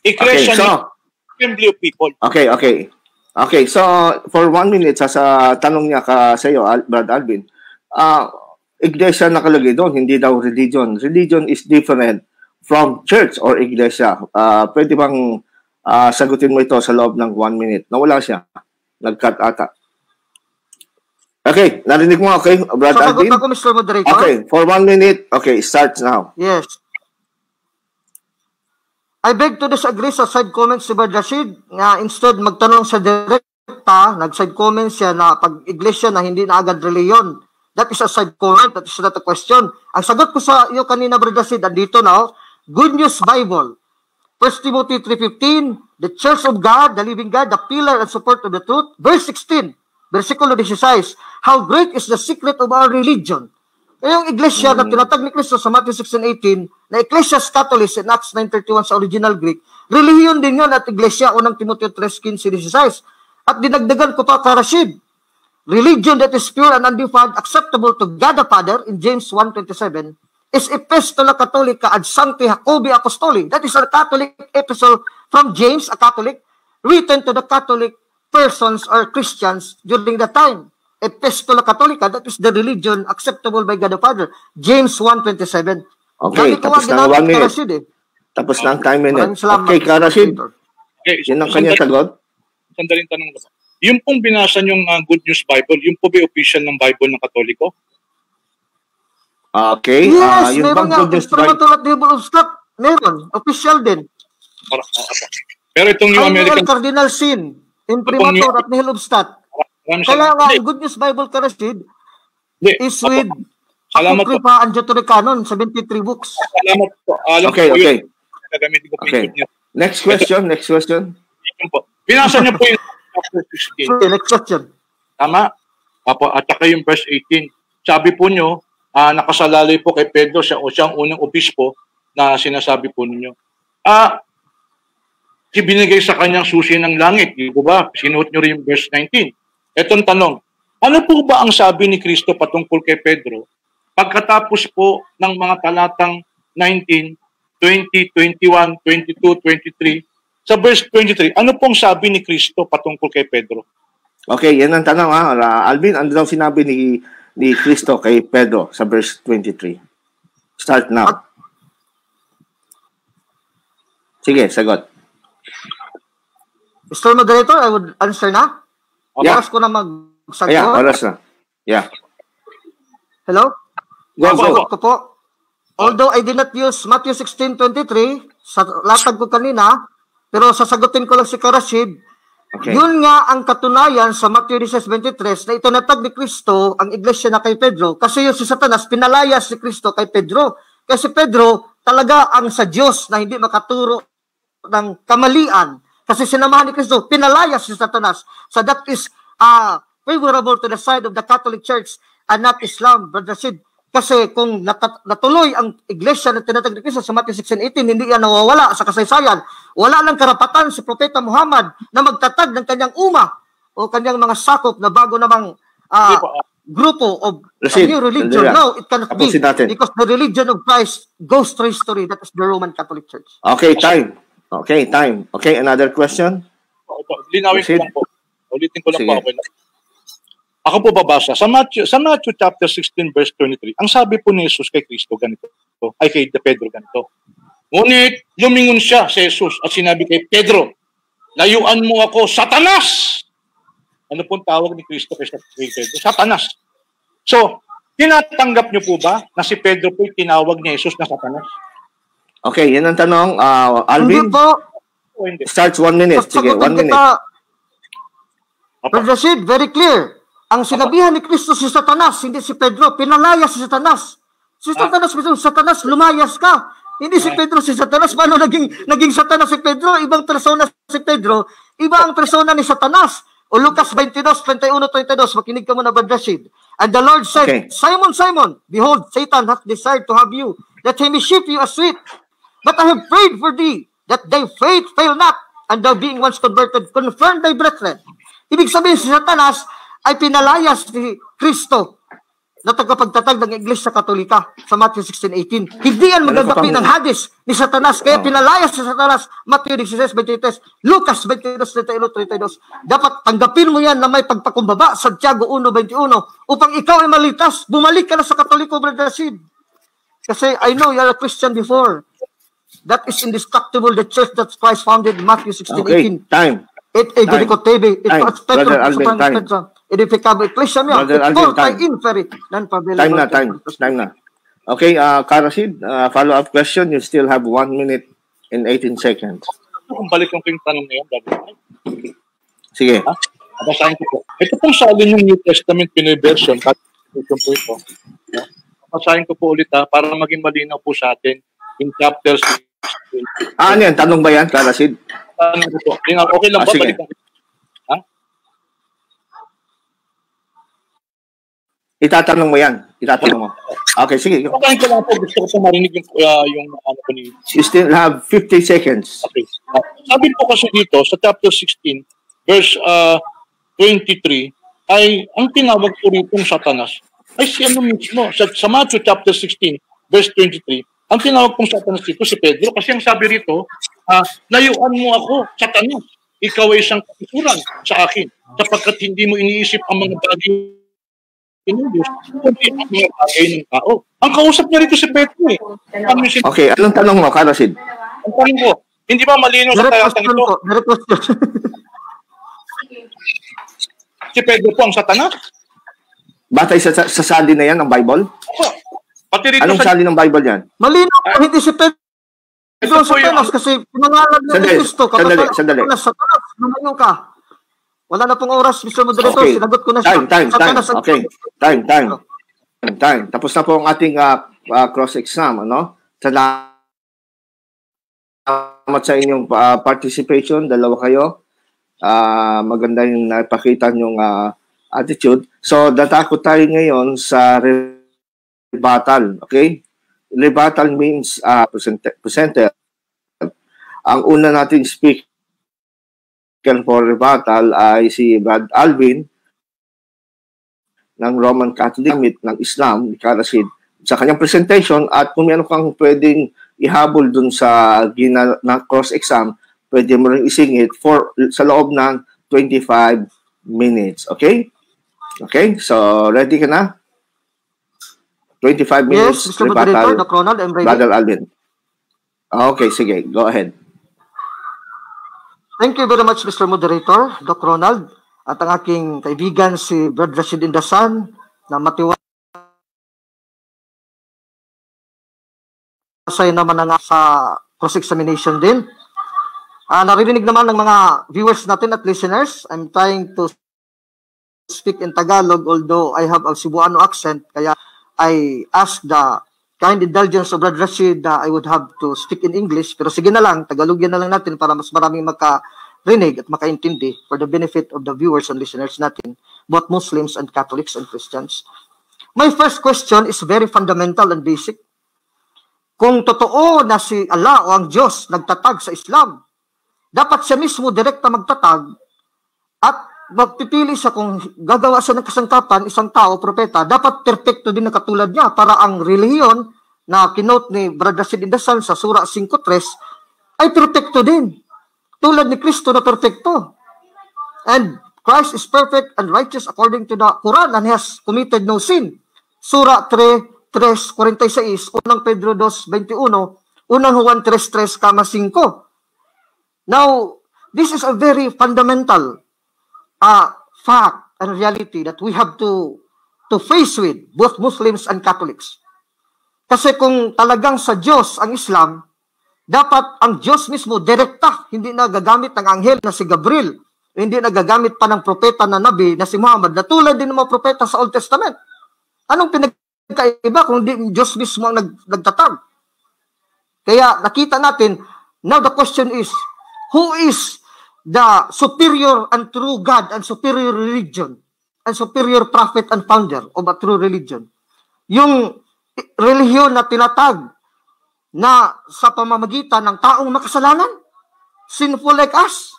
Speaker 2: Ecclesia assembly of people.
Speaker 1: Okay, so for 1 minute sa tanong niya sa iyo, Brad Alvin, iglesia nakalagay doon, hindi daw religion. Religion is different from church or iglesia. Pwede bang sagutin mo ito sa loob ng 1 minute? Nawala siya. Nag-cut ata. Okay, narinig mo, okay, Brad Alvin?
Speaker 3: Sasagot ako, Mr. Moderator.
Speaker 1: Okay, for 1 minute, okay, starts now.
Speaker 3: Yes. I beg to disagree sa side comments si Brad Rashid na instead magtanong sa direkta, nag-side comments siya na pag iglesia na hindi na agad reliyon. That is a side comment. That is not a question. Ang sagot ko sa iyo kanina, Brother Sid, dito now, Good News Bible. 1 Timothy 3:15, the Church of God, the living God, the pillar and support of the truth. Verse 16, versikulo 16, how great is the secret of our religion. Kaya yung iglesia na tinatag ni Kristo sa Matthew 16:18, na Ecclesias Catholicos in Acts 9:31 sa original Greek, relihiyon din yun at iglesia, unang Timoteo 3:15-16. At dinagdagan ko pa, Rashid, religion that is pure and undefiled, acceptable to God the Father, in James 1:27, is Epistola Catholica ad Sancti Jacobi Apostoli. That is a Catholic epistle from James, a Catholic, written to the Catholic persons or Christians during the time. Epistola Catholica, that is the religion acceptable by God the Father. James 1:27.
Speaker 1: Okay, tapos na 1 minute. Tapos na ang time minute. Okay, Karasid.
Speaker 2: Okay,
Speaker 1: yun ang kanya sagot.
Speaker 2: Sandaling tanong ko. Yung pong binasa yung Good News Bible, yung po ba official ng Bible ng Katoliko?
Speaker 1: Okay.
Speaker 3: Yes,
Speaker 1: yung
Speaker 3: meron nga. Imprimatur at Bible of Scott. Meron. Official din.
Speaker 2: Pero itong yung American...
Speaker 3: Cardinal Sin. Imprimatur at Nihil of Scott. Kaya nga, Good News Bible, Karasid, is with Apocrypha and Deuterocanon, 73 books.
Speaker 2: Salamat po.
Speaker 1: Okay. Next question. Binasa
Speaker 2: niyo po yung chapter 16.
Speaker 3: Okay, next question.
Speaker 2: Tama? At saka yung verse 18. Sabi po nyo, nakasalalay po kay Pedro, siyang unang obispo na sinasabi po ninyo. Binigay sa kanyang susi ng langit. Di ba? Sinuot nyo rin yung verse 19. Etong tanong, ano po ba ang sabi ni Kristo patungkol kay Pedro pagkatapos po ng mga talatang 19, 20, 21, 22, 23, sa verse 23, ano pong sabi ni Kristo patungkol kay Pedro?
Speaker 1: Okay, yan ang tanong ha. Alvin, ano daw sinabi ni Kristo kay Pedro sa verse 23? Start now. Sige, sagot.
Speaker 3: Mr. Moderator, I would answer na. Oras ko na magsagot.
Speaker 1: Yeah, oras na. Yeah.
Speaker 3: Hello?
Speaker 1: Go.
Speaker 3: Ko po. Although I did not use Matthew 16:23 sa latag ko kanina, pero sasagutin ko lang si Karasid.
Speaker 1: Okay.
Speaker 3: Yun nga ang katunayan sa Matthew 16:23 na itinatag ni Kristo ang iglesia na kay Pedro. Kasi yung si Satanas, pinalayas si Kristo kay Pedro. Kasi Pedro talaga ang sa Diyos na hindi makaturo ng kamalian. Kasi sinamahan ni Kristo, pinalayas si Satanas. So that is favorable to the side of the Catholic Church and not Islam, Brother Sid. Kasi kung natuloy ang iglesia na tinatag ni Kristo sa Matthew 16:18, hindi yan nawawala sa kasaysayan. Wala lang karapatan si Propeta Muhammad na magtatag ng kanyang o kanyang mga sakop na bago namang grupo of new religion. No, it cannot be. Because the religion of Christ goes through history. That is the Roman Catholic Church.
Speaker 1: Okay, time. Okay, another question?
Speaker 2: Linawin ko lang po. Ulitin ko lang po. Ako po babasa. Sa Matthew chapter 16 verse 23, ang sabi po ni Jesus kay Kristo ganito. Kay Pedro ganito. Ngunit lumingon siya si Jesus at sinabi kay Pedro, layuan mo ako, Satanas! Ano pong tawag ni Kristo kay Pedro? Satanas. So, tinatanggap niyo po ba na si Pedro po tinawag ni Jesus na Satanas?
Speaker 1: Okay, yan ang tanong. Alvin?
Speaker 3: Hindi po.
Speaker 1: Starts 1 minute. Sige, 1 minute.
Speaker 3: Brother Sid, very clear. Ang sinabihan ni Kristo si Satanas, hindi si Pedro. Pinalayas si Satanas. Si Satanas, lumayas ka. Hindi si Pedro si Satanas. Paano naging Satanas si Pedro? Ibang persona si Pedro. Iba ang persona ni Satanas. O Lucas 22, 21, 22. Makinig ka muna, Brother Sid. And the Lord said, Simon, Simon, behold, Satan hath desired to have you, that he may shift you as wheat. But I have prayed for thee, that thy faith fail not, and thou being once converted, confirm thy brethren. Ibig sabihin, si Satanas ay pinalayas ni Kristo na tagapagtatag ng Iglesia Katolika sa Matthew 16:18. Hindi yan magagapi ng hadis ni Satanas. Kaya pinalayas si Satanas, Matthew 16:23, Lucas 22:31-32. Dapat tanggapin mo yan na may pagpakumbaba, Santiago 1:21, upang ikaw ay malitas. Bumalik ka na sa Katoliko, Brother Sid. Kasi I know you're a Christian before. That is indestructible, the church that Christ founded, Matthew 16:18.
Speaker 1: Okay, time. Brother Alvin, time. Time na. Okay, Karasid, follow-up question. You still have 1 minute and 18 seconds.
Speaker 2: Kung balik yung tanong na yan,
Speaker 1: sige.
Speaker 2: Basahin ko po. Ito pong sa alin yung New Testament Pinoy version. Basahin ko po ulit para maging malinaw po sa atin in chapter 16.
Speaker 1: Ano yan? Tanong ba yan, Karasid?
Speaker 2: Tanong ko po. Okay lang ba?
Speaker 1: Sige. Itatanong mo yan. Itatanong mo. Okay, sige.
Speaker 2: Basahin ko lang po. Gusto ko po marinig yung ano ko ni...
Speaker 1: You still have 50 seconds.
Speaker 2: Okay. Sabi po kasi dito, sa chapter 16, verse 23, ay ang tinawag po ritong Satanas ay si ano mismo. Sa Matthew chapter 16, verse 23, ang tinawag pong Satanas dito si Pedro kasi ang sabi rito, layuan mo ako, Satanas. ikaw ay isang kapisuran sa akin sapagkat hindi mo iniisip ang mga bagay ng Diyos, kundi ang mga bagay ng tao. Ang kausap niya rito si Petro eh.
Speaker 1: Okay, anong tanong mo, Karasid?
Speaker 2: Ang tanong ko, hindi ba malinaw sa talatang ito? Si Pedro po ang Satanas?
Speaker 1: Batay sa sali na yan ng Bible?
Speaker 2: Pati rito
Speaker 1: anong sali ng Bible yan?
Speaker 3: Malinaw po, hindi si Pedro ang Satanas kasi pinangalan ng Kristo.
Speaker 1: Sandali.
Speaker 3: Satanas, lumayo ka. Wala na pong oras, Mr. Moderator.
Speaker 1: Okay.
Speaker 3: Sinagot ko na siya.
Speaker 1: Okay. Time. Tapos na po ang ating cross-exam. Ano? Salamat sa inyong participation. Dalawa kayo. Maganda yung napakita yung attitude. So, datakot tayo ngayon sa rebuttal. Okay? Rebuttal means presenter. Ang una nating speaker for rebuttal ay si Brad Alvin ng Roman Catholic ng Islam, Karasid, sa kanyang presentation. At kung meron kang pwedeng ihabol dun sa na cross-exam, pwede mo rin isingit sa loob ng 25 minutes. Okay? Okay? So, ready ka na? 25 minutes.
Speaker 3: Yes, Mr. Moderator, Doc Ronald, I'm ready.
Speaker 1: Brad Alvin. Okay, sige. Go ahead.
Speaker 3: Thank you very much, Mr. Moderator, Doc Ronald, at ang aking kaibigan si Brad Rashid Indasan na matiwasay naman na nga sa cross-examination din. Naririnig naman ng mga viewers natin at listeners. I'm trying to speak in Tagalog although I have a Cebuano accent, kaya I ask the kind indulgence of Brad Rashid I would have to speak in English, pero sige na lang, Tagalogyan na lang natin para mas maraming makarinig at makaintindi for the benefit of the viewers and listeners natin, both Muslims and Catholics and Christians. My first question is very fundamental and basic. Kung totoo na si Allah o ang Diyos nagtatag sa Islam, dapat siya mismo direkta magtatag at magpipili siya kung gagawa siya ng kasangkapan, isang tao, propeta, dapat perfecto din na katulad niya para ang relihiyon na kinote ni Brad Rashid Indasan sa Surah 5:3 ay perfecto din. Tulad ni Kristo na perfecto. And Christ is perfect and righteous according to the Quran and has committed no sin. Surah 3:46, unang Pedro 2:21, unang Juan 3:3, 5. Now, this is a very fundamental fact and reality that we have to face with, both Muslims and Catholics. Kasi kung talagang sa Diyos ang Islam, dapat ang Diyos mismo direkta, hindi na gagamit ng anghel na si Gabriel, hindi na gagamit pa ng propeta na nabi na si Muhammad, na tulad din ng mga propeta sa Old Testament. Anong pinagkaiba kung di Diyos mismo ang nagtatag? Kaya nakita natin, now the question is, who is the superior and true God and superior religion and superior prophet and founder of a true religion? Yung relihiyon na tinatag na sa pamamagitan ng taong makasalanan, sinful like us.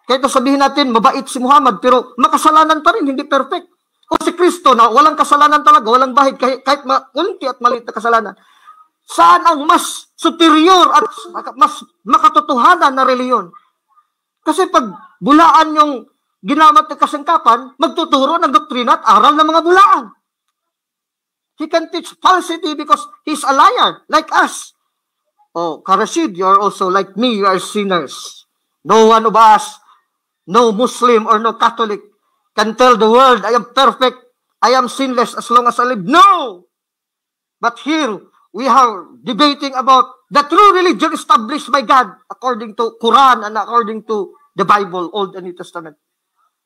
Speaker 3: Kaya sabihin natin, mabait si Muhammad, pero makasalanan pa rin, hindi perfect. O si Kristo na walang kasalanan talaga, walang bahid, kahit unti at maliit na kasalanan. Saan ang mas superior at mas makatotohanan na relihiyon? Kasi pag bulaan yung ginamit ng kasangkapan, magtuturo ng doktrina at aral ng mga bulaan. He can teach falsity because he's a liar, like us. Oh, Karasid, you are also like me, you are sinners. No one of us, no Muslim or no Catholic can tell the world, I am perfect, I am sinless as long as I live. No! But here, we are debating about the true religion established by God according to Quran and according to the Bible, Old and New Testament.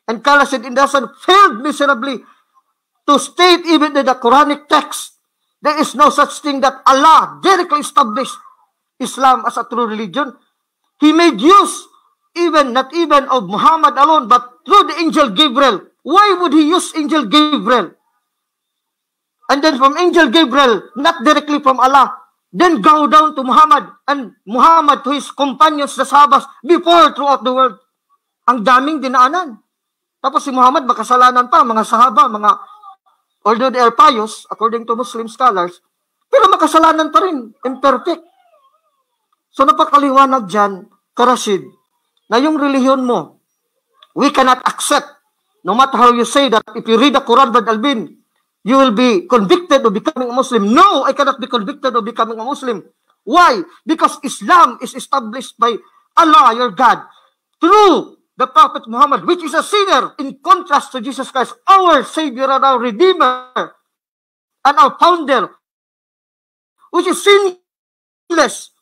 Speaker 3: And Karasid Indasan failed miserably to state even in the Quranic text, there is no such thing that Allah directly established Islam as a true religion. He made use not even of Muhammad alone, but through the angel Gabriel. Why would he use angel Gabriel? And then from angel Gabriel, not directly from Allah, then go down to Muhammad, and Muhammad to his companions, the Sahabas, before throughout the world. Ang daming dinaanan. Tapos si Muhammad, makasalanan pa, mga sahaba, although they are pious, according to Muslim scholars, pero makasalanan pa rin, imperfect. So napakaliwanag dyan, Karasid, na yung relihiyon mo, we cannot accept, no matter how you say that, if you read the Quran, Brother Alvin, you will be convicted of becoming a Muslim. No, I cannot be convicted of becoming a Muslim. Why? Because Islam is established by Allah, your God, through the Prophet Muhammad, which is a sinner, in contrast to Jesus Christ, our Savior and our Redeemer, and our Founder, which is sinless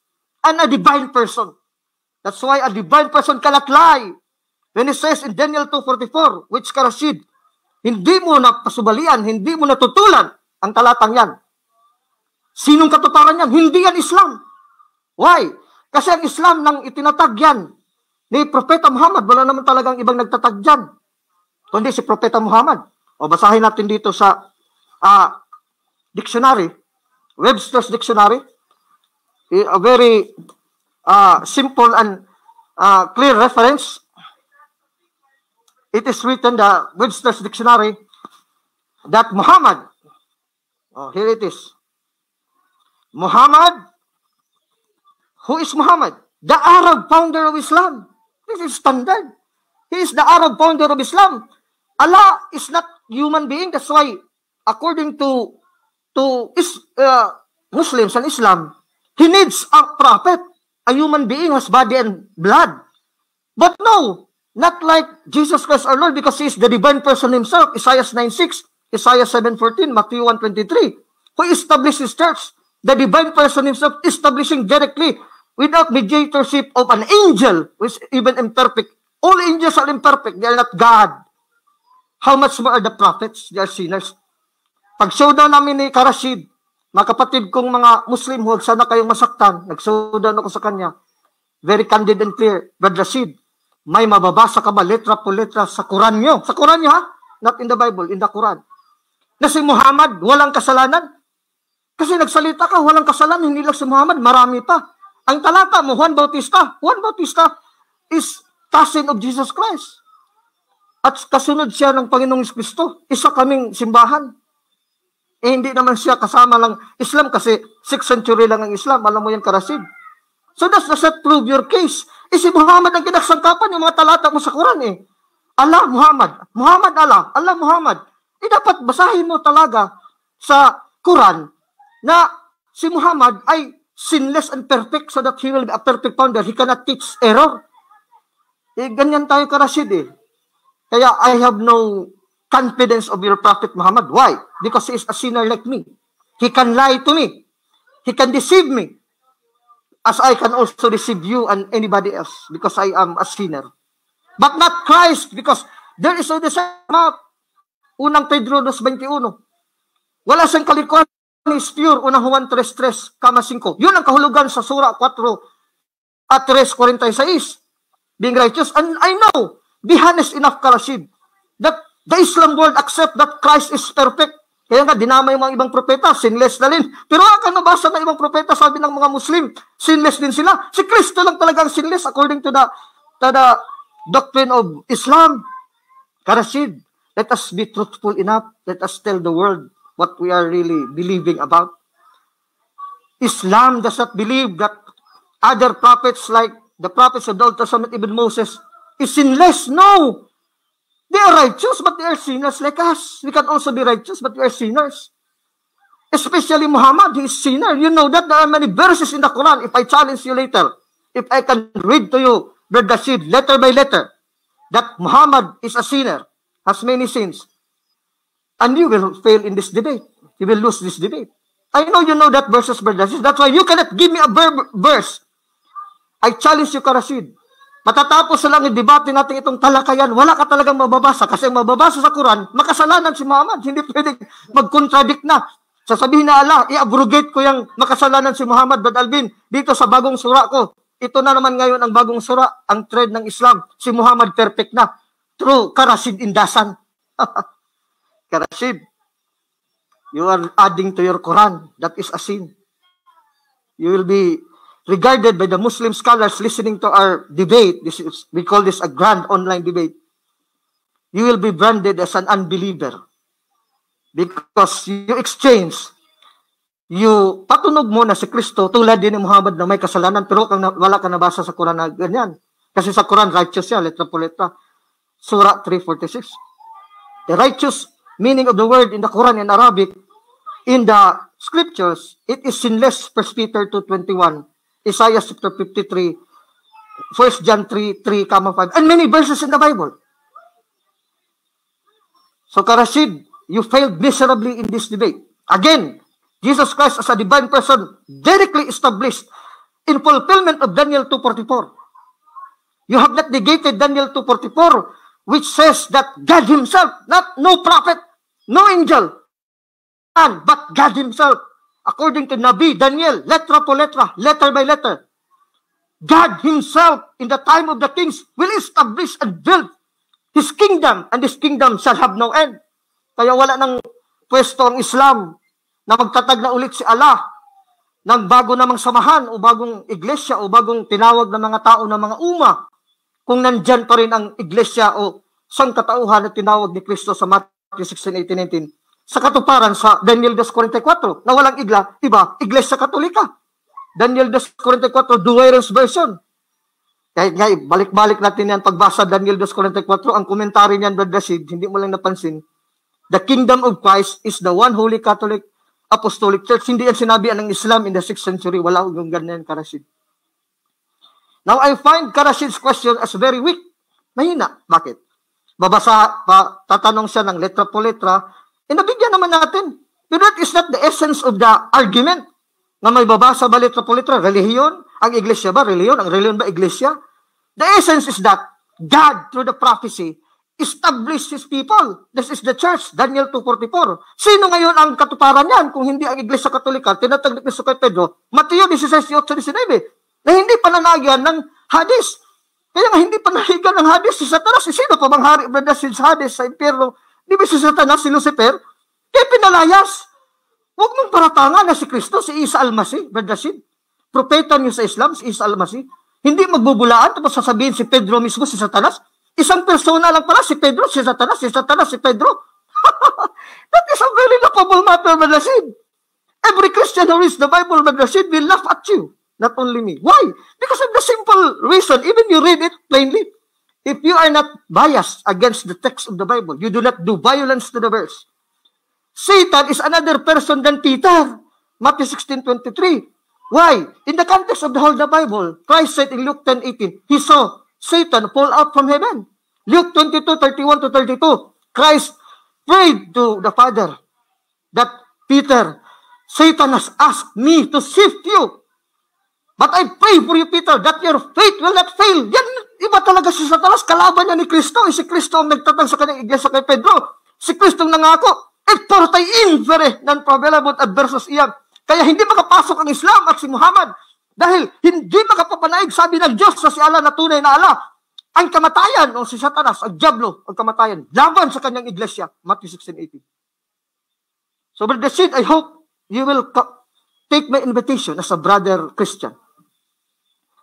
Speaker 3: and a divine person. That's why a divine person cannot lie. When he says in Daniel 2:44, which Karashid, hindi mo na pasubalian, hindi mo natutulan ang talatang yan. Sinong katuparan yan? Hindi yan Islam. Why? Kasi ang Islam nang itinatag yan ni Propeta Muhammad, wala naman talagang ibang nagtatag dyan, kundi si Propeta Muhammad. O basahin natin dito sa dictionary, Webster's Dictionary, a very simple and clear reference. It is written, the Webster's Dictionary, that Muhammad, here it is, Muhammad, who is Muhammad? The Arab founder of Islam. This is standard. He is the Arab founder of Islam. Allah is not human being. That's why, according to Muslims and Islam, he needs a prophet. A human being has body and blood. But no, not like Jesus Christ our Lord, because he is the divine person himself. Isaiah 9:6, Isaiah 7:14, Matthew 1:23, who established his church. The divine person himself establishing directly without mediatorship of an angel, which is even imperfect. All angels are imperfect. They are not God. How much more are the prophets? They are sinners. Pag showdown namin ni Karashid, mga kapatid kong mga Muslim, huwag sana kayong masaktan. Nag-showdown ako sa kanya. Very candid and clear. Brother Rashid, may mababasa ka ba letra po letra sa Quran nyo? Sa Quran nyo ha? Not in the Bible, in the Quran. Na si Muhammad, walang kasalanan. Kasi nagsalita ka, walang kasalanan, hindi lang si Muhammad, marami pa. Ang talata mo, Juan Bautista is cousin of Jesus Christ. At kasunod siya ng Panginoong Kristo. Isa kaming simbahan. Eh, hindi naman siya kasama lang Islam kasi 6th century lang ang Islam. Alam mo yan, Karasid. So does not prove your case. Eh, si Muhammad ang kinagsangkapan yung mga talata mo sa Quran eh. Allah, Muhammad. Muhammad, Allah. Allah, Muhammad. Eh, dapat basahin mo talaga sa Quran na si Muhammad ay sinless and perfect so that he will be a perfect founder. He cannot teach error. Eh, ganyan tayo, Karasid eh. Kaya I have no confidence of your Prophet Muhammad. Why? Because he is a sinner like me. He can lie to me. He can deceive me. As I can also deceive you and anybody else because I am a sinner. But not Christ, because there is no desire. Unang Pedro 2:21. Wala siyang kalikuan. Is pure, unang Juan 3:3, 5. Yun ang kahulugan sa Surah 4 at 3:46. Being righteous. And I know, be honest enough, Karashid, that the Islam world accept that Christ is perfect. Kaya nga, dinama yung mga ibang propeta, sinless na rin. Pero ka nabasa ng ibang propeta, sabi ng mga Muslim, sinless din sila. Si Kristo lang talaga ang sinless according to the doctrine of Islam. Karashid, let us be truthful enough. Let us tell the world what we are really believing about. Islam does not believe that other prophets like the prophets of the Old Testament, even Moses, is sinless. No! They are righteous, but they are sinners like us. We can also be righteous, but we are sinners. Especially Muhammad, he is sinner. You know that there are many verses in the Quran. If I challenge you later, if I can read to you, Brother Rashid, letter by letter, that Muhammad is a sinner, has many sins, and you will fail in this debate. You will lose this debate. I know you know that verses, Brother Rashid. That's why you cannot give me a verse. I challenge you, Karashid. Matatapos na lang i-debate natin itong talakayan, wala ka talagang mababasa. Kasi ang mababasa sa Quran, makasalanan si Muhammad. Hindi pwedeng mag-contradict na. Sasabihin na Allah, i-abrogate ko yung makasalanan si Muhammad, Brad Alvin, dito sa bagong sura ko. Ito na naman ngayon ang bagong sura, ang thread ng Islam. Si Muhammad perfect na. True, Karashid Indasan. Karashid, you are adding to your Quran. That is a sin. You will be regarded by the Muslim scholars listening to our debate. We call this a grand online debate. You will be branded as an unbeliever. Because you exchange, you patunog mo na si Kristo tulad din ni Muhammad na may kasalanan pero wala ka nabasa sa Quran na ganyan. Kasi sa Quran, righteous siya, letra po letra. Surah 346. The righteous meaning of the word in the Quran in Arabic, in the scriptures, it is sinless, 1 Peter 2:21, Isaiah chapter 53, 1 John 3:5, and many verses in the Bible. So, Karashid, you failed miserably in this debate. Again, Jesus Christ as a divine person directly established in fulfillment of Daniel 2:44. You have not negated Daniel 2:44, which says that God himself, not no prophet, no angel, but God himself, according to Nabi Daniel, letra po letra, letter by letter, God himself in the time of the kings will establish and build his kingdom, and this kingdom shall have no end. Kaya wala nang pwesto ang Islam na magtatag na ulit si Allah ng bago namang samahan o bagong iglesia o bagong tinawag ng mga tao na mga uma, kung nandyan pa rin ang iglesia o sangkatauhan na tinawag ni Kristo sa Matthew 16:18-19, sa katuparan sa Daniel 2:44, na walang iba, iglesia katolika. Daniel 2:44, Dueros version. Kahit nga, balik-balik natin yan, pagbasa Daniel 2:44, ang komentary niyan, Brother Sid, hindi mo lang napansin, the kingdom of Christ is the one holy Catholic Apostolic Church. Hindi yan sinabi ng Islam in the 6th century. Wala yung ganyan, Karashid. Now, I find Karashid's question as very weak. Mahina. Bakit? Tatanong siya ng letra po letra, nabigyan naman natin. But that is not the essence of the argument. Na may babasa ba letra po letra? Relihiyon? Ang iglesia ba? Relihiyon? Ang relihiyon ba iglesia? The essence is that God, through the prophecy, established his people. This is the church, Daniel 2:44. Sino ngayon ang katuparan yan? Kung hindi ang Iglesia Katolika, tinatag ni Cristo kay Pedro, Mateo 16:8-19, na hindi pananagan ng hadis. Kaya nga hindi panahigan ng hadis si Satanas. Sino pa bang hari, brother, sa hadis, sa impyerno? Di ba si Satanas, si Lucifer? Kaya pinalayas. Huwag mong paratangan na si Kristo, si Isa Al-Masih, brother Sid. Propeta niyo sa Islam, si Isa Al-Masih. Hindi magbubulaan, tapos sasabihin si Pedro mismo, si Satanas. Isang persona lang pala, si Pedro, si Satanas, si Pedro. That is a very laughable matter, brother Sid. Every Christian who reads the Bible, brother Sid, will laugh at you. Not only me. Why? Because of the simple reason, even you read it plainly. If you are not biased against the text of the Bible, you do not do violence to the verse. Satan is another person than Peter. Matthew 16:23. Why? In the context of the whole Bible, Christ said in Luke 10:18, he saw Satan fall out from heaven. Luke 22:31-32, Christ prayed to the Father that Peter, Satan has asked me to sift you. But I pray for you, Peter, that your faith will not fail. Yan, iba talaga si Satanas. Kalaban niya ni Kristo. Si Kristo ang nagtatang sa kanyang iglesia kay Pedro. Si Kristo ang nangako. Et portay infere non provelabot adversus iyam. Kaya hindi makapasok ang Islam at si Muhammad. Dahil hindi makapapanaig, sabi ng Diyos sa si Allah na tunay na Allah, ang kamatayan o si Satanas, ang Diablo, ang kamatayan, laban sa kanyang iglesia. Matthew 16:18. So, Brother Sid, I hope you will take my invitation as a brother Christian.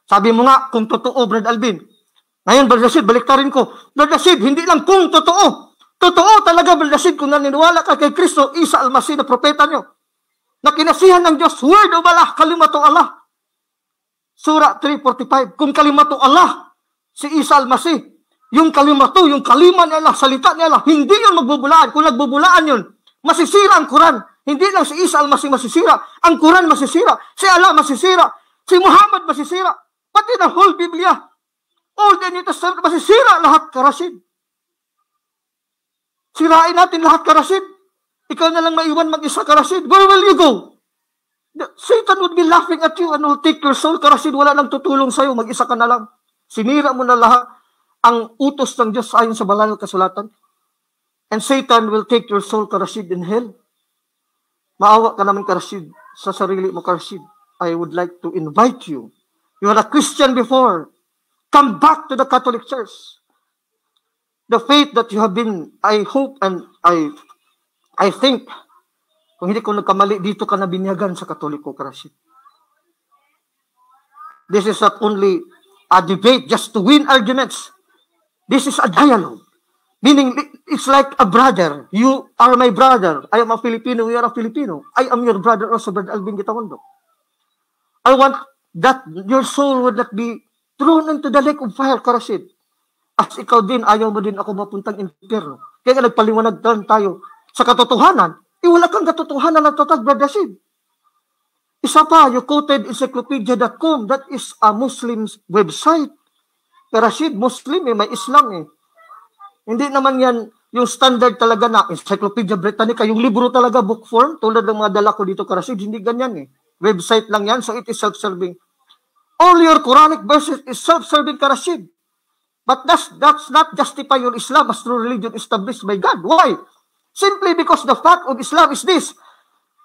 Speaker 3: Sabi mo nga, kung totoo, Brad Alvin. Ngayon, Brother Sid, baliktarin ko. Brother Sid, hindi lang kung totoo. Totoo talaga, Brother Sid, kung naniniwala ka kay Kristo, Isa Al-Masih na propeta nyo. Na kinasihan ng Diyos, word of Allah, kalimato Allah. Surah 3:45, kung kalimato Allah, si Isa Al-Masih, yung kalimato, yung kalima ni Allah, salita ni Allah, hindi yun magbubulaan. Kung nagbubulaan yun, masisira ang Quran. Hindi lang si Isa Al-Masih masisira, ang Quran masisira, si Allah masisira, si Muhammad masisira, pati na whole Biblia, Old and New Testament, masisira lahat, Karashid. Sirain natin lahat, Karashid. Ikaw na lang maiwan mag-isa, Karashid. Where will you go? Satan would be laughing at you and will take your soul, Karashid. Wala nang tutulong sa'yo, mag-isa ka na lang. Sinira mo na lahat ang utos ng Diyos ayon sa banal na kasulatan. And Satan will take your soul, Karashid, in hell. Maawa ka naman, Karashid, sa sarili mo, Karashid. I would like to invite you. You are a Christian before. Come back to the Catholic Church. The faith that you have been, I hope and I think, kung hindi ko nagkamali, dito ka na binyagan sa Katoliko, Karashid. This is not only a debate just to win arguments. This is a dialogue. Meaning, it's like a brother. You are my brother. I am a Filipino. You are a Filipino. I am your brother also, Brother Alvin Gitawondo. I want that your soul would not be thrown into the lake of fire, Karasid. As ikaw din, ayaw mo din ako mapuntang impyerno. Kaya nagpaliwanag tayo sa katotohanan. Wala kang katotohanan na tatag, Brother Sid. Isa pa, you quoted encyclopedia.com. That is a Muslim's website. Pero Sid, Muslim may Islam Hindi naman yan yung standard talaga na Encyclopedia Britannica, yung libro talaga, book form, tulad ng mga dala ko dito, Karasid, hindi ganyan Website lang yan, so it is self-serving. All your Quranic verses is self-serving, Karasid. But that's not justify your Islam as true religion established by God. Why? Simply because the fact of Islam is this.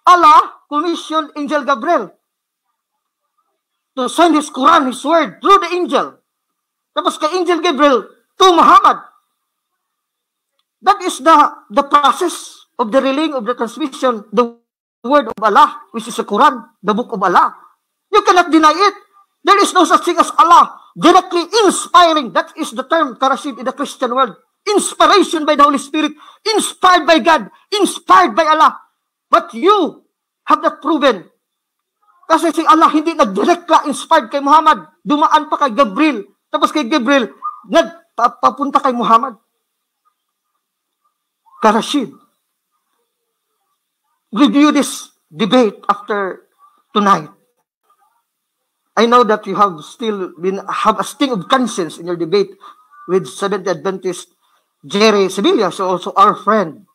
Speaker 3: Allah commissioned Angel Gabriel to send his Quran, his word, through the angel. Tapos kay Angel Gabriel to Muhammad. That is the process of the relaying of the transmission, the word of Allah, which is the Quran, the book of Allah. You cannot deny it. There is no such thing as Allah directly inspiring. That is the term, Karasid, in the Christian world. Inspiration by the Holy Spirit. Inspired by God. Inspired by Allah. But you have not proven. Kasi si Allah hindi nag-direct inspired kay Muhammad. Dumaan pa kay Gabriel. Tapos kay Gabriel, nagpapunta kay Muhammad. Karasid, review this debate after tonight. I know that you have have a sting of conscience in your debate with Seventh Adventist Jerry Sevilla, so also our friend.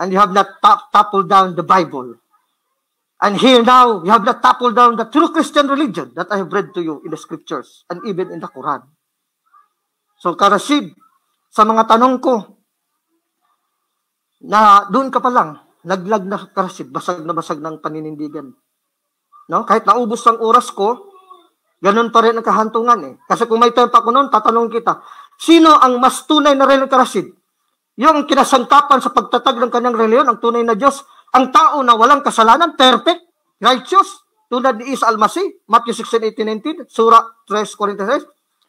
Speaker 3: And you have not toppled down the Bible. And here now, you have not toppled down the true Christian religion that I have read to you in the scriptures and even in the Quran. So, Karasid, sa mga tanong ko, na doon ka pa lang, laglag na, Karasid, basag ng paninindigan. No? Kahit naubos ang oras ko, ganun pa rin ang kahantungan Kasi kung may time pa ko noon, tatanong kita, sino ang mas tunay na reliyon, Karasid? Yung kinasangkapan sa pagtatag ng kanyang reliyon, ang tunay na Diyos, ang tao na walang kasalanan, perfect, righteous, tulad ni Isa Al-Masih, Matthew 16:18-19, Surah 3:43,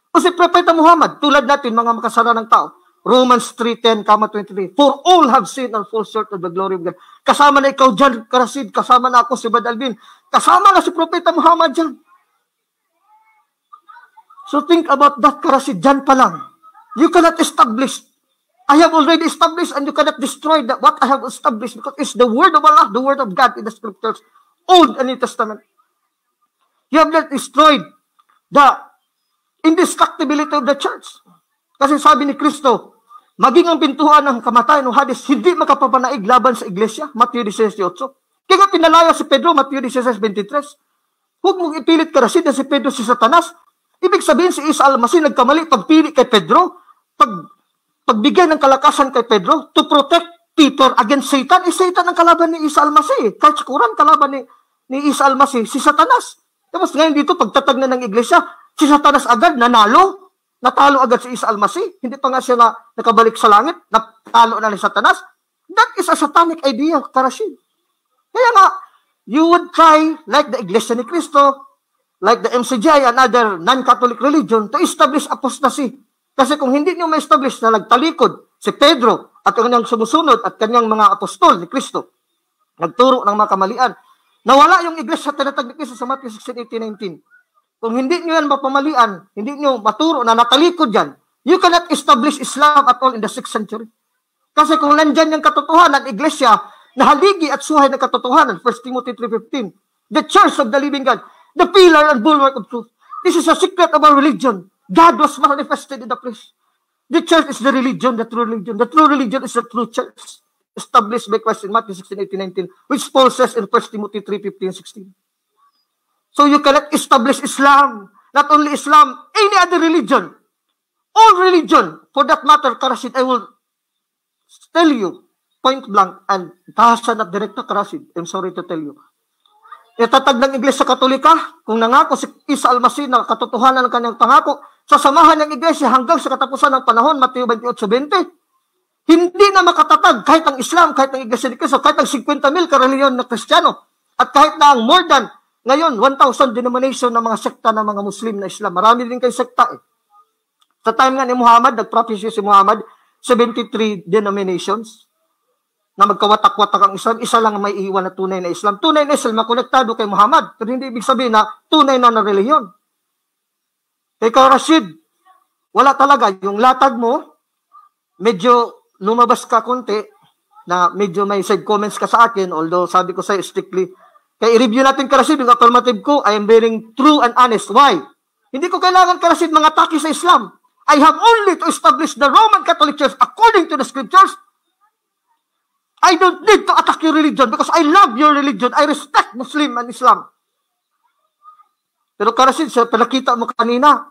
Speaker 3: o si Propeta Muhammad, tulad natin, mga makasalanan ng tao, Romans 3:10-23. For all have sinned and fall short of the glory of God. Kasama na ikaw dyan, Karasid. Kasama na ako, si Brad Alvin. Kasama na si Propeta Muhammad dyan. So think about that, Karasid. Dyan pa lang. You cannot establish. I have already established and you cannot destroy what I have established because it's the word of Allah, the word of God in the scriptures. Old and New Testament. You have not destroyed the indestructibility of the church. Kasi sabi ni Kristo, maging ang pintuan ng kamatayan o Hades, hindi makapapanaig laban sa iglesia, Matthew 16:8. Kaya pinalaya si Pedro, Matthew 16:23. Huwag mong ipilit, Karasid, na si Pedro si Satanas. Ibig sabihin si Isa Al-Masih nagkamali pagpili kay Pedro, pagbigay ng kalakasan kay Pedro to protect Peter against Satan. Satan ang kalaban ni Isa Al-Masih. Kahit sa Quran, kalaban ni Isa Al-Masih, si Satanas. Tapos ngayon dito, pagtatag na ng iglesia, si Satanas agad nanalo. Natalo agad si Isa Al-Masih. Hindi pa nga siya nakabalik sa langit. Natalo na ni Satanas. That is a satanic idea, Karasid. Kaya nga, you would try, like the Iglesia ni Cristo, like the MCGI and other non-Catholic religion, to establish apostasy. Kasi kung hindi niyo ma-establish na nagtalikod si Pedro at kanyang sumusunod at kanyang mga apostol ni Cristo, nagturo ng mga kamalian, nawala yung Iglesia tinatag ni Cristo sa Matthew 16:18-19. Kung hindi nyo yan mapamalian, hindi nyo maturo na natalikod yan, you cannot establish Islam at all in the 6th century. Kasi kung nandyan yung katotohanan, iglesia, na haligi at suhay ng katotohanan, 1 Timothy 3:15, the church of the living God, the pillar and bulwark of truth. This is a secret of our religion. God was manifested in the flesh. The church is the religion, the true religion. The true religion is the true church, established by Christ in Matthew 16:18-19, which Paul says in 1 Timothy 3:15-16. So you cannot establish Islam, not only Islam, any other religion, all religion, for that matter, Karasid, I will tell you, point blank, and tahasan at direkta, Karasid, I'm sorry to tell you. Itatag ng Iglesia Katolika, kung nangako si Isa Al-Masih na katotohanan ng kanyang pangako, sasamahan ng Iglesia hanggang sa katapusan ng panahon, Mateo 28:20. Hindi na makatatag kahit ang Islam, kahit ang Iglesia ni Cristo, kahit ang 50,000 kareliyon na Kristiyano, at kahit na ang more than ngayon, 1,000 denomination ng mga sekta ng mga Muslim na Islam. Marami din kayo sekta Sa time nga ni Muhammad, nag-prophecy si Muhammad, 73 denominations na magkawatak-watak ang Islam. Isa lang may iiwan na tunay na Islam. Tunay na Islam na konektado kay Muhammad. Pero hindi ibig sabihin na tunay na reliyon. Ikaw, Rashid, wala talaga. Yung latag mo, medyo lumabas ka konti, na medyo may side comments ka sa akin, although sabi ko sa'yo strictly, kaya i-review natin, Rashid, yung affirmative ko, I am being true and honest. Why? Hindi ko kailangan, Rashid, mga atake sa Islam. I have only to establish the Roman Catholic Church according to the scriptures. I don't need to attack your religion because I love your religion. I respect Muslim and Islam. Pero Rashid, sa pinakita mo kanina,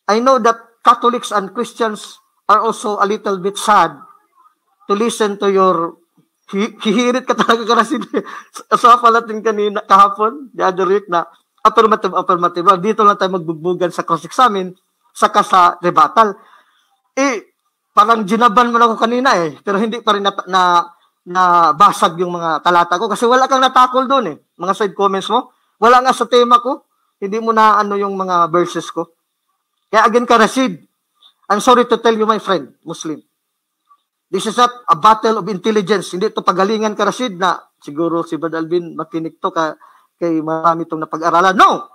Speaker 3: I know that Catholics and Christians are also a little bit sad to listen to your hihirit ka talaga, Rashid. Sa natin kanina, kahapon, the other week na affirmative. Dito lang tayo magbugbugan sa cross-examine, saka sa rebuttal. Parang ginaban mo na ako kanina pero hindi pa rin na basag yung mga talata ko kasi wala kang natakol doon mga side comments mo. Wala nga sa tema ko. Hindi mo na yung mga verses ko. Kaya again, Rashid, I'm sorry to tell you, my friend, Muslim. This is not a battle of intelligence. Hindi ito pagalingan, Rashid, na siguro si Brad Alvin makinig to kay marami itong napag-aralan. No!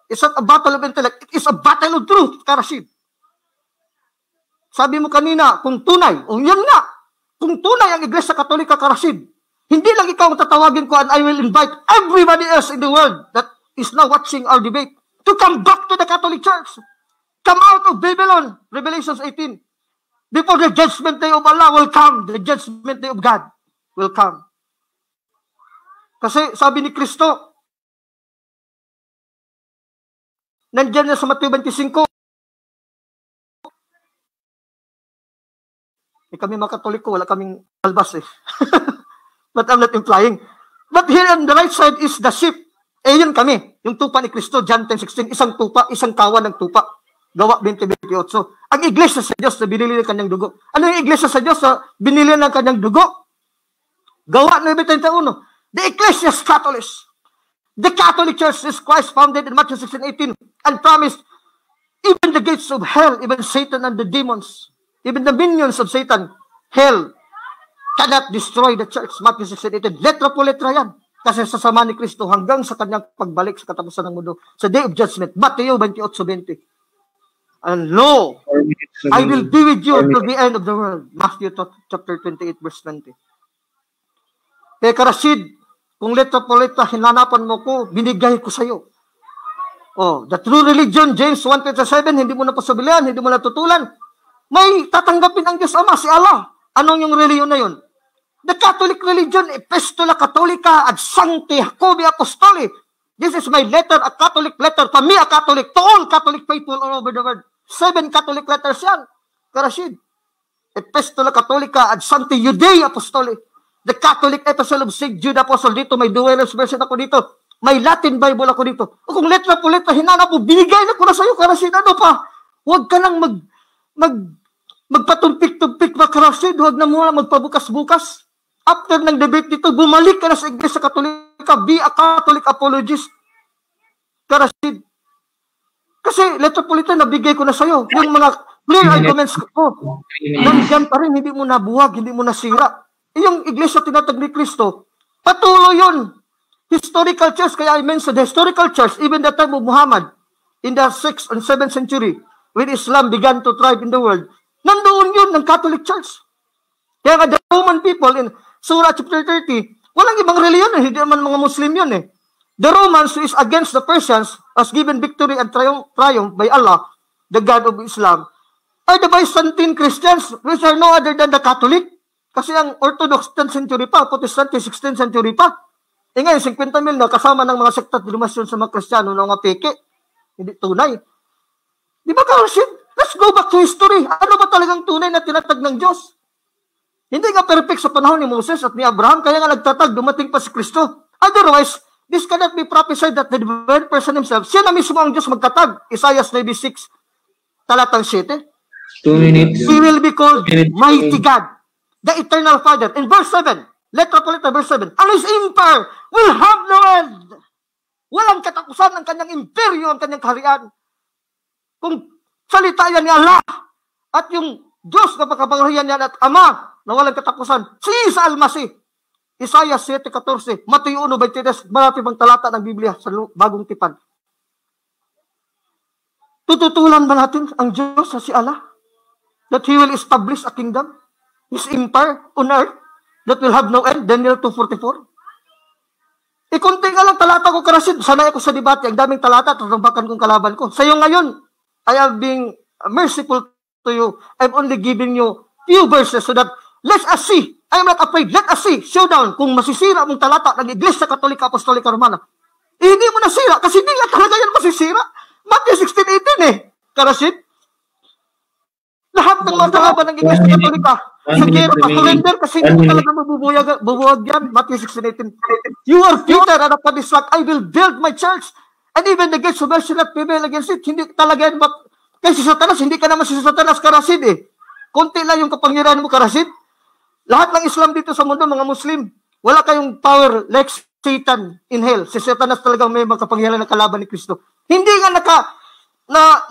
Speaker 3: It's not a battle of intellect. It is a battle of truth, Rashid. Sabi mo kanina, kung tunay, yan nga, kung tunay ang Iglesia Katolika, Rashid, hindi lang ikaw ang tatawagin ko and I will invite everybody else in the world that is now watching our debate to come back to the Catholic Church. Come out of Babylon, Revelation 18. Before the judgment day of Allah will come, the judgment day of God will come. Kasi sabi ni Kristo, nandiyan na sa Mateo 25, kami mga Katoliko, wala kaming albas But I'm not implying. But here on the right side is the sheep. Yun kami. Yung tupa ni Kristo, John 10:16, isang tupa, isang kawan ng tupa. Gawa 20:28. Ang iglesia sa Diyos na binili ng kanyang dugo. Ano yung iglesia sa Diyos na binili ng kanyang dugo? Gawa 9:31. The Ecclesias Catholic. The Catholic Church is Christ founded in Matthew 16:18 and promised even the gates of hell, even Satan and the demons, even the minions of Satan, hell cannot destroy the church. Matthew 16:18. Letra po letra yan. Kasi sasama ni Kristo hanggang sa kanyang pagbalik sa katapusan ng mundo. Sa Day of Judgment. Mateo 28:20. And lo, I will be with you until the end of the world. Matthew chapter 28 verse 20. Kaya Rashid, kung letra po letra hinanapan mo ko, binigay ko sa iyo. The true religion, James 1:7, hindi mo na pasubilian, hindi mo na tutulan. May tatanggapin ang Diyos Ama, si Allah. Anong yung reliyon na yun? The Catholic religion, Epistola Catholica ad Sancti Jacobi Apostoli. This is my letter, a Catholic letter, from me a Catholic, to all Catholic faithful all over the world. 7 Catholic letters yan, Rashid. Epistola Catholica ad Sancti Judei Apostoli. The Catholic Epistle of St. Jude Apostle. Dito, may duelers version ako dito. May Latin Bible ako dito. O kung letra po letra, hinanap mo, binigay na ko na sa'yo, Rashid. Ano pa? Huwag ka lang magpatumpik-tumpik pa, Rashid. Huwag na muna magpabukas-bukas. After ng debate dito, bumalik ka na sa Iglesia Katolika. Be a Catholic apologist. Rashid. Kasi letra po letra, nabigay ko na sa'yo. Yung mga clear arguments ko, nandiyan pa rin, hindi mo nabuwag, hindi mo nasira. Yung Iglesia tinatag ni Kristo, patuloy yun. Historical church, kaya I mentioned the historical church, even the time of Muhammad, in the 6th and 7th century, when Islam began to thrive in the world, nandoon yun ng Catholic Church. Kaya nga the Roman people in Surah chapter 30, walang ibang reliyon, hindi naman mga Muslim yun The Romans, who is against the Persians, was given victory and triumph by Allah, the God of Islam, are the Byzantine Christians, which are no other than the Catholic. Kasi ang Orthodox 10th century pa, Protestant 16th century pa. Ngayon, 50 mil na kasama ng mga sekta at denominasyon sa mga Kristiyano na mga peke. Hindi tunay. Di ba, Rashid? Let's go back to history. Ano ba talagang tunay na tinatag ng Diyos? Hindi nga perfect sa panahon ni Moses at ni Abraham, kaya nga nagtatag, dumating pa si Kristo. Otherwise, this cannot be prophesied that the divine person himself, siya na mismo ang Diyos magtatag. Isaiah 96, talatang 7.
Speaker 5: 2 minutes.
Speaker 3: He will be called Mighty God, the Eternal Father. In verse 7, letra po letra, verse 7, and His empire will have no end. Walang katapusan ang kanyang imperyo, ang kanyang kaharian. Kung salita yan ni Allah, at yung Diyos na pagkapangyarihan yan at Ama, na walang katapusan, si Isa Almasih. Isaiah 7:14, Mateo 1:23, marami pang talata ng Biblia sa Bagong Tipan. Tututulan ba natin ang Diyos sa si Allah? That He will establish a kingdom, His empire on earth, that will have no end, Daniel 2:44. Ikunti nga lang talata ko, Karasid. Sanay ako sa debate. Ang daming talata, tatambakan kong kalaban ko. Sa'yo ngayon, I am being merciful to you. I'm only giving you few verses so that let us see. I'm not afraid. Let us see. Showdown. Kung masisira mong talata ng Iglesia Katolika Apostolika Romana, hindi mo nasira kasi hindi nga talaga yan masisira. Matthew 16:18 Karasid. Lahat ng mga talaban ng Iglesia Katolika, sigero pa, surrender kasi hindi talaga mabubuwag yan. Matthew 16:18. You are Peter and upon this rock I will build my church. And even the gates of hell shall not prevail against it. Hindi talaga yan. Kasi si Satanas, hindi ka naman si Satanas, Karasid Konti lang yung kapangyarihan mo, Karasid. Lahat ng Islam dito sa mundo, mga Muslim, wala kayong power like Satan in hell. Si Satanas talagang may mga kapangyarihan na kalaban ni Kristo. Hindi nga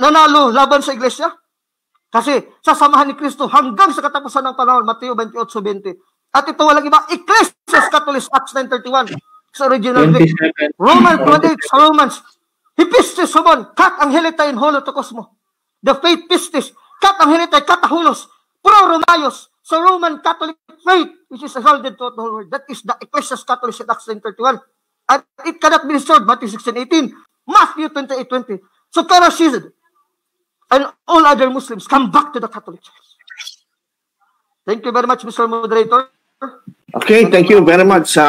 Speaker 3: nanalo laban sa Iglesia. Kasi sasamahan ni Kristo hanggang sa katapusan ng panahon, Mateo 28:20. At ito walang iba, Ecclesiastes Catholic, Acts 9:31. Sa original Greek. Romans 28 sa Romans. Hipistis humon, kat ang helitay in holo to cosmo. The faith pistis, kat ang helitay katahulos. Pro Romayos, sa Roman Catholic faith, which is heralded to the whole world. That is the Ecclesiastes Catholic, Acts 9:31. And it cannot be restored, Matthew 16:18. Matthew 28:20. So Karasid and all other Muslims come back to the Catholic Church. Thank you very much, Mr. Moderator.
Speaker 1: Okay, thank you very much sa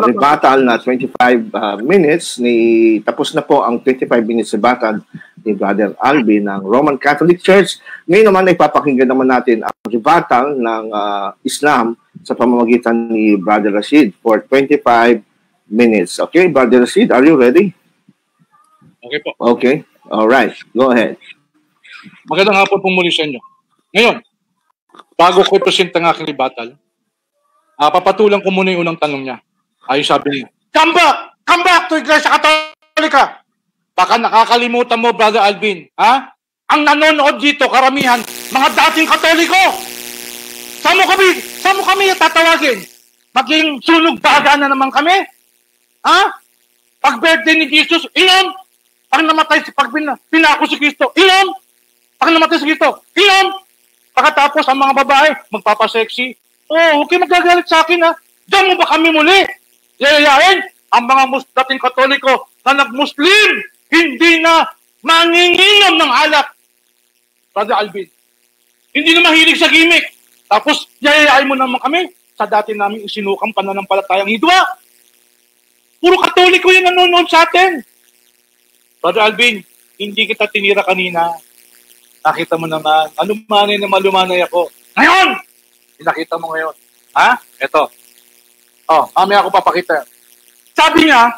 Speaker 1: rebuttal na 25 minutes. Tapos na po ang 25 minutes rebuttal ni Brother Alvin ng Roman Catholic Church. Ngayon naman ay papakinggan naman natin ang rebuttal ng Islam sa pamamagitan ni Brother Rashid for 25 minutes. Okay, Brother Rashid, are you ready?
Speaker 2: Okay po.
Speaker 1: Okay, all right. Go ahead.
Speaker 2: Magandang hapon po muli sa inyo. Ngayon, bago ko ipresenta ng aking rebuttal, papatulan ko muna yung unang tanong niya. Ayun sabi niya, come back to Iglesia Katolika. Baka nakakalimutan mo, Brother Alvin, ha? Ang nanonood dito, karamihan, mga dating Katoliko. Saan mo kami tatawagin? Maging sunog baga na naman kami? Ha? Pag birthday ni Jesus, inom. Pag namatay pag pinako si Kristo, inom. Pag namatay si Kristo, inom. Pagkatapos ang mga babae, magpapasexy. Oh, okay, magagalit sa akin, ha? Diyan mo ba kami muli? Yayayain ang mga dating Katoliko na nag-Muslim, hindi na manginginom ng alak. Brother Alvin, hindi na mahilig sa gimmick. Tapos, yayayain mo naman kami sa dati namin isinukang pananampalatayang hidwa. Puro Katoliko yung nanonood sa atin. Brother Alvin, hindi kita tinira kanina. Nakita mo naman, alumanay na malumanay ako. Ngayon! Nakita mo ngayon. Ha? Ito. Oh, mamaya ako papakita. Sabi niya,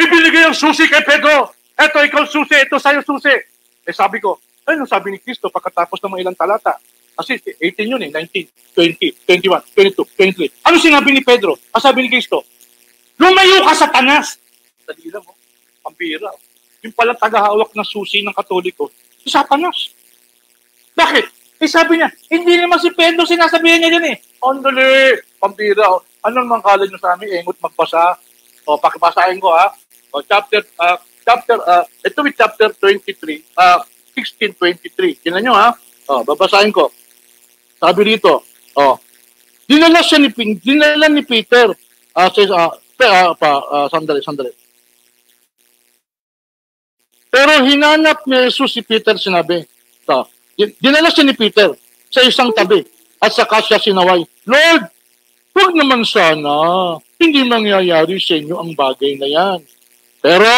Speaker 2: ibinigay ang susi kay Pedro. Ito, ikaw susi. Ito sa'yo susi. Sabi ko, ano sabi ni Kristo pagkatapos ng mga ilang talata? Kasi 18 yun 19, 20, 21, 22, 23. Ano sinabi ni Pedro? Sabi ni Kristo, lumayo ka, Satanas. Dali lang, pambira. Yung palang tagahawak ng susi ng Katoliko, si Satanas. Bakit? Sabi niya, hindi naman si Pedro sinasabihin niya dyan Andali, pambira. Ano naman kala nyo sa amin? Engot magbasa. Pakibasahin ko chapter, ito with chapter 23, 16:23. Tingnan nyo babasahin ko. Sabi dito, dinala ni Peter, sandali. Pero hinanap ni Jesus si Peter, sinabi, dinala siya ni Peter sa isang tabi at saka siya sinaway, Lord, huwag naman sana, hindi mangyayari sa inyo ang bagay na yan. Pero,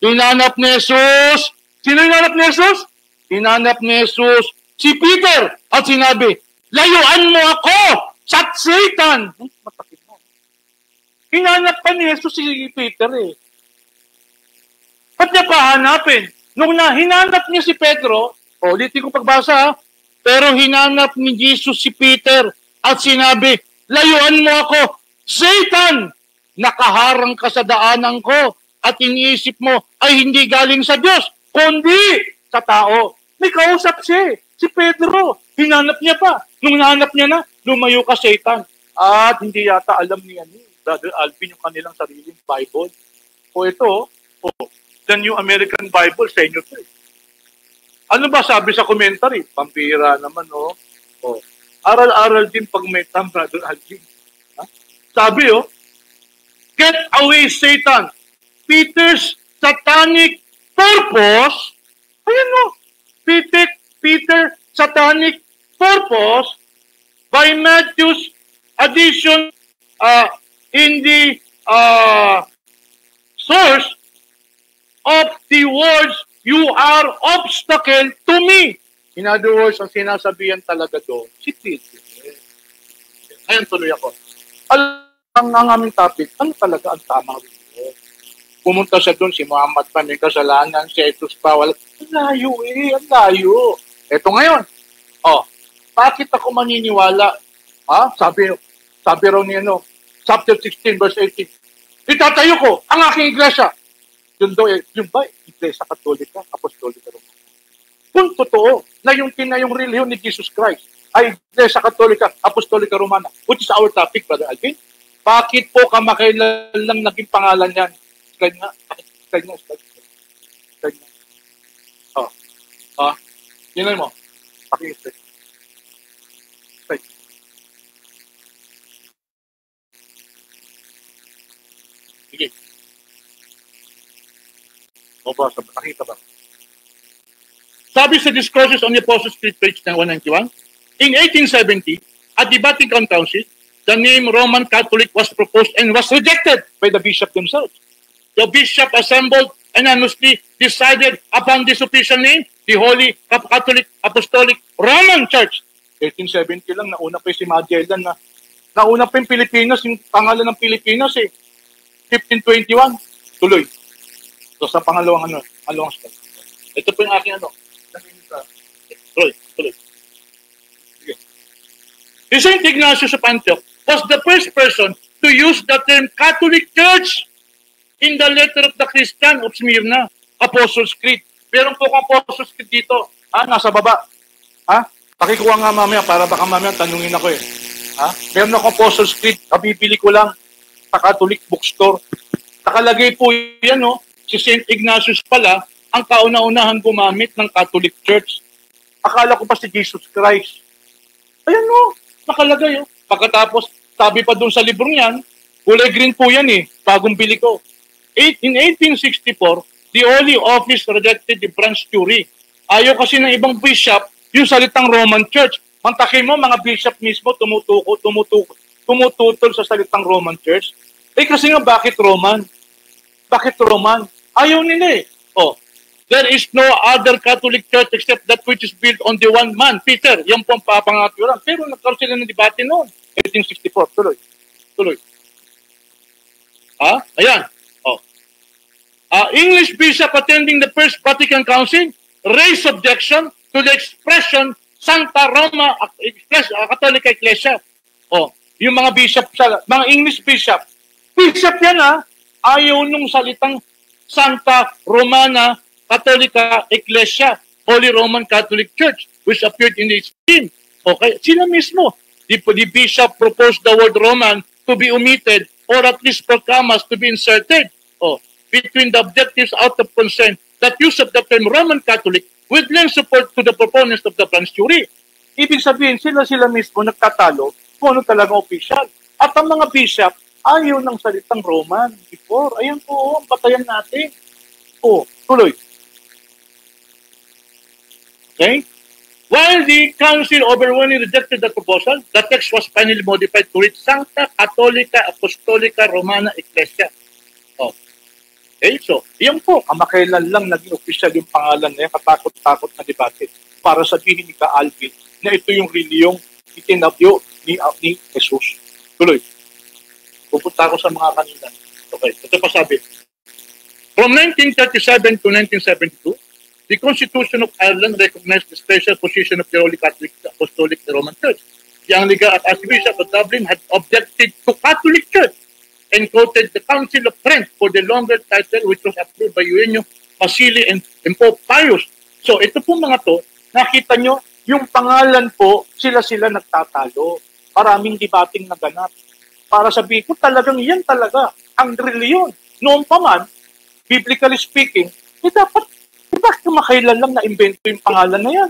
Speaker 2: hinanap ni Jesus. Sino hinanap ni Jesus? Hinanap ni Jesus si Peter at sinabi, layuan mo ako sa Satan. Matakit mo. Hinanap pa ni Jesus si Peter Ba't niya pahanapin? Nung hinanap niya si Pedro, ulitin ko pagbasa pero hinanap ni Jesus si Peter at sinabi, layuan mo ako, Satan! Nakaharang ka sa daanan ko at iniisip mo ay hindi galing sa Diyos, kundi sa tao. May kausap siya si Pedro. Hinanap niya pa. Nung hinanap niya na, lumayo ka, Satan. At hindi yata alam niya ni Brother Alvin yung kanilang sariling Bible. Ito, the New American Bible sa inyo to Ano ba sabi sa commentary? Pampira naman, oh. Oh. Aral-aral din pag may time, Brother Alvin. Ha? Sabi, oh, get away, Satan. Peter's satanic purpose, ayan, oh, Peter satanic purpose by Matthew's addition in the source of the words, you are obstacle to me. In other words, ang sinasabihan talaga doon, si Peter. Ayan, tuloy ako. Ang aming topic, ano talaga ang tamang rito? Pumunta siya doon, si Muhammad pa, may kasalanan, si Jesus pa, wala. Ang layo ang layo. Ito ngayon, bakit ako maniniwala? Sabi raw niya, chapter 16, verse 18, itatayo ko ang aking iglesia. Yun ba, iglesia katolika, apostolika Romana? Kung totoo na yung relihiyon ni Jesus Christ ay iglesia katolika, apostolika Romana, which is our topic, Brother Alvin, bakit po kamakailan lang naging pangalan yan? Kanya. Yun mo. Pakita. Sige. Pakita ba? Sabi sa Discourses on the Apostles' Creed, page 191, in 1870, at the Vatican Council, the name Roman Catholic was proposed and was rejected by the bishop themselves. The bishop assembled unanimously decided upon this official name, the Holy Catholic Apostolic Roman Church. 1870 lang, nauna pa si Magellan na nauna pa yung Pilipinas, yung pangalan ng Pilipinas 1521. Tuloy. So sa pangalawang step. Ito po yung aking Tuloy. Sige. Si St. Ignatius of Antioch was the first person to use the term Catholic Church in the letter of the Christian of Smyrna, Apostles' Creed. Meron po kong Apostles' Creed dito. Nasa baba. Pakikuha nga mamaya para baka mamaya tanungin ako Meron akong Apostles' Creed. Kabibili ko lang sa Catholic bookstore. Nakalagay po yan, si St. Ignatius pala ang kauna-unahan gumamit ng Catholic Church. Akala ko pa si Jesus Christ. Ayan, nakalagay. Pagkatapos, sabi pa dun sa librong yan, kulay green po yan bagong bili ko. In 1864, the Holy Office rejected the branch theory. Ayaw kasi ng ibang bishop yung salitang Roman Church. Mantakin mo, mga bishop mismo tumututol sa salitang Roman Church. Kasi nga, bakit Roman? Bakit Roman? Ayaw nila there is no other Catholic Church except that which is built on the one man, Peter. Yan po ang papangaturan. Pero nagkaroon sila ng debate noon. 1864. Tuloy. Ayan. English bishop attending the First Vatican Council raised objection to the expression Santa Roma Catholic Ecclesia. Yung mga bishop, mga English bishop yan ayaw nung salitang Santa Romana Catholica Ecclesia, Holy Roman Catholic Church, which appeared in the scheme. Okay, sila mismo. The bishop proposed the word Roman to be omitted or at least for commas to be inserted. Between the objectives out of consent that use of the term Roman Catholic would lend support to the proponents of the branch theory. Ibig sabihin, sila mismo nagtatalo kung ano talagang official. At ang mga bishop, ayaw ng salitang Roman before. Ayan po, ang batayan natin. Tuloy. Okay? While the council overwhelmingly rejected the proposal, the text was finally modified to read Sancta Catholica Apostolica Romana Ecclesia. Okay, so, yan po, kamakailan lang naging official yung pangalan na yan, katakot-takot na debate para sabihin ni Ka Alvin na ito yung reliyong itinabyo ni Jesus. Tuloy. Pupunta ako sa mga kanina. Okay, ito pa sabi. From 1937 to 1972, the Constitution of Ireland recognized the special position of the Holy Catholic Apostolic Roman Church. The Anglican Archbishop of Dublin had objected to Catholic Church and quoted the Council of Trent for the longer title which was approved by Eugenio Basili and Pope Pius. So ito po mga to, nakita nyo, yung pangalan po, sila nagtatalo. Maraming debating naganap. Para sabihin ko talagang yan talaga ang reliyon. Noon pa man, biblically speaking, dapat bakit kumakailan lang na-invento yung pangalan na yan?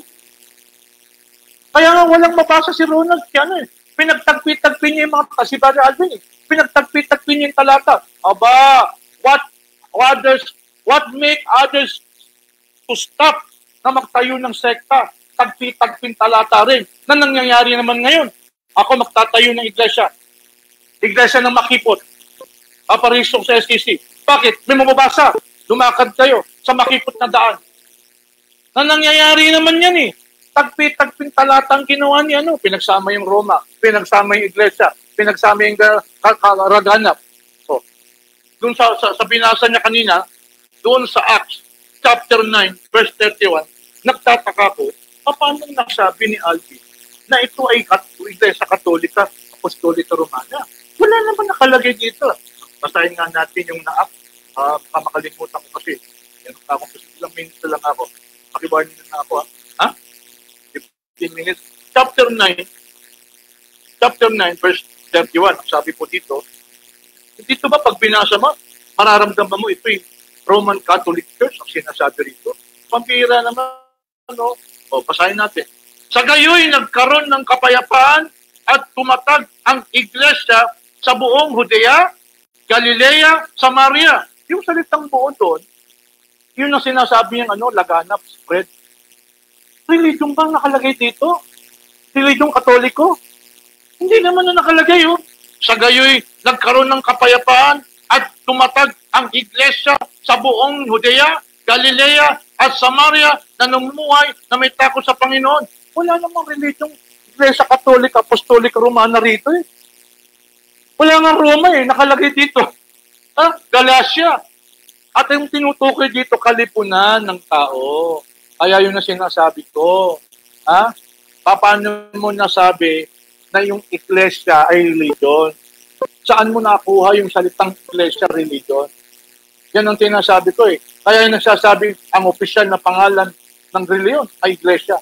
Speaker 2: Kaya nga walang mabasa si Ronald. Kaya pinagtagpi-tagpi niya yung mga, kasi Brother Alvin pinagtagpi-tagpi niya yung talata. Aba, what make others to stop na magtayo ng sekta? Tagpi-tagping talata rin na nangyayari naman ngayon. Ako magtatayo ng iglesia. Iglesia ng Makipot. Paparisong sa SCC. Bakit? May mababasa. Lumakad kayo sa Makipot na daan. Na nangyayari naman yan eh. Tagpi-tagping talatang ginawa niya. Pinagsama yung Roma. Pinagsama yung iglesia. Pinagsama yung Raganap. So, doon sa binasa niya kanina, doon sa Acts chapter 9, verse 31, nagtataka ko, paano nasabi ni Alvin na ito ay Iglesia Katolika, Apostolika Romana? Wala naman nakalagay dito. Basahin nga natin yung na-app. Makalimutan ko kasi. Yan ako kasi ilang minutes lang ako. Pakiwarning na ako ha? 15 minutes. Chapter 9, verse 31. Sabi po dito ba pag binasa mo, mararamdaman mo ito yung Roman Catholic Church ang sinasabi rito. Pampira naman, basahin natin. Sa gayoy, nagkaroon ng kapayapaan at tumatag ang iglesia sa buong Judea, Galilea, Samaria. Yung salitang buo doon, yun ang sinasabi niyang laganap, spread. Religion bang nakalagay dito? Religion Katoliko? Hindi naman na nakalagay, Sa gayoy, nagkaroon ng kapayapaan at tumatag ang iglesia sa buong Judea, Galilea, at Samaria na namumuhay na may takot sa Panginoon. Wala namang religion Iglesia Katolika, Apostolika Romana rito eh. Wala nga Roma nakalagay dito. Galacia. At yung tinutukoy dito, kalipunan ng tao. Kaya yun na sinasabi ko. Paano mo nasabi na yung iglesia ay religion? Saan mo nakuha yung salitang iglesia religion? Yan ang tinasabi ko eh. Kaya yung nagsasabi, ang opisyal na pangalan ng reliyon ay iglesia.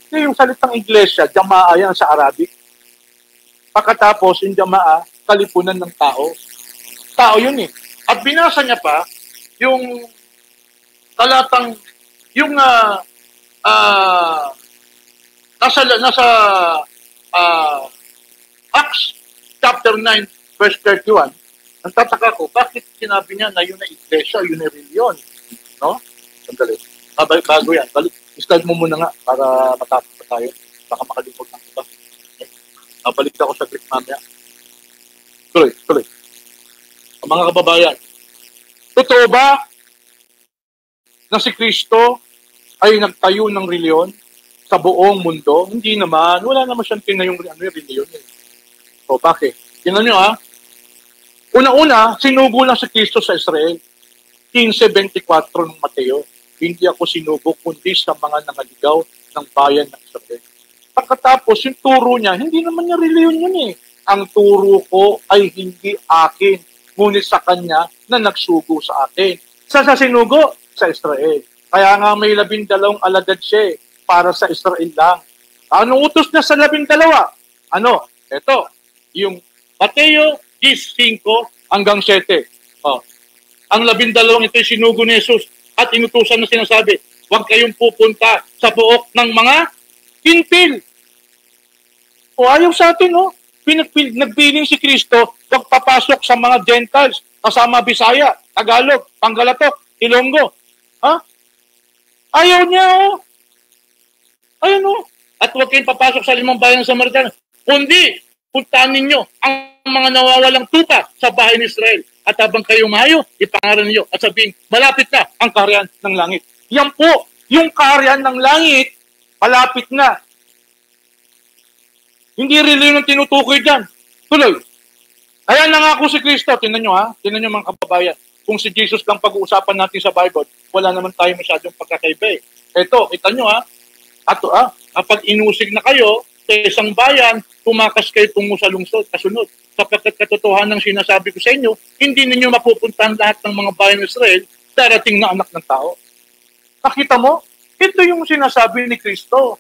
Speaker 2: Kasi yung salitang iglesia, jamaa yan sa Arabic. Pagkatapos, yung jamaa, kalipunan ng tao. Tao yun eh. At binasa niya pa, yung talatang, yung nasa Acts chapter 9, verse 31, ang tataka ko, bakit sinabi niya na yun na iglesia, yun na reliyon? No? Sandali. Bago yan. Start mo muna nga para matapos pa tayo. Baka makalimot ng iba. Balik ako sa Greek mamaya. Tuloy. Mga kababayan, totoo ba na si Kristo ay nagtayo ng reliyon sa buong mundo? Hindi naman. Wala naman siyang tinayong reliyon. O bakit? Tingnan nyo Una-una, sinugo lang si Kristo sa Israel. 15:24 ng Mateo. Hindi ako sinugo kundi sa mga nangaligaw ng bayan ng Israel. Pagkatapos, yung turo niya, hindi naman niya reliyon yun eh. Ang turo ko ay hindi akin, ngunit sa kanya na nagsugo sa akin. Sa sinugo? Sa Israel. Kaya nga may 12 alagad siya para sa Israel lang. Anong utos niya sa 12? Ito, yung Mateo 10:5 hanggang 7. Ang 12 ito ay sinugo ni Jesus at inutusan na sinasabi, huwag kayong pupunta sa buok ng mga Hintil. Ayaw sa atin, nagpiling si Kristo, huwag papasok sa mga Gentiles, kasama Bisaya, Tagalog, Panggalatok, Ilonggo. Ayaw niya, Ayun, At huwag kayong papasok sa 5 bayan ng Samaritano. Kundi, puntahan ninyo ang mga nawawalang tupa sa bahay ni Israel. At habang kayo mahayo, ipangaral ninyo at sabihin, malapit na ang kaharian ng langit. Yan po, yung kaharian ng langit, malapit na. Hindi reliyon ang tinutukoy dyan. Tuloy. Kaya nangako si Kristo, tingnan nyo tingnan nyo mga kababayan. Kung si Jesus lang pag-uusapan natin sa Bible, wala naman tayo masyadong pagkakaiba. Ito, kita nyo kapag inusig na kayo sa isang bayan, tumakas kayo tungo sa lungsod, kasunod. Sapagkat katotohanan ng sinasabi ko sa inyo, hindi ninyo mapupuntahan lahat ng mga bayan ng Israel, darating na anak ng tao. Nakita mo? Ito yung sinasabi ni Kristo.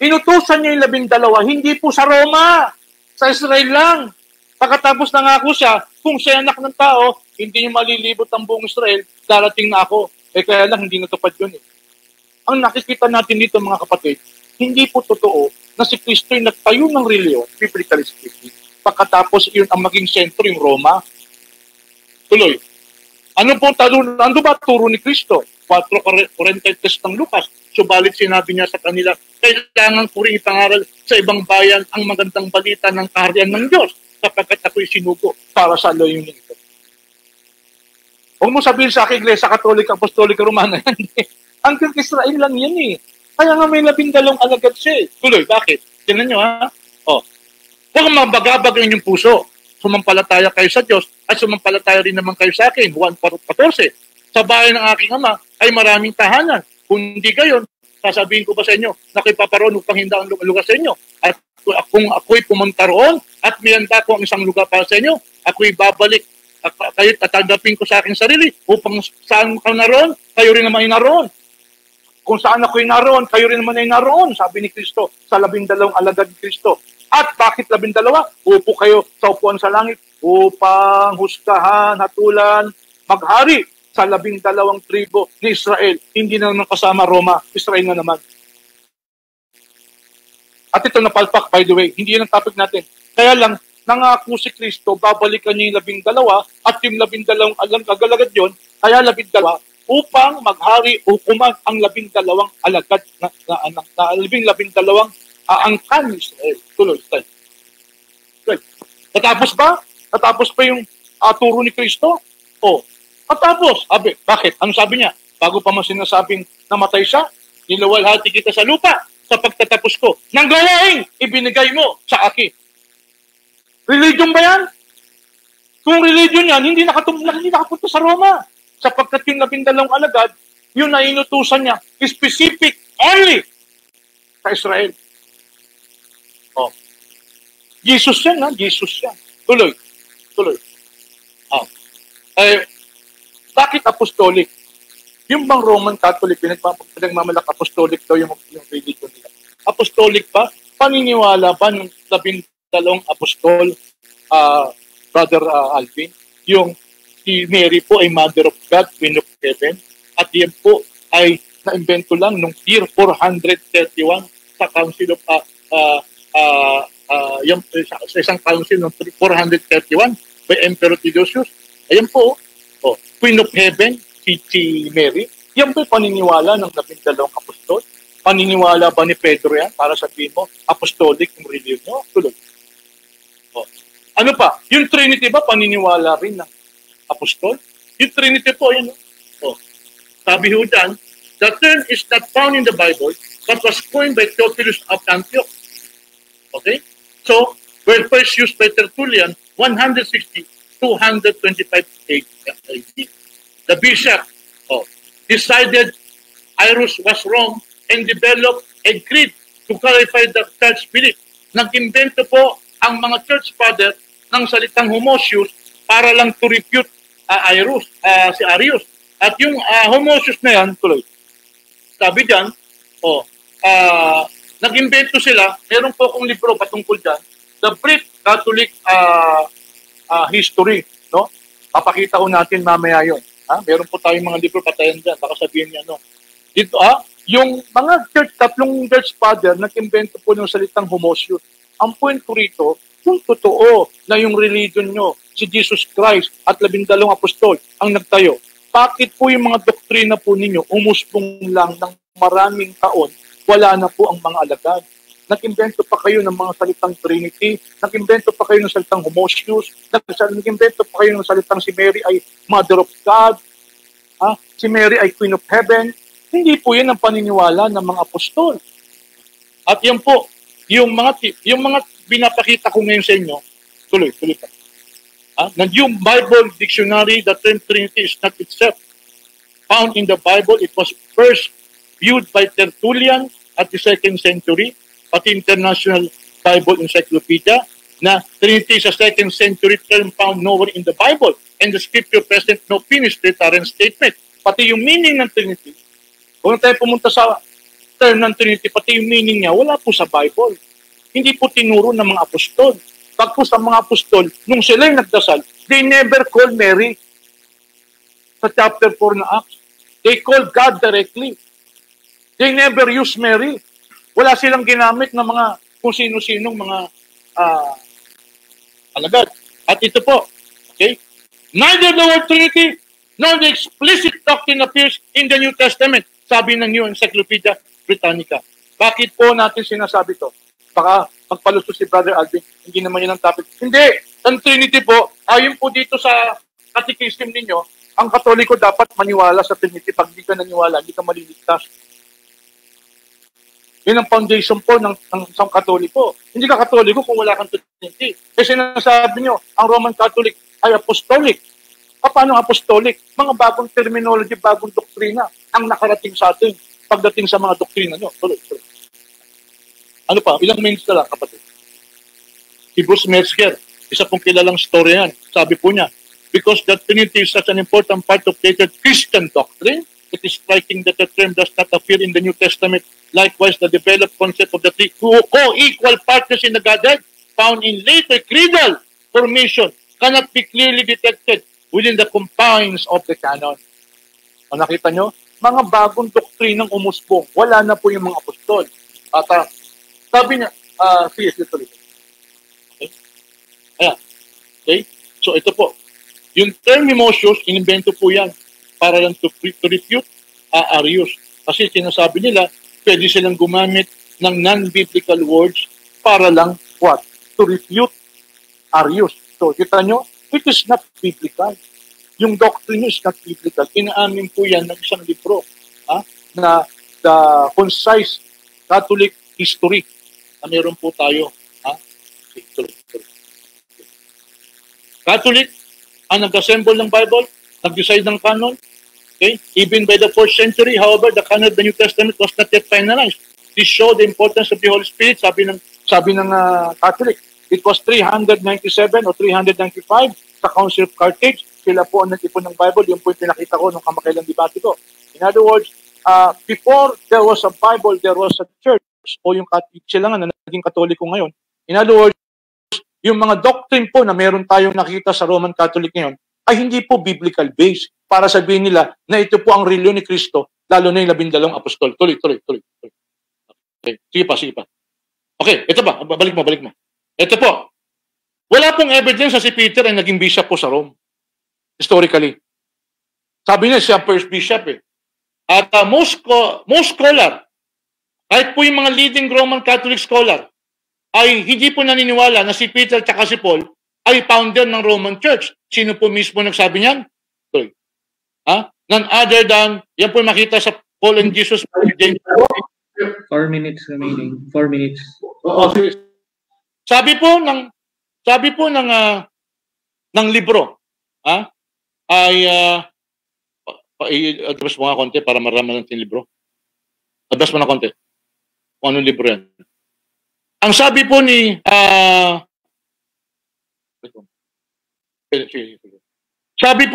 Speaker 2: Inutusan niya yung 12, hindi po sa Roma, sa Israel lang. Pagkatapos nangako siya, kung siya anak ng tao, hindi niyo malilibot ang buong Israel, darating na ako. Kaya lang hindi natupad yun eh. Ang nakikita natin dito mga kapatid, hindi po totoo na si Kristo yung nagtayo ng reliyon, biblically speaking, pagkatapos yun ang maging sentro yung Roma. Tuloy. Ano ba turo ni Kristo? 4:43 ng Lucas. Subalit sinabi niya sa kanila, kailangan ko rin ipangaral sa ibang bayan ang magandang balita ng kaharian ng Diyos sapagkat ako'y sinugo para sa layunin ito. Huwag mo sabihin sa akin, Iglesia Katolika, Apostolika, Romana, hanggang Israel lang yan eh. Kaya nga may 12 alagad siya eh. Tuloy, bakit? Tingnan nyo ha? Huwag mabagabag ang inyong puso. Sumampalataya kayo sa Diyos at sumampalataya rin naman kayo sa akin. Juan 14. Sa bahay ng aking ama ay maraming tahanan. Kung hindi gayon, sasabihin ko ba sa inyo na kayo paparoon upang hinda ang lugar sa inyo? At kung ako'y pumunta roon at mayanda ko ang isang lugar para sa inyo, ako'y babalik at kayo tatanggapin ko sa aking sarili upang saan ka naroon, kayo rin naman ay naroon. Kung saan ako'y naroon, kayo rin naman ay naroon, sabi ni Kristo sa 12 alagad ni Kristo. At bakit 12? Upo kayo sa upuan sa langit upang husgahan, hatulan, maghari sa 12 tribo ni Israel. Hindi na naman kasama Roma, Israel na naman. At ito napalpak, by the way, hindi yan ang topic natin. Kaya lang, nangako si Kristo, babalikan niya yung 12 at yung 12 alagad yun, kaya 12 upang maghari hukuman ang 12 alagad na 12 aangkan ni Israel. Tuloy. Natapos ba? Natapos pa yung turo ni Kristo? Natapos. Bakit? Ano sabi niya? Bago pa man sinasabing namatay siya, niluwalhati kita sa lupa sa pagtatapos ko. Nang gawain, ibinigay mo sa akin. Religion ba yan? Kung religion yan, hindi nakapunta sa Roma. Sapagkat yung 12 alagad, yun na inutusan niya, specific only sa Israel. Jesus yan, ha? Jesus yan. Tuloy. Bakit apostolic? Yung bang Roman Catholic, pinagmamalak apostolic daw yung religion nila. Apostolic pa? Paniniwala ba ng 12 apostol, Brother Alvin? Yung si Mary po ay Mother of God, Queen of Heaven, at yan po ay na-invento lang nung year 431 sa Council of sa isang council ng 431 by Emperor Theodosius. Ayan po, Queen of Heaven, si Mary. Yan po paniniwala ng 12 apostol. Paniniwala ba ni Pedro yan? Para sabihin mo, apostolic yung religion mo? Tuloy. Ano pa? Yung Trinity ba paniniwala rin ng apostol? Yung Trinity po, yan. Sabi ho dyan, the term is not found in the Bible but was coined by Theophilus of Antioch. Okay? So, were first used by Tertullian 160-225 AD. The bishop decided Iris was wrong and developed a creed to clarify the church belief. Nag-invento po ang mga church father ng salitang homoousios para lang to refute si Arius. At yung homoousios na yan, tuloy. Sabi dyan, nag-invento sila, meron po akong libro patungkol dyan, The Brief Catholic History, no? Papakita ko natin mamaya yun. Meron po tayong mga libro, patayan dyan, baka sabihin niya, no? Dito, yung mga tatlong church father, nag-invento po ng salitang homoousios. Ang point ko rito, kung totoo na yung religion nyo, si Jesus Christ at 12 apostol ang nagtayo, bakit po yung mga doktrina po ninyo umusbong lang ng maraming taon, wala na po ang mga alagad? Nag-invento pa kayo ng mga salitang Trinity, nag-invento pa kayo ng salitang homoousios, nag-invento pa kayo ng salitang si Mary ay Mother of God, si Mary ay Queen of Heaven. Hindi po yan ang paniniwala ng mga apostol. At yan po, yung mga binapakita ko ngayon sa inyo, tuloy pa. Yung Bible Dictionary, the term Trinity is not itself found in the Bible. It was first viewed by Tertullian at the 2nd century, pati International Bible Encyclopedia, na Trinity is a 2nd century term found nowhere in the Bible, and the scripture present no finished recurrent statement. Pati yung meaning ng Trinity, kung tayo pumunta sa term ng Trinity, pati yung meaning niya, wala po sa Bible. Hindi po tinuro ng mga apostol. Pagpos ang mga apostol, nung sila'y nagdasal, they never call Mary. Sa chapter 4 na Acts, They call God directly. They never use Mary. Wala silang ginamit na mga kung sino-sinong mga alagad. At ito po, okay? Neither the word Trinity nor the explicit doctrine appears in the New Testament, sabi ng New Encyclopedia Britannica. Bakit po natin sinasabi to? Baka magpaluto si Brother Alvin, hindi naman yun ang topic. Hindi! Ang Trinity po, ayon po dito sa catechism ninyo, ang Katoliko dapat maniwala sa Trinity. Pag di ka naniwala, hindi ka maliligtas. Yun ang foundation po ng isang Katoliko. Hindi ka Katoliko kung wala kang Trinity. Kasi sinasabi nyo, ang Roman Catholic ay apostolic. Paano apostolic? Mga bagong terminology, bagong doktrina ang nakarating sa atin pagdating sa mga doktrina nyo. Tuloy. Ano pa? Ilang minutes na lang, kapatid. Si Bruce Metzger, isa pong kilalang story yan. Sabi po niya, because the Trinity is such an important part of later Christian doctrine, it is striking that the term does not appear in the New Testament. Likewise, the developed concept of the three co-equal partners in the Godhead found in later creedal formation cannot be clearly detected within the confines of the canon. O nakita nyo? Mga bagong doktrinang umusbong. Wala na po yung mga apostol. At sabi niya, sige, tuloy. Okay? Ayan. Okay? So ito po. Yung term Mimosius, inimbento po yan para lang to refute Arius. Kasi sinasabi nila, pwede silang gumamit ng non-biblical words para lang what? To refute Arius. So, kita nyo, it is not biblical. Yung doctrine is not biblical. Inaamin po yan ng isang libro na the concise Catholic history na meron po tayo. Catholic, ang nag-assemble ng Bible, nag-decide ng canon, okay? Even by the 4th century, however, the canon of the New Testament was not yet finalized. This showed the importance of the Holy Spirit, sabi ng Catholic. It was 397 o 395 sa Council of Carthage. Sila po ang nag-ipon ng Bible. Yung po yung pinakita ko nung kamakailang debate ko. In other words, before there was a Bible, there was a church o yung sila nga na naging Katoliko ngayon. In other words, yung mga doctrine po na meron tayong nakita sa Roman Catholic ngayon ay hindi po biblical based para sabihin nila na ito po ang reliyon ni Kristo, lalo na yung 12 apostol. Tuloy. Okay, sige pa. Okay, ito ba? Balik mo. Ito po. Wala pong evidence na si Peter ay naging bishop po sa Rome. Historically. Sabi niya siya first bishop eh. At most scholar, kahit po yung mga leading Roman Catholic scholar, ay hindi po naniniwala na si Peter at si Paul ay founder ng Roman Church. Sino po mismo nagsabi niyan? Sorry. None other than, yan po makita sa Paul and Jesus.
Speaker 6: 4 minutes remaining. 4 minutes.
Speaker 2: Okay. Sabi po ng libro, ay address mo nga konti para marama natin yung libro. Address mo na konti. Kung anong libro yan. Ang sabi po ni sabi po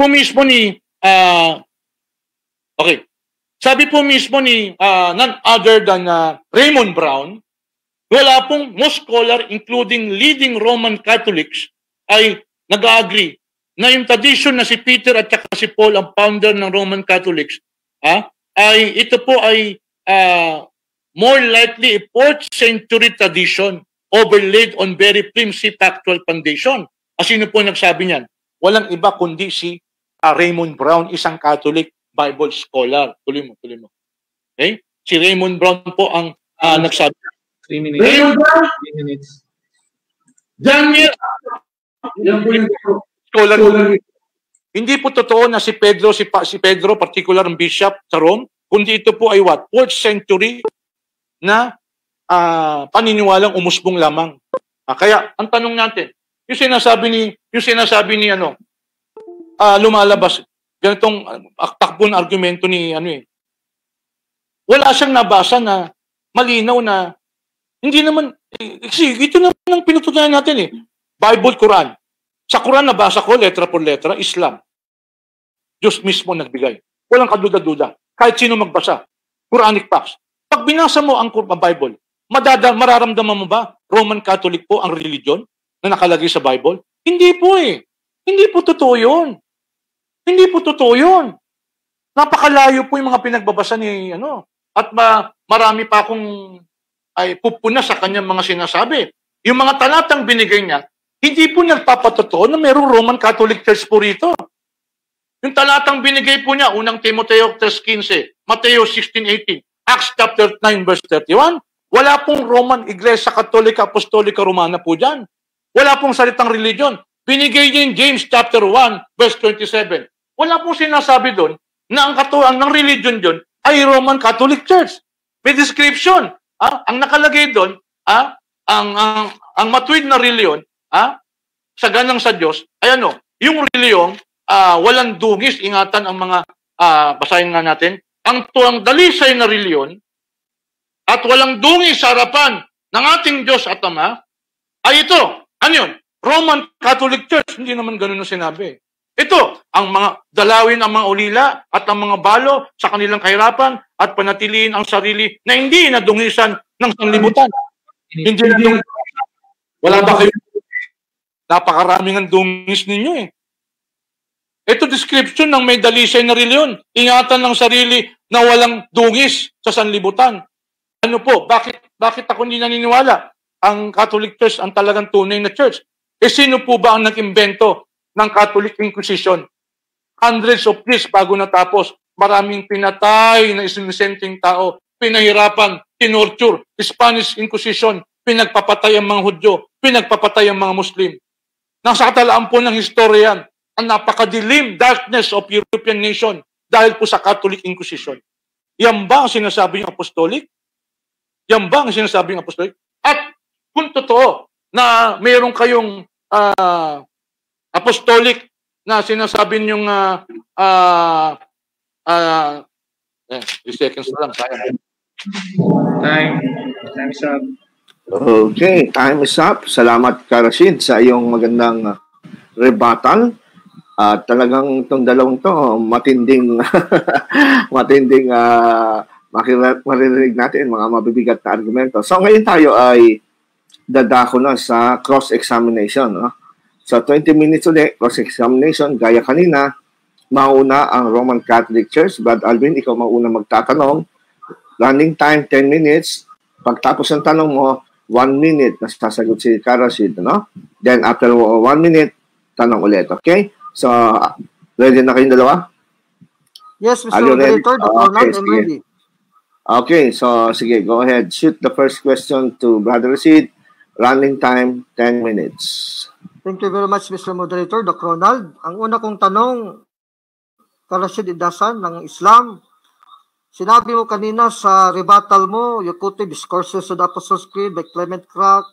Speaker 2: mismo ni none other than Raymond Brown, wala pong most scholar including leading Roman Catholics ay nag-agree na yung tradition na si Peter at saka si Paul ang founder ng Roman Catholics ay ito po ay more likely a 4th century tradition overlaid on very flimsy factual foundation. Sino po nagsabi niyan? Walang iba kundi si Raymond Brown, isang Catholic Bible scholar. Tuloy mo. Okay? Si Raymond Brown po ang nagsabi.
Speaker 6: 3 minutes.
Speaker 2: Raymond Brown?
Speaker 6: 3 minutes.
Speaker 2: Daniel, scholar. Hindi po totoo na si Pedro particular ang bishop sa Rome, kundi ito po ay 4th century na paniniwalang umusbong lamang. Kaya ang tanong natin, yung sinasabi ni lumalabas ganitong takbo na argumento ni wala siyang nabasa na malinaw na hindi naman kasi ito naman ang pinututunan natin Bible, Quran. Sa Quran nabasa ko letra por letra, Islam. Diyos mismo nagbigay. Walang kaduda-duda. Kahit sino magbasa. Quranic facts. Pag binasa mo ang Bible, mararamdaman mo ba Roman Catholic po ang religion na nakalagay sa Bible? Hindi po Hindi po totoo yun. Napakalayo po yung mga pinagbabasa ni at marami pa akong ay pupuna sa kanyang mga sinasabi. Yung mga talatang binigay niya, hindi po nagpapatotoo na mayroong Roman Catholic Church po rito. Yung talatang binigay po niya, unang Timoteo 3:15, Mateo 16:18, Acts chapter 9 verse 31, wala pong Roman Iglesia Katolika Apostolika Romana po dyan. Wala pong salitang religion. Binigay niya yung James chapter 1 verse 27. Wala pong sinasabi doon na ang katuwang ng religion doon ay Roman Catholic Church. May description. Ang nakalagay doon, ang matuwid na reliyon, sa ganang sa Diyos, ay yung reliyong walang dungis, ingatan ang mga, basahin nga natin, ang tuwang dalisay na reliyon at walang dungis sa harapan ng ating Diyos at Ama, ay ito, ano yun? Roman Catholic Church. Hindi naman ganun ang sinabi. Ito, ang mga dalawin ang mga ulila at ang mga balo sa kanilang kahirapan at panatiliin ang sarili na hindi nadungisan ng sanlibutan. Hindi nadungisan. Wala ba kayo? Napakaraming ang dungis ninyo eh. Ito description ng may dalisay na reliyon. Ingatan ng sarili na walang dungis sa sanlibutan. Ano po? Bakit ako hindi naniniwala? Ang Catholic Church ang talagang tunay na church. Sino po ba ang nag-imbento ng Catholic Inquisition? Hundreds of years bago natapos, maraming pinatay na isinusenteng tao, pinahirapan, tinorture, Spanish Inquisition, pinagpapatay ang mga Hudyo, pinagpapatay ang mga Muslim. Nasa katalaan po ng historian, ang napakadilim darkness of European nation dahil po sa Catholic Inquisition. Yan ba ang sinasabi ng apostolic? Yan ba ang sinasabi ng apostolic? At kung totoo na mayroon kayong apostolic na sinasabi niyong 3 seconds na lang.
Speaker 6: Time is up.
Speaker 1: Okay, time is up. Salamat, Karashid, sa iyong magandang rebuttal. Talagang itong dalawang to, matinding maririnig natin, mga mabibigat na argumento. So ngayon tayo ay dadako na sa cross-examination. So 20 minutes ulit, cross-examination, gaya kanina, mauna ang Roman Catholic Church. Brad Alvin, ikaw mauna magtatanong. Running time, 10 minutes. Pagtapos ng tanong mo, 1 minute na sasagot si Karashid. Then after 1 minute, tanong ulit. Okay? So, ready na kayong dalawa?
Speaker 3: Yes, Mr. Moderator, I'm ready.
Speaker 1: Okay, so sige, go ahead. Shoot the first question to Brother Rashid. Running time, 10 minutes.
Speaker 3: Thank you very much, Mr. Moderator, Doc Ronald. Ang una kong tanong, Karashid Idasan ng Islam, sinabi mo kanina sa rebuttal mo, you quoted Discourses of the Apostles' Creed by Clement Crack,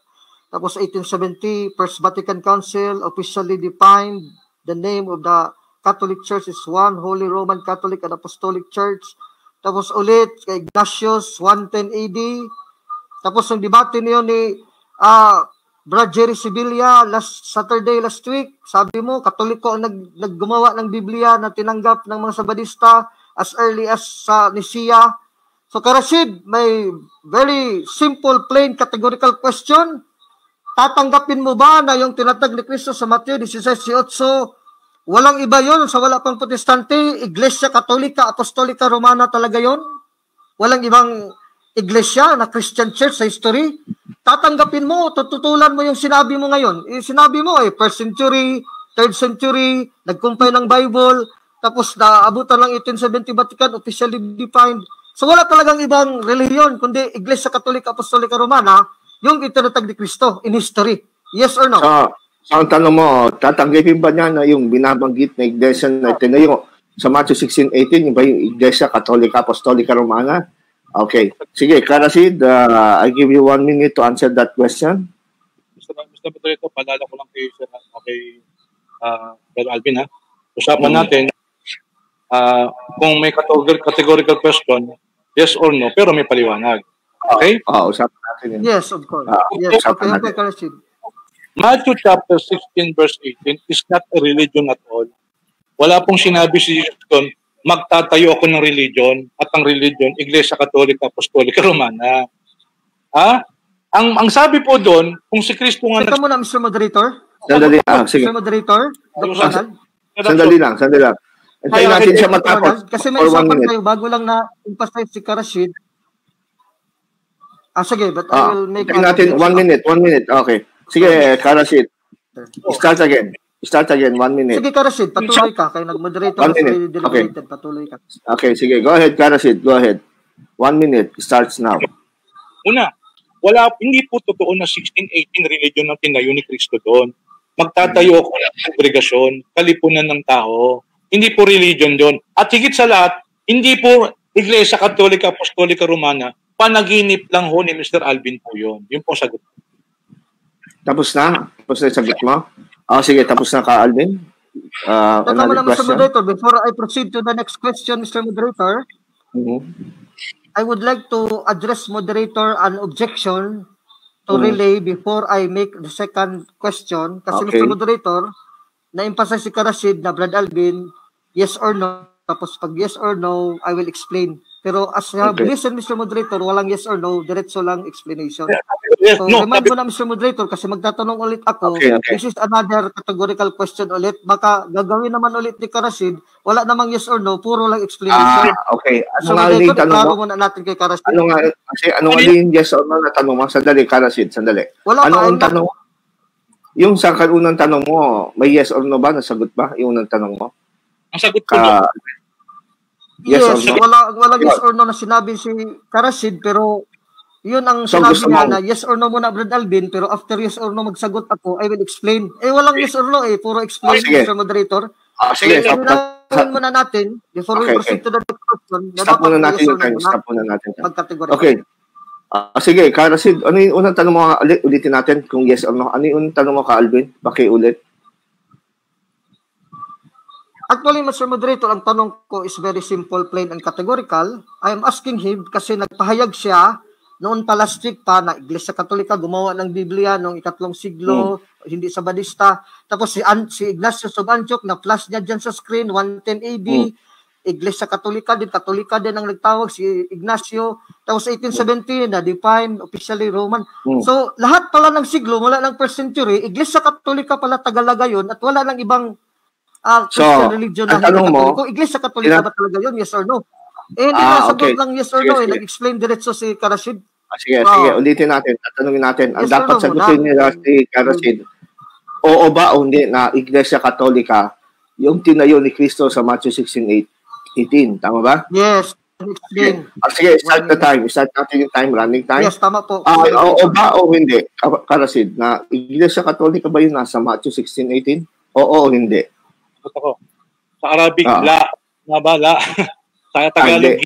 Speaker 3: tapos 1870, First Vatican Council officially defined the name of the Catholic Church is one Holy Roman Catholic and Apostolic Church. Tapos ulit, kay Ignatius, 110 AD. Tapos yung debate niyo ni Brad Jerry Sibilia last week, sabi mo, Katoliko ang naggumawa ng Biblia na tinanggap ng mga Sabadista as early as sa Nicaea. So, Karashid, may very simple, plain, categorical question. Tatanggapin mo ba na yung tinatag ni Cristo sa Mateo 16:8, walang iba yon sa wala pang protestante, Iglesia Katolika, Apostolika Romana talaga yon? Walang ibang iglesia na Christian church sa history? Tatanggapin mo, tututulan mo yung sinabi mo ngayon. Sinabi mo 1st century, 3rd century, nagkumpay ng Bible, tapos naabutan ng 1870 Vatican, officially defined. So wala talagang ibang reliyon, kundi Iglesia Katolika, Apostolika Romana, yung itinatag ni Cristo in history. Yes or no?
Speaker 1: So ang tanong mo, tatanggapin ba niya na yung binabanggit na iglesia na itinayo sa Matthew 16:18, yung ba yung Iglesia Katolika, Apostolika Romana? Okay. Sige, Karashid, I give you 1 minute to answer that question.
Speaker 2: Mr. Moderator, paalala ko lang kay Brother Alvin, usapan natin kung may categorical question, yes or no, pero may paliwanag. Okay?
Speaker 1: Usapan natin yun.
Speaker 3: Yes, of course. Yes, okay, Karashid.
Speaker 2: Matthew chapter 16 verse 18 is not a religion at all. Wala pong sinabi si Jesus doon, magtatayo ako ng religion at ang religion, Iglesia Katolika, Apostolika Romana. Ang sabi po doon, kung si Kristo nga...
Speaker 3: Teka muna, Mr. Moderator.
Speaker 1: Sandali, sige.
Speaker 3: Mr. Moderator,
Speaker 1: Sandali lang. Antayin natin siya matapos.
Speaker 3: Kasi may usapan tayo bago lang na-emphasize si Karashid. Sige, but I will make...
Speaker 1: Antayin natin 1 minute. Okay. Sige, Karashid. Start again. 1 minute.
Speaker 3: Sige, Karashid, patuloy ka. Kaya nag-moderator na deliberated, patuloy ka.
Speaker 1: Okay, sige. Go ahead, Karashid. Go ahead. 1 minute starts now.
Speaker 2: Una, hindi po totoo na 1618 religion ang tinayo ni Kristo doon. Magtatayo ako ng kongregasyon, kalipunan ng tao. Hindi po religion doon. At higit sa lahat, hindi po Iglesia Katolika, Apostolika Romana, panaginip lang ho ni Mr. Alvin po yun. Yun po sagot.
Speaker 1: Tapos na? Tapos na yung sagot mo? Sige, tapos na ka, Alvin.
Speaker 3: Another question? Mr. Moderator, before I proceed to the next question, Mr. Moderator, I would like to address moderator an objection to relay before I make the second question. Kasi Mr. Moderator, na-emphasize si Karashid na Brad Alvin, yes or no. Tapos pag yes or no, I will explain. Pero as you have listened, Mr. Moderator, walang yes or no, diretso lang explanation. So, remind mo na, Mr. Moderator, kasi magtatanong ulit ako. This is another categorical question ulit. Baka gagawin naman ulit ni Karashid, wala namang yes or no, puro lang explanation.
Speaker 1: Okay.
Speaker 3: So, Moderator, klaro muna natin kay Karashid.
Speaker 1: Ano nga yung yes or no na tanong mo? Sandali, Karashid, sandali.
Speaker 3: Ano ang
Speaker 1: tanong mo? Yung sa unang tanong mo, may yes or no ba? Nasagot ba yung unang tanong mo?
Speaker 2: Ang sagot ko
Speaker 3: yes or no? Wala yes or no na sinabi si Karashid, pero yun ang sinabi niya na yes or no muna, Brad Alvin, pero after yes or no magsagot ako, I will explain. Walang yes or no puro explain, Mr. Moderator.
Speaker 1: Sige,
Speaker 3: gawin muna natin before we proceed to the next question.
Speaker 1: Stop muna natin yung time. Okay. Sige, Karashid, ano yung unang tanong mo? Ulitin natin kung yes or no. Ano yung unang tanong mo ka, Alvin? Pakiulit.
Speaker 3: Actually, Mr. Moderator, ang tanong ko is very simple, plain and categorical. I am asking him kasi nagpahayag siya noon pa last week pa na Iglesia Katolika gumawa ng Biblia noong 3 siglo, hindi sa Badista. Tapos si Ignacio of Antioch na flash niya dyan sa screen, 110 AD. Iglesia Katolika din ang nagtawag, si Ignacio. Tapos 1870, na-define, officially Roman. So, lahat pala ng siglo, mula ng 1st century, Iglesia Katolika pala Tagalaga yun at wala nang ibang Christian religion na hindi Katoliko. Iglesia Katolika ba talaga yun? Yes or no? Hindi nasagot lang yes or no. Nag-explain diretso si Karashid.
Speaker 1: Sige, ulitin natin. Tatanungin natin. Ang dapat sagutin nila si Karashid, oo ba o hindi na Iglesia Katolika yung tinayo ni Kristo sa Matthew 16:18. Tama ba?
Speaker 3: Yes.
Speaker 1: Sige, start the time. Start natin yung time, running time.
Speaker 3: Yes, tama po.
Speaker 1: Oo ba o hindi, Karashid, na Iglesia Katolika ba yun nasa Matthew 16:18? Oo o hindi?
Speaker 2: Ako. Sa Arabic, la. Sa Tagalog.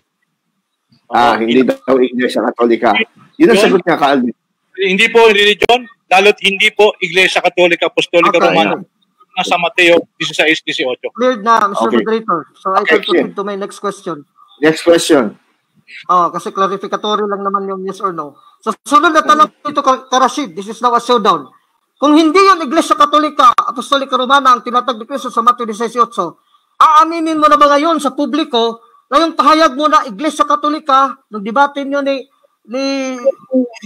Speaker 1: Hindi daw Iglesia Katolika. Yun ang sagot niya, Alvin.
Speaker 2: Hindi po religion, lalo't hindi po Iglesia Katolika, Apostolika Romana. Nasa Mateo 16:18.
Speaker 3: Cleared na, Mr. Moderator. So I can proceed to my next question.
Speaker 1: Next question.
Speaker 3: Kasi clarificatory lang naman yung yes or no. So sunod na tanong ito, Karashid. This is now a showdown. Kung hindi yung Iglesia Katolika, Apostolika Romana ang tinatag ni Cristo sa Mateo 16:18, aaminin mo na ba ngayon sa publiko na yung pahayag mo na Iglesia Katolika, nung debate nyo ni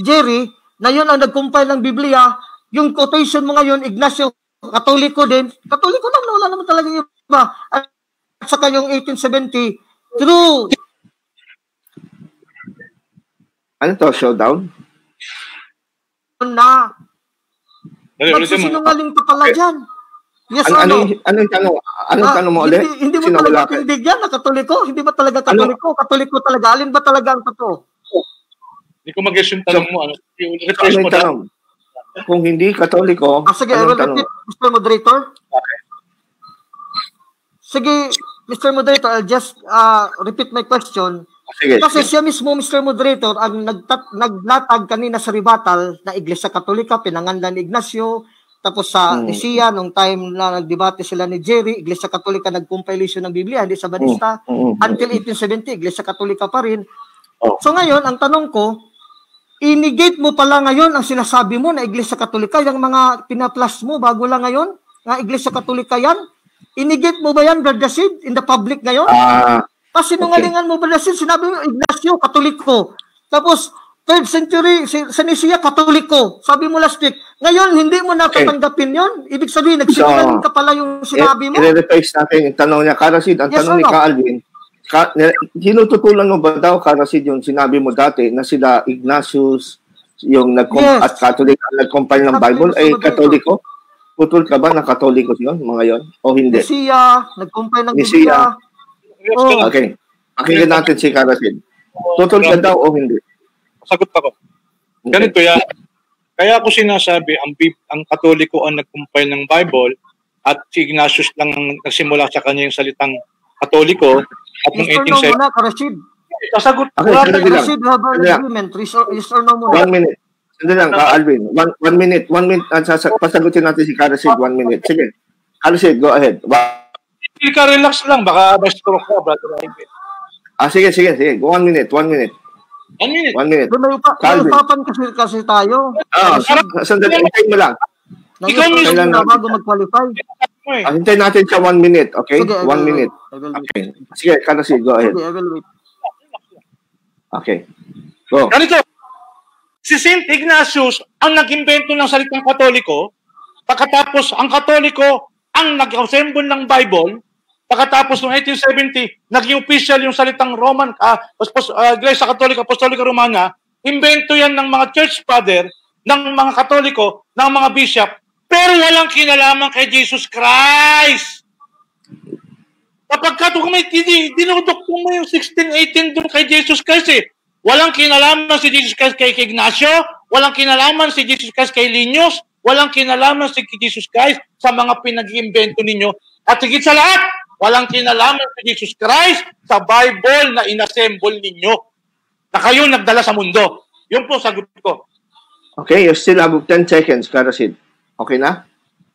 Speaker 3: Jerry, na yun ang nag-compile ng Biblia, yung quotation mo ngayon, Ignacio, Katoliko din, Katoliko lang, wala naman talaga yung iba. At saka yung 1870, true.
Speaker 1: Ano to, showdown?
Speaker 3: Na, magsisinungaling ka pala dyan. Yes or no?
Speaker 1: Anong tanong mo ulit?
Speaker 3: Hindi mo talaga tindig yan na Katoliko? Hindi ba talaga Katoliko? Katoliko talaga. Alin ba talaga ang totoo?
Speaker 2: Hindi ko mag-guess yung tanong mo. Refresh mo
Speaker 1: tanong. Kung hindi Katoliko,
Speaker 3: sige, I will repeat, Mr. Moderator.
Speaker 1: Okay.
Speaker 3: Sige, Mr. Moderator, I'll just repeat my question.
Speaker 1: Sige.
Speaker 3: Kasi siya mismo, Mr. Moderator, ang naglatag kanina sa rebuttal na Iglesia Katolika, pinanganlan ni Ignacio, tapos sa Isia, nung time na nagdebate sila ni Jerry, Iglesia Katolika nag-compilation ng Biblia, hindi sa Badista, until 1870, Iglesia Katolika pa rin. So ngayon, ang tanong ko, inigate mo pala ngayon ang sinasabi mo na Iglesia Katolika, yung mga pinaplas mo bago lang ngayon, na Iglesia Katolika yan? Inigate mo ba yan, Brother Sid, in the public ngayon? Kasi sinungalingan mo ba na sinabi mo, Ignacio, Katoliko. Tapos, 3rd century, sa Nisiya, Katoliko. Sabi mo last week. Ngayon, hindi mo natatanggapin yon. Ibig sabihin, nagsinungaling ka pala yung sinabi mo.
Speaker 1: I-rephrase natin yung tanong niya. Karasid, ang tanong ni Alvin, hinututulan mo ba daw, Karasid, yung sinabi mo dati na sila Ignatius, yung at Catholic, nag-compile ng Bible, ay Katoliko? Putol ka ba na Katoliko yun, mga yon? O hindi?
Speaker 3: Nisiya, nag-compile ng
Speaker 1: Nisiya. Okay. Pakinggan natin si Karasid. Putol ka daw o hindi?
Speaker 2: Sagot ako. Ganito yan. Kaya ako sinasabi, ang Katoliko ang nag-compile ng Bible at si Ignatius lang ang nagsimula sa kanya yung salitang Katoliko at noong 1870.
Speaker 3: Sasagot ko. Rashid, have an agreement. Yes or no muna.
Speaker 1: 1 minute. Sandali lang, Alvin. 1 minute. 1 minute. Pasagutin natin si Karasid. 1 minute. Sige. Karasid, go ahead.
Speaker 2: Hindi ka relax lang. Baka may stroke ka, brother Alvin.
Speaker 1: Sige. 1 minute. 1 minute.
Speaker 2: 1 minute.
Speaker 1: 1 minute.
Speaker 3: May usapan kasi tayo.
Speaker 1: Sandali. Hintayin mo lang.
Speaker 3: Ikaw mismo na bago mag-qualify.
Speaker 1: Hintayin natin siya 1 minute. Okay? 1 minute. Okay. Sige, Karasid, go ahead.
Speaker 3: I will wait.
Speaker 1: Okay. Go.
Speaker 2: Ganito. Si Saint Ignatius ang nag-imbento ng salitang Katoliko. Pagkatapos, ang Katoliko ang nag-assemble ng Bible. Pagkatapos ng 1870, naging official yung salitang Roman, Iglesia Katolika, Apostolika Romana. Imbento yan ng mga church father, ng mga Katoliko, ng mga bishop, pero walang kinalaman kay Jesus Christ. Kapag dinudok mo yung 1618 doon kay Jesus Christ eh. Walang kinalaman si Jesus Christ kay Ignacio, walang kinalaman si Jesus Christ kay Linus, walang kinalaman si Jesus Christ sa mga pinag-iimbento ninyo. At higit sa lahat, walang kinalaman si Jesus Christ sa Bible na inassemble ninyo na kayo nagdala sa mundo. Yun po sagot ko.
Speaker 1: Okay, you still have 10 seconds, Karasid. Okay na?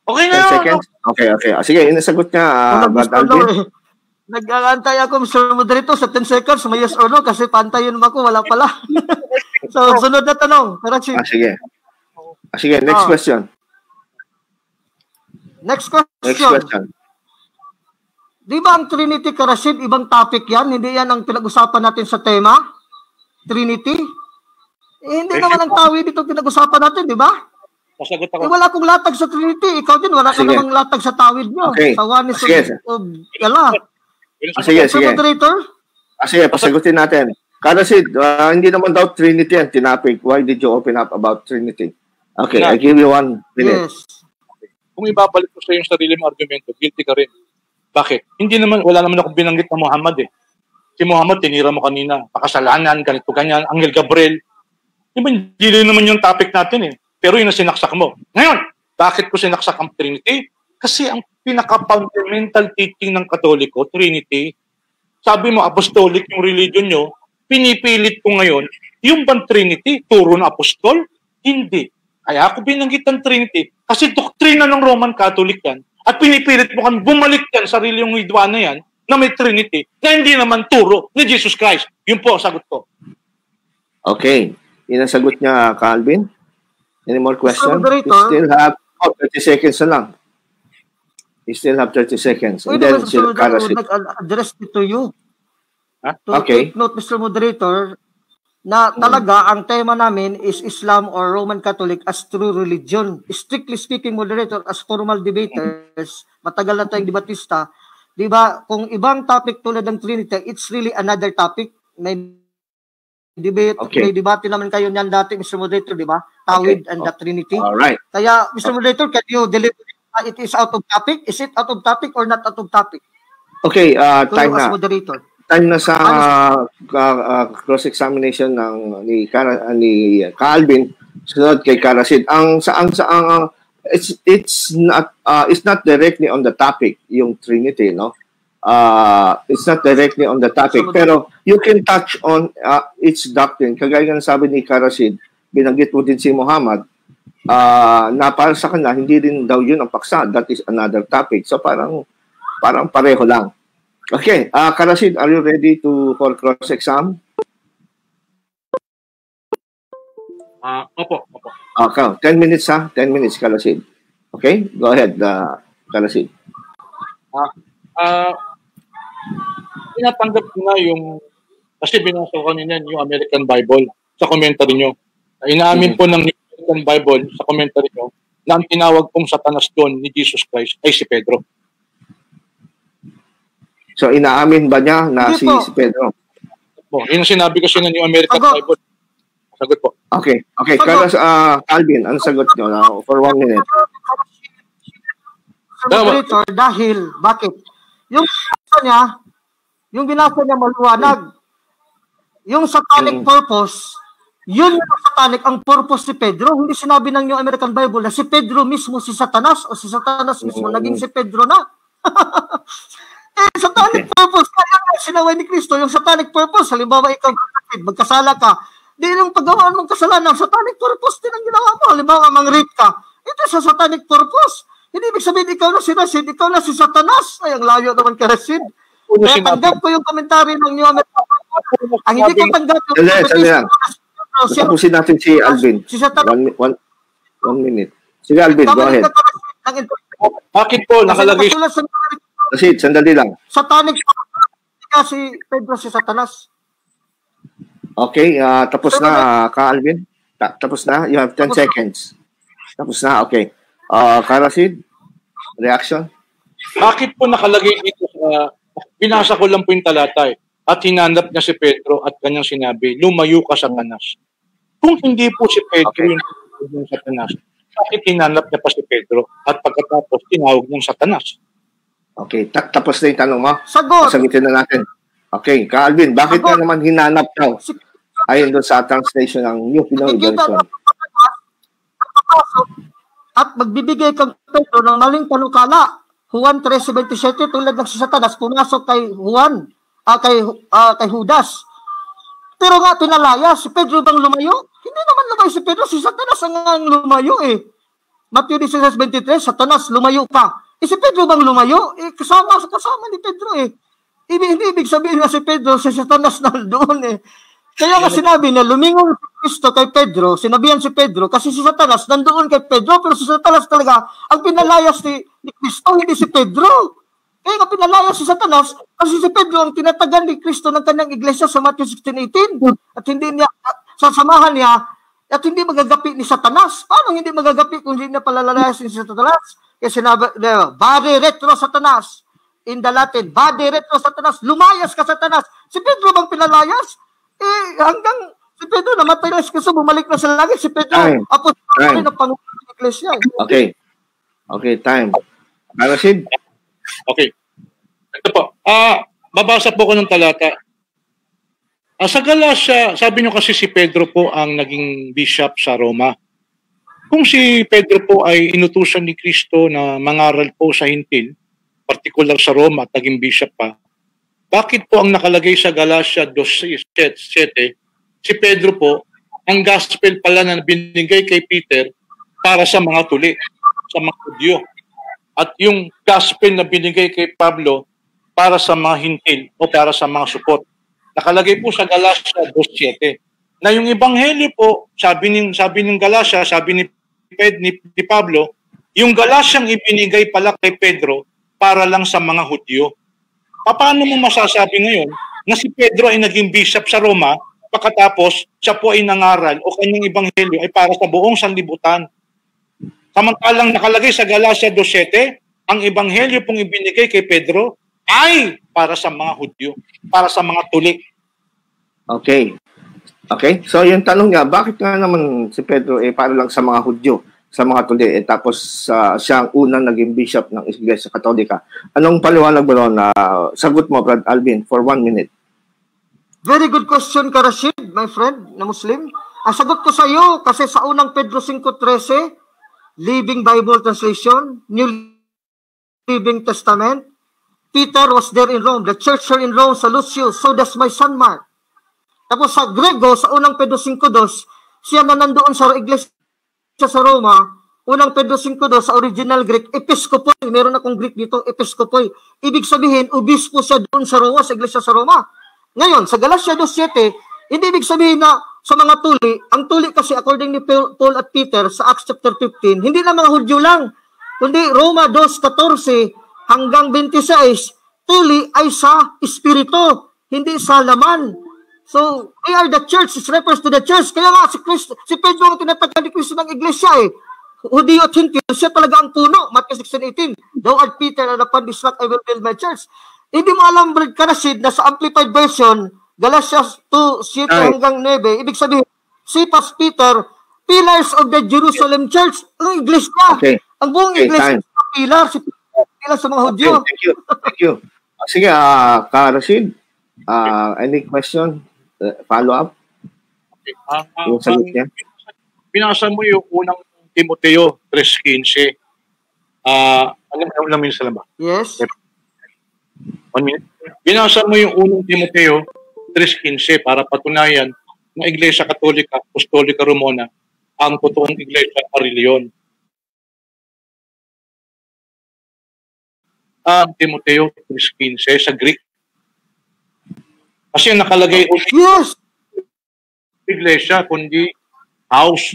Speaker 2: Okay na.
Speaker 1: 10 seconds? Okay. Sige, inasagot niya, Brad Alvin.
Speaker 3: Nag-aantay ako, Mr. Moderator, sa 10 seconds, may yes or no, kasi pantayin mo ako, wala pala. So, sunod na tanong.
Speaker 1: Sige. Sige, next question.
Speaker 3: Next question. Di ba ang Trinity, Karasid, ibang topic yan? Hindi yan ang pinag-usapan natin sa tema? Trinity? Hindi naman ang tawid dito pinag-usapan natin, di ba?
Speaker 2: Masagot ako.
Speaker 3: Wala akong latag sa Trinity. Ikaw din, wala ka namang latag sa tawid nyo.
Speaker 1: Okay.
Speaker 3: Sa oneness of Allah.
Speaker 1: Sige.
Speaker 3: Moderator?
Speaker 1: Sige, pasagutin natin. Karasid, hindi naman daw Trinity ang tinapik. Why did you open up about Trinity? Okay, I give you 1 minute.
Speaker 3: Yes.
Speaker 2: Kung ibabalik ko sa yung sarili mong argumento, guilty ka rin. Bakit? Wala naman akong binanggit na Muhammad eh. Si Muhammad, tinira mo kanina. Pakasalanan, ganito, ganyan. Angel Gabriel. Hindi naman yung topic natin eh. Pero yun ang sinaksak mo. Ngayon, bakit ko sinaksak ang Trinity? Kasi ang pinaka-fundamental teaching ng Katoliko, Trinity, sabi mo, apostolic yung religion nyo, pinipilit ko ngayon, yung bang Trinity, turo na apostol? Hindi. Kaya ako binanggit ang Trinity, kasi doktrina ng Roman Catholic yan, at pinipilit mo kami bumalik yan sa reliyong idwa na yan, na may Trinity, na hindi naman turo ni Jesus Christ. Yun po ang sagot ko.
Speaker 1: Okay. Yun ang sagot niya, Calvin. Any more questions?
Speaker 3: You
Speaker 1: still have 30 seconds na lang. You still have 30 seconds. And then,
Speaker 3: address it to you.
Speaker 2: Huh?
Speaker 3: Take note, Mr. Moderator, na talaga ang tema namin is Islam or Roman Catholic as true religion. Strictly speaking, Moderator, as formal debaters, matagal na tayong debatista, di ba, kung ibang topic tulad ng Trinity, it's really another topic. May debate naman kayo niyan dati, Mr. Moderator, di ba? Tawid and the Trinity.
Speaker 1: Alright.
Speaker 3: Kaya, Mr. Moderator, can you deliver it is out of topic? Is it out of topic or not out of topic?
Speaker 1: Okay, time na.
Speaker 3: Moderator.
Speaker 1: Time na sa cross-examination ng ni Calvin sunod kay Karasid. It's not directly on the topic yung Trinity, no? It's not directly on the topic, pero you can touch on its doctrine. Kagaya ng sabi ni Karasid, binanggit mo din si Muhammad, na para sa kanya, hindi rin daw yun ang paksa. That is another topic. So parang pareho lang. Okay, Karasid, are you ready for cross-exam?
Speaker 2: Opo.
Speaker 1: Okay, 10 minutes ha? 10 minutes, Karasid. Okay, go ahead, Karasid.
Speaker 2: Tinatanggap ko na yung, kasi binasa ko kanina yung American Bible. sa commentary nyo. Inaamin po ng New American Bible sa commentary nyo na ang tinawag pong Satanas doon ni Jesus Christ ay si Pedro.
Speaker 1: So, inaamin ba niya na si Pedro?
Speaker 2: Oh, yun ang sinabi kasi ng New American Bible. Sagot po.
Speaker 1: Okay. Kaya Alvin, ano sagot nyo for 1 minute?
Speaker 3: Dahil, bakit? Yung binasa niya maluwanag. Yung satanic purpose, yun yung satanic ang purpose si Pedro. Hindi sinabi ng New American Bible na si Pedro mismo si Satanas o si Satanas mismo naging si Pedro na. Satanic purpose, kaya nga sinaway ni Kristo, yung satanic purpose, halimbawa ikaw magkasala ka, di yung paggawaan mong kasalanan, satanic purpose din ang ginawa mo. Halimbawa, mang-rape ka, ito sa satanic purpose. Hindi ibig sabihin ikaw na si Rashid, ikaw na si Satanas. Ay, ang layo naman ka Rashid. Kaya tanggap ko yung komentary ng New American Bible. Ang hindi ko tanggap yung
Speaker 1: tapusin natin si Alvin. One minute. Sige, Alvin, go ahead.
Speaker 2: Bakit po nakalagay?
Speaker 1: Rashid, sandali lang.
Speaker 3: Satanic si Pedro si Satanas.
Speaker 1: Okay, tapos na ka Alvin? Tapos na? You have 10 seconds. Tapos na, okay. Ka Rashid, reaction?
Speaker 2: Bakit po nakalagay dito sa binasa ko lang po yung talata at hinanap niya si Pedro at kanyang sinabi, lumayo ka Satanas. Kung hindi po si Pedro yung Satanas, bakit hinanap niya pa si Pedro at pagkatapos tinawag niyang Satanas?
Speaker 1: Okay, tapos na yung tanong mo.
Speaker 3: Sagot!
Speaker 1: Sagutin na natin. Okay, Ka-Alvin, bakit ka naman hinanap daw? Ayon doon sa translation ng New Pinoy Version.
Speaker 3: At magbibigay kang Pedro ng maling panukala. Juan 3:77 tulad ng si Satanas pumasok kay Juan, kay Judas. Pero nga pinalaya, si Pedro bang lumayo? Hindi naman lumayo si Pedro, si Satanas ang lumayo eh. Matthew 16:23, Satanas lumayo pa. Si Pedro bang lumayo? Kasama ni Pedro eh. Hindi ibig sabihin na si Pedro, si Satanas na doon eh. Kaya nga sinabi na lumingon si Kristo kay Pedro, sinabihan si Pedro, kasi si Satanas nandoon kay Pedro, pero si Satanas talaga, ang pinalayas ni Kristo, hindi si Pedro. Kaya nga pinalayas si Satanas, kasi si Pedro ang tinatagan ni Kristo ng kanyang iglesia sa Matthew 16:18. At hindi niya, sasamahan niya, at hindi magagapi ni Satanas. Paano hindi magagapi kung hindi na palalayasin si Satanas? Kaya sinabi, body retro Satanas. In the Latin, body retro Satanas, lumayas ka Satanas. Si Pedro bang pinalayas? Hanggang si Pedro namatay na si Kristo, bumalik na sa langit. Si Pedro, apostol rin ang Panginoon ng Iglesia.
Speaker 1: Okay, time. Rashid?
Speaker 2: Okay. Ito po. Babasa po ko ng talata. Sa Galacia, sabi nyo kasi si Pedro po ang naging bishop sa Roma. Kung si Pedro po ay inutusan ni Kristo na mangaral po sa Hintil, particular sa Roma at naging bishop pa, bakit po ang nakalagay sa Galacia 2:7, si Pedro po, ang gospel pala na binigay kay Peter para sa mga tuli, sa mga Hudyo. At yung gospel na binigay kay Pablo para sa mga Hintil o para sa mga supot. Nakalagay po sa Galacia 2:7. Na yung ebanghelyo po, sabi ng Galacia, sabi ni Pablo, yung Galaciang ibinigay pala kay Pedro para lang sa mga Hudyo. Paano mo masasabi ngayon na si Pedro ay naging bishop sa Roma pagkatapos siya po ay nangaral o kanyang ebanghelyo ay para sa buong sanlibutan? Samantalang nakalagay sa Galacia 2:7, ang ebanghelyo pong ibinigay kay Pedro ay para sa mga Hudyo, para sa mga tuli.
Speaker 1: Okay. So yung tanong niya, bakit nga naman si Pedro para lang sa mga Hudyo, sa mga tuli, tapos siya ang unang naging bishop ng Iglesia Katolika? Anong paliwanag mo ron? Sagot mo, Brad Alvin, for 1 minute.
Speaker 3: Very good question ka, Rashid, my friend, na Muslim. Ang sagot ko sa iyo, kasi sa unang Pedro 5:13, Living Bible Translation, New Living Testament, Peter was there in Rome, the church here in Rome, sa Lucius, so does my son Mark. Tapos sa Grego, sa unang Pedro 5:2, siya na nandoon sa iglesia sa Roma, unang Pedro 5:2, sa original Greek, episkopoi. Meron akong Greek dito, episkopoi. Ibig sabihin, obispo siya doon sa Roma, sa iglesia sa Roma. Ngayon, sa Galacia 2:7, hindi ibig sabihin na sa mga tuli, ang tuli kasi according ni Paul at Peter sa Acts chapter 15, hindi na mga Hudyo lang, kundi Roma 2:14 hanggang 26, tuli ay sa espiritu, hindi sa laman. So, they are the church. It refers to the church. Kaya nga, si Pedro ang tinatagan ni Kristo ng iglesia eh. Hudiyo at Hintil, siya talaga ang puno. Matthew 16:18. Thou art Peter, and upon this rock I will build my church. Hindi mo alam, Brad Karasid, na sa Amplified Version, Galatians 2:7 hanggang 9, ibig sabihin, si Peter, pillars of the Jerusalem church. Ang iglesia.
Speaker 1: Okay.
Speaker 3: Ang buong iglesia, pilar. Si pilar sa mga Hudyo.
Speaker 1: Okay, thank you. Sige, Karasid, any question? Follow up?
Speaker 2: Okay.
Speaker 1: Yung sagot niya?
Speaker 2: Binasa mo yung unang Timoteo 3:15. Alam mo yun sa lamba?
Speaker 3: Yes.
Speaker 2: 1 minute. Binasa mo yung unang Timoteo 3:15 para patunayan na Iglesia Katolika, Apostolika Romana, ang totoong Iglesia Arilion. Timoteo 3:15 sa Greek. Kasi nakalagay
Speaker 3: yes,
Speaker 2: iglesia, kundi house.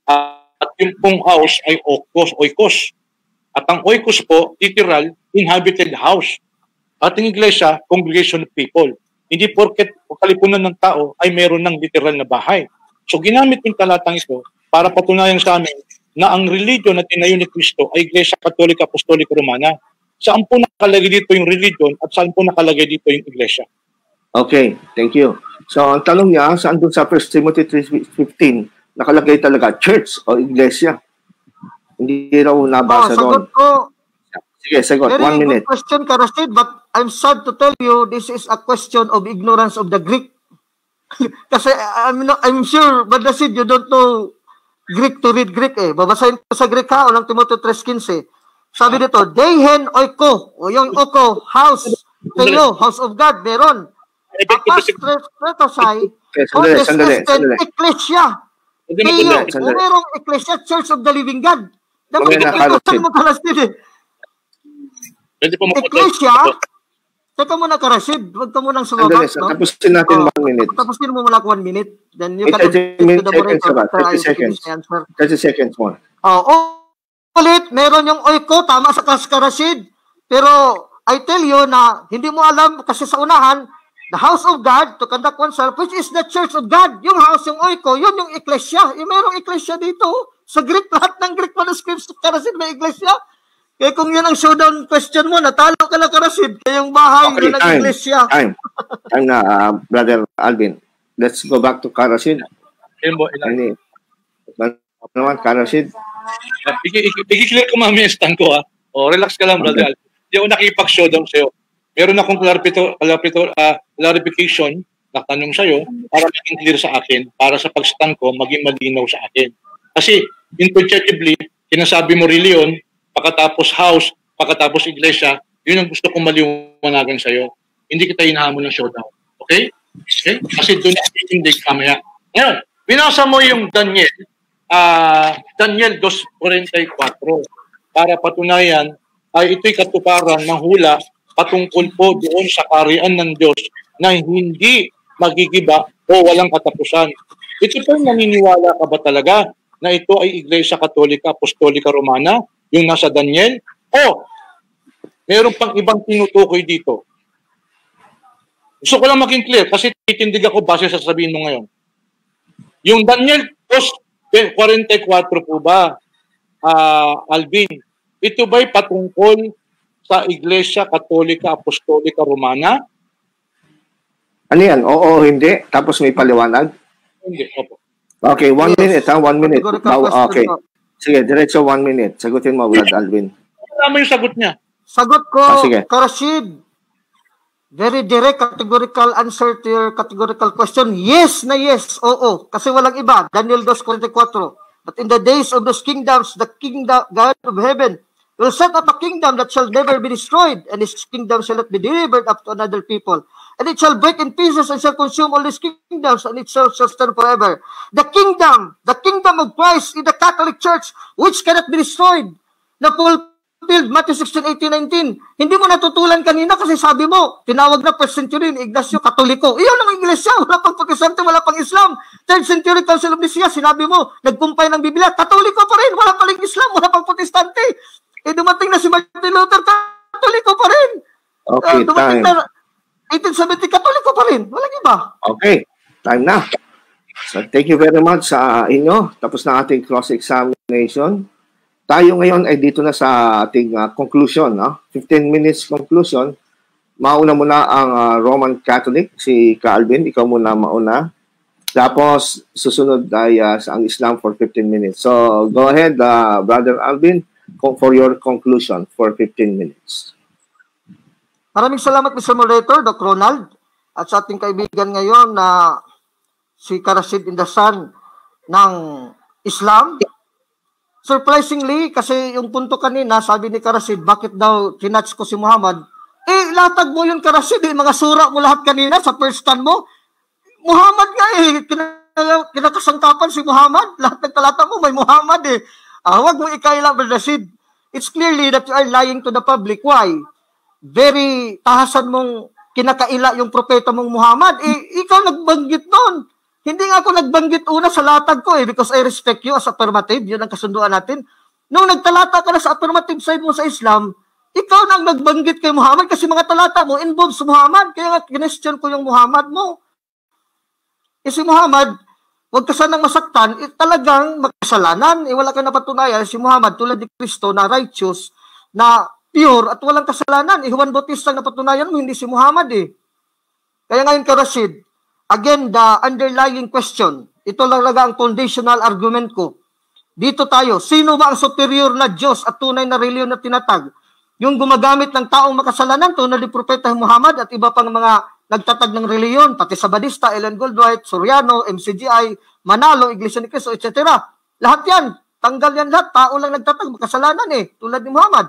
Speaker 2: At yung pong house ay oikos. At ang oikos po, literal, inhabited house. At ang iglesia, congregation of people. Hindi porket kalipunan ng tao ay meron ng literal na bahay. So ginamit yung talatang ito para patunayan sa amin na ang religion na tinayo ni Kristo ay Iglesia Katolika Apostolika Romana. Saan po nakalagay dito yung religion at saan po nakalagay dito yung iglesia?
Speaker 1: Okay, thank you. So, ang tanong niya, saan doon sa 1 Timothy 3:15, nakalagay talaga church o iglesia? Hindi raw nabasa doon.
Speaker 3: Sagot ko.
Speaker 1: Sige, sagot. 1 minute.
Speaker 3: Very good question, Karasid, but I'm sad to tell you, this is a question of ignorance of the Greek. Kasi I'm sure, Badasid, you don't know Greek to read Greek eh. Babasahin ko sa Greek ha, unang Timoteo 3:15. Sabi dito, Dehen oiko, o yung oko, house, tayo, house of God, meron. Apostretosai,
Speaker 1: Sandali.
Speaker 3: Ecclesia. Tayo, merong Ecclesia, Church of the Living God. Dapat ito mo Karasid eh. Ecclesia, teka muna Karasid, huwag ka munang sumabat.
Speaker 1: Tapusin natin 1 minute.
Speaker 3: Tapusin mo muna 1 minute. Then you can
Speaker 1: 30 seconds more.
Speaker 3: Ulit, meron yung oiko, tama sa Karasid. Pero I tell you na hindi mo alam kasi sa unahan, the house of God to conduct oneself, which is the church of God. Yung house, yung oiko, yun yung ecclesia. Yung merong ecclesia dito. Sa Greek, lahat ng Greek manuscripts, Karasid, may ecclesia. Kaya kung yan ang showdown question mo, natalo ka na Karasid. Kaya yung bahay, yun ang ecclesia.
Speaker 1: Time na, Brother Alvin. Let's go back to Karasid. Karasid.
Speaker 2: I-clear ko mamaya yung stand ko ha. Relax ka lang, Brother Alvin. Hindi ako nakipag-showdown sa'yo. Meron akong clarification na tanong sa'yo para maging clear sa akin, para sa pag-stand ko, maging malinaw sa akin. Kasi, interchangeably, sinasabi mo religion, pagkatapos house, pagkatapos iglesia, yun ang gusto kong maliwanagan sa'yo. Hindi kita hinahamon ng showdown. Okay? Kasi doon hindi kamaya. Ngayon, binasa mo yung Daniel 2:44 para patunayan ay ito'y katuparan ng hula patungkol po doon sa kaharian ng Diyos na hindi magigiba o walang katapusan. Ito po naniniwala ka ba talaga na ito ay Iglesia Katolika Apostolika Romana, yung nasa Daniel? O meron pang ibang tinutukoy dito? Gusto ko lang maging clear kasi titindig ako base sa sabihin mo ngayon. Yung Daniel 2:44 po ba, Alvin, ito ba'y patungkol sa Iglesia Katolika Apostolika Romana?
Speaker 1: Ano yan? Oo, hindi. Tapos may paliwanag?
Speaker 2: Hindi, opo.
Speaker 1: Okay, 1 minute ha? 1 minute. Okay. Sige, diretso 1 minute. Sagutin mo, Brad Alvin.
Speaker 2: Wala mo yung sagot niya.
Speaker 3: Sagot ko,
Speaker 1: sige.
Speaker 3: Karasid. Very direct, categorical answer to your categorical question. Yes na yes. Oo. Kasi walang iba. Daniel 2:44. But in the days of those kingdoms, the kingdom, God of heaven, will set up a kingdom that shall never be destroyed, and his kingdom shall not be delivered up to another people. And it shall break in pieces and shall consume all these kingdoms, and itself shall stand forever. The kingdom of Christ in the Catholic Church, which cannot be destroyed, na fulfilled, Matthew 16:18-19. Hindi mo natutulan kanina kasi sabi mo, tinawag na first century ni Ignacio Katoliko. Iyon ang iglesia, wala pang Protestante, wala pang Islam. Third century Council of Nicaea, sinabi mo, nagkumpay ng Biblia, Katoliko pa rin, wala pang Islam, wala pang Protestante. Dumating na si Martin Luther, Katoliko pa rin.
Speaker 1: Okay,
Speaker 3: dumating na 1870, Katoliko pa rin. Walang iba.
Speaker 1: Okay. time na. So, thank you very much sa inyo. Tapos na ating cross-examination. Tayo ngayon ay dito na sa ating conclusion. 15 minutes conclusion. Mauna muna ang Roman Catholic, si Calvin. Ikaw muna mauna. Tapos, susunod ay ang Islam for 15 minutes. So, go ahead, Brother Alvin, for your conclusion for 15 minutes.
Speaker 3: Maraming salamat, Mr. Moderator, Doc Ronald, at sa ating kaibigan ngayon na si Karasid Indasan ng Islam. Surprisingly, kasi yung punto kanina, sabi ni Karasid, bakit daw tinatch ko si Muhammad? Latag mo yun, Karasid, mga sura mo lahat kanina sa first stand mo. Muhammad nga kinakasangkapan si Muhammad. Lahat ng talata mo may Muhammad Huwag mo ikaila, Brother Sid. It's clearly that you are lying to the public. Why? Very tahasan mong kinakaila yung propeta mong Muhammad. Ikaw nagbanggit noon. Hindi nga ako nagbanggit una sa latag ko because I respect you as affirmative. Yun ang kasunduan natin. Nung nagtalata ka na sa affirmative side mo sa Islam, ikaw nang nagbanggit kay Muhammad kasi mga talata mo involved sa Muhammad. Kaya nga kinestyon ko yung Muhammad mo. Si Muhammad, huwag ka sanang masaktan, talagang makasalanan. Wala kang napatunayan. Si Muhammad, tulad ni Kristo, na righteous, na pure, at walang kasalanan. Juan Bautista ang napatunayan mo, hindi si Muhammad Kaya ngayon ka, Rashid, again, the underlying question, ito lang ang foundational argument ko. Dito tayo, sino ba ang superior na Diyos at tunay na reliyon na tinatag? Yung gumagamit ng taong makasalanan, tunay ni Propeta Muhammad at iba pang mga nagtatag ng reliyon, pati sa Badista, Ellen Goldwhite, Soriano, MCGI, Manalo, Iglesia ni Cristo, etc. Lahat yan, tanggal yan lahat, tao lang nagtatag, makasalanan tulad ni Muhammad.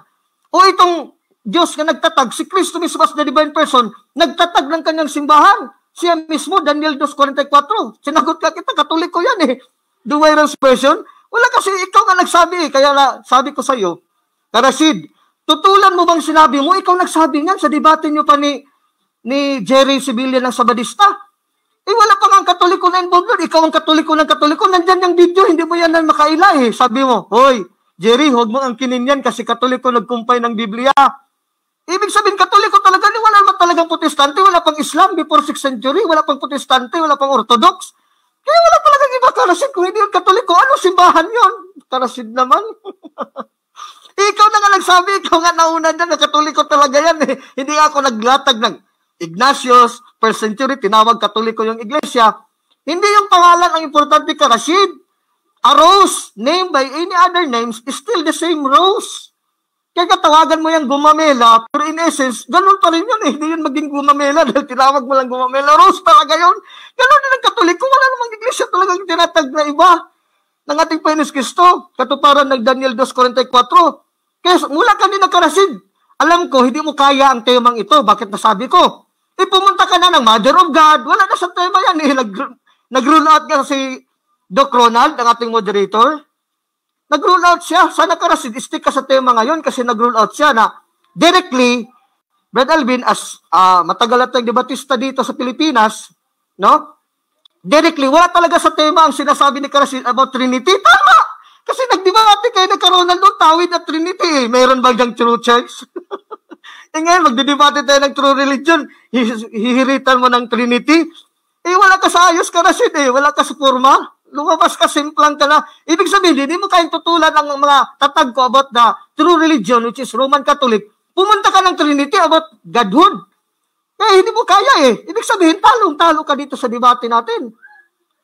Speaker 3: O itong Diyos na nagtatag, si Kristo mismo as the divine person, nagtatag ng kanyang simbahan. Siya mismo, Daniel 2:44, sinagot ka kita, Katoliko yan Duwayrans version. Wala kasi ikaw nga nagsabi kaya sabi ko sa iyo, Karasid, tutulan mo bang sinabi mo? Ikaw nagsabi niyan sa debate niyo pa ni Jerry Sibilya ng Sabadista. Wala pa nga ang Katoliko na involved doon. Ikaw ang Katoliko ng Katoliko. Nandyan yung video, hindi mo yan na makaila Sabi mo, hoy, Jerry, huwag mo ang kinin yan kasi Katoliko nagkumpay ng Biblia. Ibig sabihin, Katoliko talaga, wala naman talagang Protestante, wala pang Islam before 6th century, wala pang Protestante, wala pang Orthodox. Kaya wala talagang iba, Karasid, kung hindi yung Katoliko, ano simbahan yon? Karasid naman. Ikaw na nga nagsabi, ikaw nga nauna dyan, na Katoliko talaga yan Hindi nga ako naglatag ng Ignatius, first century, tinawag Katoliko yung iglesia. Hindi yung pangalan ang importante, Karasid. A rose named by any other names is still the same rose. Kaya katawagan mo yung Gumamela, pero in essence, ganun pa rin yun Hindi yun maging Gumamela dahil tinawag mo lang Gumamela. Rose talaga yun. Ganun din ang Katoliko. Wala namang iglesia talagang tinatag na iba ng ating Panginoon Kristo. Katuparan ng Daniel 2:44. Kaya mula kanina, Karasid, alam ko, hindi mo kaya ang temang ito. Bakit nasabi ko? Pumunta ka na ng Mother of God. Wala na sa tema yan Nag-rule out ka si Doc Ronald, ang ating moderator. Nag-rule out siya. Sana, Karasid, stick ka sa tema ngayon kasi nag-rule out siya na directly, Brad Alvin, as matagal at debatista dito sa Pilipinas, directly, wala talaga sa tema ang sinasabi ni Karasid about Trinity. Tama! Kasi nagdebate kayo na Ronald doon, tawid na Trinity. Mayroon ba diyang true church? Ngayon, magdidebate tayo ng true religion. Hihiritan mo ng Trinity. Wala ka sa ayos, Karasid Wala ka sa forma. Lumabas ka, simplang ka na. Ibig sabihin, hindi mo kayang tutulan ang mga tatag ko about the true religion, which is Roman Catholic. Pumunta ka ng Trinity about Godhood. Hindi mo kaya Ibig sabihin, talong-talo ka dito sa debate natin.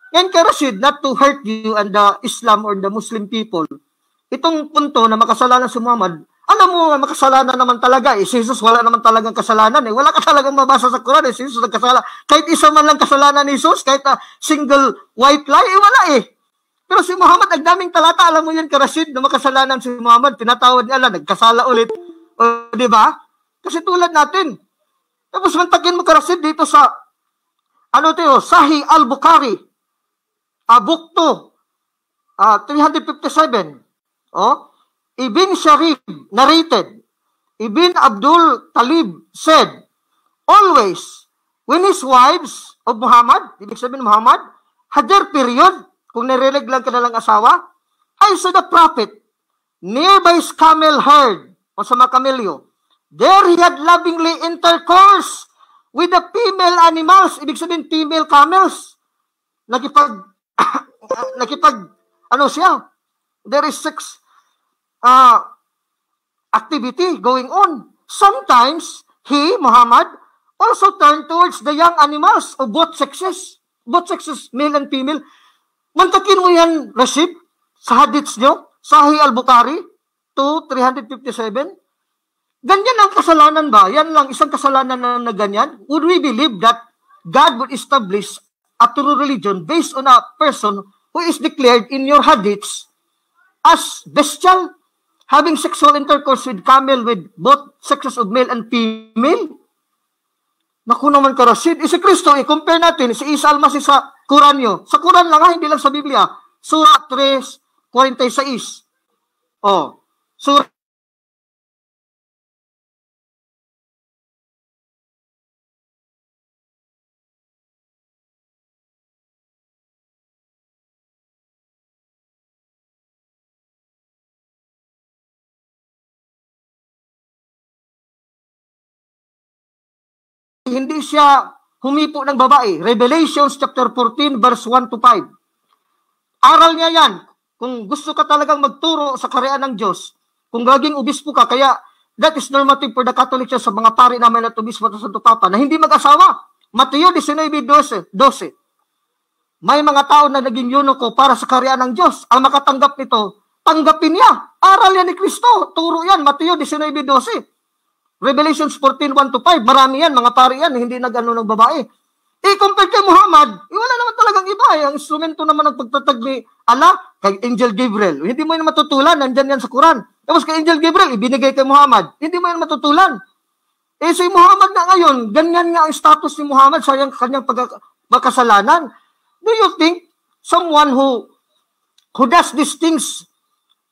Speaker 3: Ngayon, Karasid, not to hurt you and the Islam or the Muslim people, itong punto na makasalanan si Muhammad, alam mo, makasalanan naman talaga Si Jesus wala naman talagang kasalanan Wala ka talagang mabasa sa Quran Si Jesus nagkasala. Kahit isa man lang kasalanan ni Jesus, kahit single white lie, wala Pero si Muhammad, nagdaming talata, alam mo yan, Karasid, na makasalanan si Muhammad, tinatawad niya lang, nagkasala ulit. Di ba? Kasi tulad natin. Tapos mantakin mo, Karasid, dito sa, Sahih al-Bukhari, Book 2, 357. Ibn Sharif narrated, Ibn Abdul Talib said, always, when his wives of Muhammad, ibig sabihin Muhammad, had their period, kung narinig lang kanilang asawa, I saw the prophet, nearby his camel herd, o sa mga kamelyo, there he had lovingly intercourse with the female animals, ibig sabihin female camels, ano siya? There is sex activity going on. Sometimes, Muhammad, also turned towards the young animals of both sexes, male and female. Mantakin mo yan, Rashid, sa hadiths nyo, Sahih al-Bukhari, 357. Ganyan ang kasalanan ba? Yan lang, isang kasalanan na ganyan. Would we believe that God would establish a true religion based on a person who is declared in your hadiths as bestial, having sexual intercourse with camel with both sexes of male and female? Naku naman ka, Rashid. Si Kristo, i-compare natin si Isa al-Masih sa Quran nyo. Sa Quran lang hindi lang sa Biblia. Surah 3:46. Surah hindi siya humipo ng babae. Revelations chapter 14 verse 1 to 5. Aral niya yan. Kung gusto ka talagang magturo sa karyaan ng Diyos, kung gaging obispo ka, kaya that is normative for the Catholic Church sa mga pari namin at obispo at Santo Papa na hindi mag-asawa. Mateo 19:12. May mga tao na naging eunuko para sa karyaan ng Diyos. Ang makatanggap nito, tanggapin niya. Aral yan ni Kristo. Turo yan. Mateo 19:12. Revelations 14:1 to 5. Marami yan. Mga pari yan. Hindi nag-ano ng babae. I-compare kay Muhammad, wala naman talagang iba. Ang instrumento naman ng pagtatag ni Allah, kay Angel Gabriel. Hindi mo yan matutulan. Nandyan yan sa Quran. Tapos kay Angel Gabriel, ibinigay kay Muhammad. Hindi mo yan matutulan. Si Muhammad na ngayon, ganyan nga ang status ni Muhammad sa kanyang pagkasalanan. Do you think someone who does these things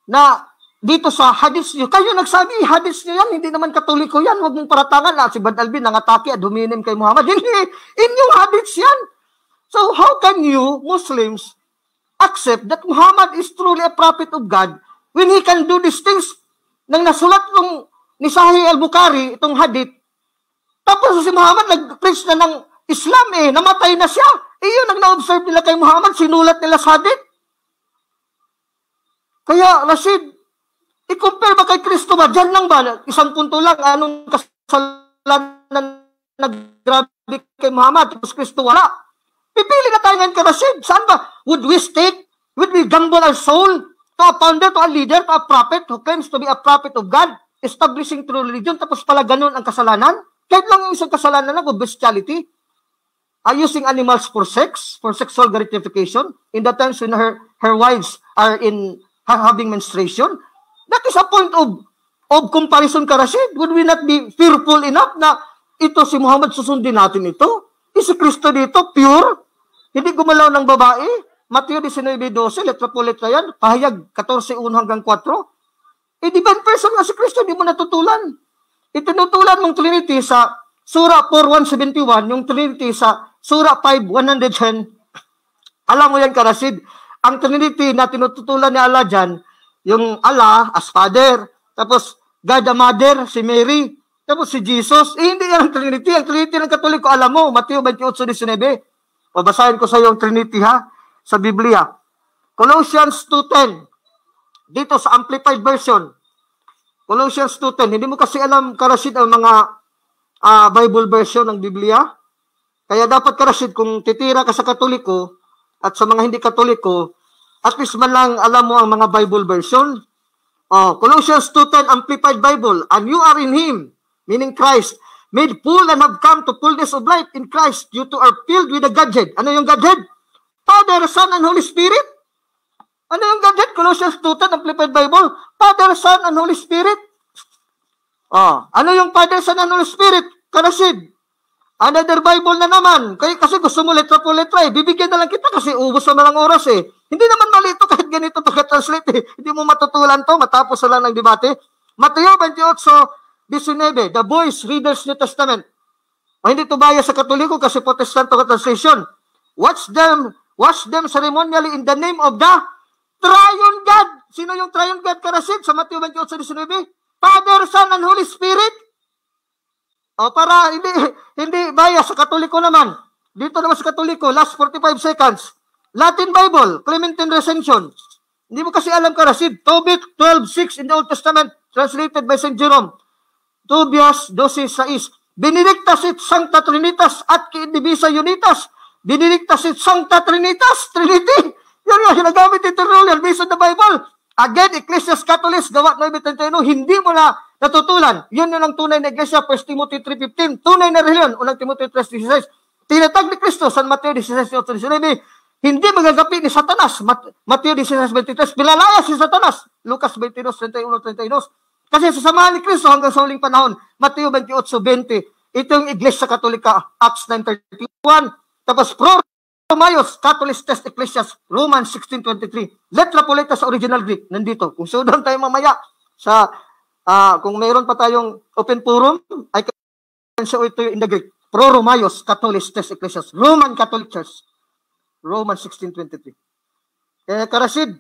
Speaker 3: na dito sa hadith niyo, kayo nagsabi, hadith niyo yan, hindi naman Katoliko yan, huwag mong paratangan na si Bad Alvin nangatake at huminim kay Muhammad. Hindi, inyong hadith yan. So how can you, Muslims, accept that Muhammad is truly a prophet of God when he can do these things? Nang nasulat ng ni Sahih al-Bukhari, itong hadith, tapos si Muhammad nag-preach na ng Islam namatay na siya. Yun ang na-observe nila kay Muhammad, sinulat nila sa hadith. Kaya, Rashid, i-compare ba kay Kristo ba? Diyan lang ba? Isang punto lang. Anong kasalanan na grabe kay Muhammad? Tapos Kristo wala. Pipili na tayo ngayon kay Rashid. Saan ba? Would we gamble our soul to a founder, to a leader, to a prophet who claims to be a prophet of God, establishing true religion, tapos pala ganun ang kasalanan? Kahit lang yung isang kasalanan na bestiality. Using animals for sex, for sexual gratification, in the times when her wives are having menstruation. That is a point of comparison, ka, Rashid. Would we not be fearful enough na ito si Muhammad, susundin natin ito? Si Kristo dito, pure, hindi gumalaw ng babae. Mateo 19:12, letra po letra yan, pahayag 14:1 hanggang 4. Divine person nga si Kristo, hindi mo natutulan. Itinutulan mong Trinity sa Surah 4:171, yung Trinity sa Surah 5:110. Alam mo yan, ka, Rashid. Ang Trinity na tinututulan ni Allah dyan, yung Allah as Father, tapos God the Mother, si Mary, tapos si Jesus. Hindi yan ang Trinity. Ang Trinity ng Katoliko, alam mo, Mateo 28:19. Babasahin ko sa iyo ang Trinity, ha? Sa Biblia. Colossians 2:10. Dito sa Amplified Version. Colossians 2:10. Hindi mo kasi alam, ka, Rashid, ang mga Bible version ng Biblia. Kaya dapat, ka, Rashid, kung titira ka sa Katoliko at sa mga hindi Katoliko, at least man lang alam mo ang mga Bible version. Colossians 2:10 Amplified Bible. And you are in Him, meaning Christ, made full and have come to fullness of life in Christ. You two are filled with the Godhead. Ano yung Godhead? Father, Son, and Holy Spirit. Ano yung Godhead? Colossians 2:10 Amplified Bible. Father, Son, and Holy Spirit. Ano yung Father, Son, and Holy Spirit? Karasid. Another Bible na naman. Kasi gusto mo letra po letra bibigyan na lang kita kasi ubos na lang oras Hindi naman mali ito kahit ganito pagka-translate Hindi mo matutulan to, matapos na lang ng debate. Mateo 28:19, the Boys Readers New Testament. Hindi ito baya sa Katoliko kasi Protestant translation. Wash them ceremonially in the name of the Triune God. Sino yung Triune God, Karasid? Sa Mateo 28:19, Father, Son, and Holy Spirit. Para hindi baya sa Katoliko naman. Dito naman sa Katoliko, last 45 seconds. Latin Bible, Clementine Recension. Hindi mo kasi alam, Karasid. Tobit 12:6 in the Old Testament, translated by St. Jerome. Tobias 12:6. Benedictas et Sancta Trinitas at Indivisa Unitas. Benedictas et Sancta Trinitas, Trinity. Yan yung ginagamit ni Tertullian based on the Bible. Again, Ecclesiastes Catholics, gawa 9:31, hindi mo na natutulan. Yun ang tunay na iglesia, 1 Timothy 3:15. Tunay na reliyon, 1 Timothy 3:16. Tinatag ni Kristo, San Mateo 16:19. Hindi magagapi ni Satanas, Mateo 16:23. Pilalaya si Satanas, Lucas 22:31-32. Kasi sa samahan ni Kristo hanggang sa huling panahon, Mateo 28:20. Ito yung Iglesia Katolika, Acts 9:31. Tapos Pro Romayos, Catholic Test Ecclesias, Romans 16:23. Letra Polita sa original Greek, nandito. Kung sudan tayo mamaya sa, kung mayroon pa tayong open forum, I can show it to you in the Greek. Pro Romayos, Catholic Test Ecclesias, Roman Catholic Church, Romans 16:23. Kaya Karasid,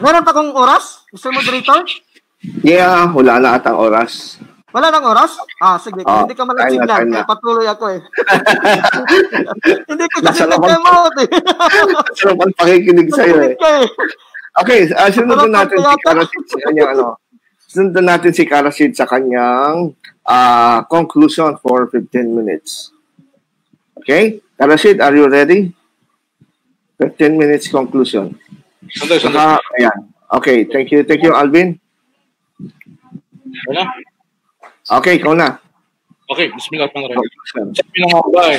Speaker 3: meron pa kong oras, Mr. Moderator?
Speaker 1: Yeah, wala na atang oras.
Speaker 3: Wala nang oras? Sige. Hindi ka malag-signal. Kaya patuloy ako eh. Hindi ko kasi nag-emote eh.
Speaker 1: Sarap ang pakikinig sa'yo eh. Okay, sundan natin si Karasid sa kanyang sundan natin si Karasid sa kanyang conclusion for 15 minutes. Okay? Karasid, are you ready? 15 minutes conclusion.
Speaker 2: Sandali.
Speaker 1: Ayan. Okay, thank you. Thank you, Alvin.
Speaker 2: Wala?
Speaker 1: Okay, ikaw na.
Speaker 2: Okay, bismillahirrahmanirrahim. Sabi na nga ba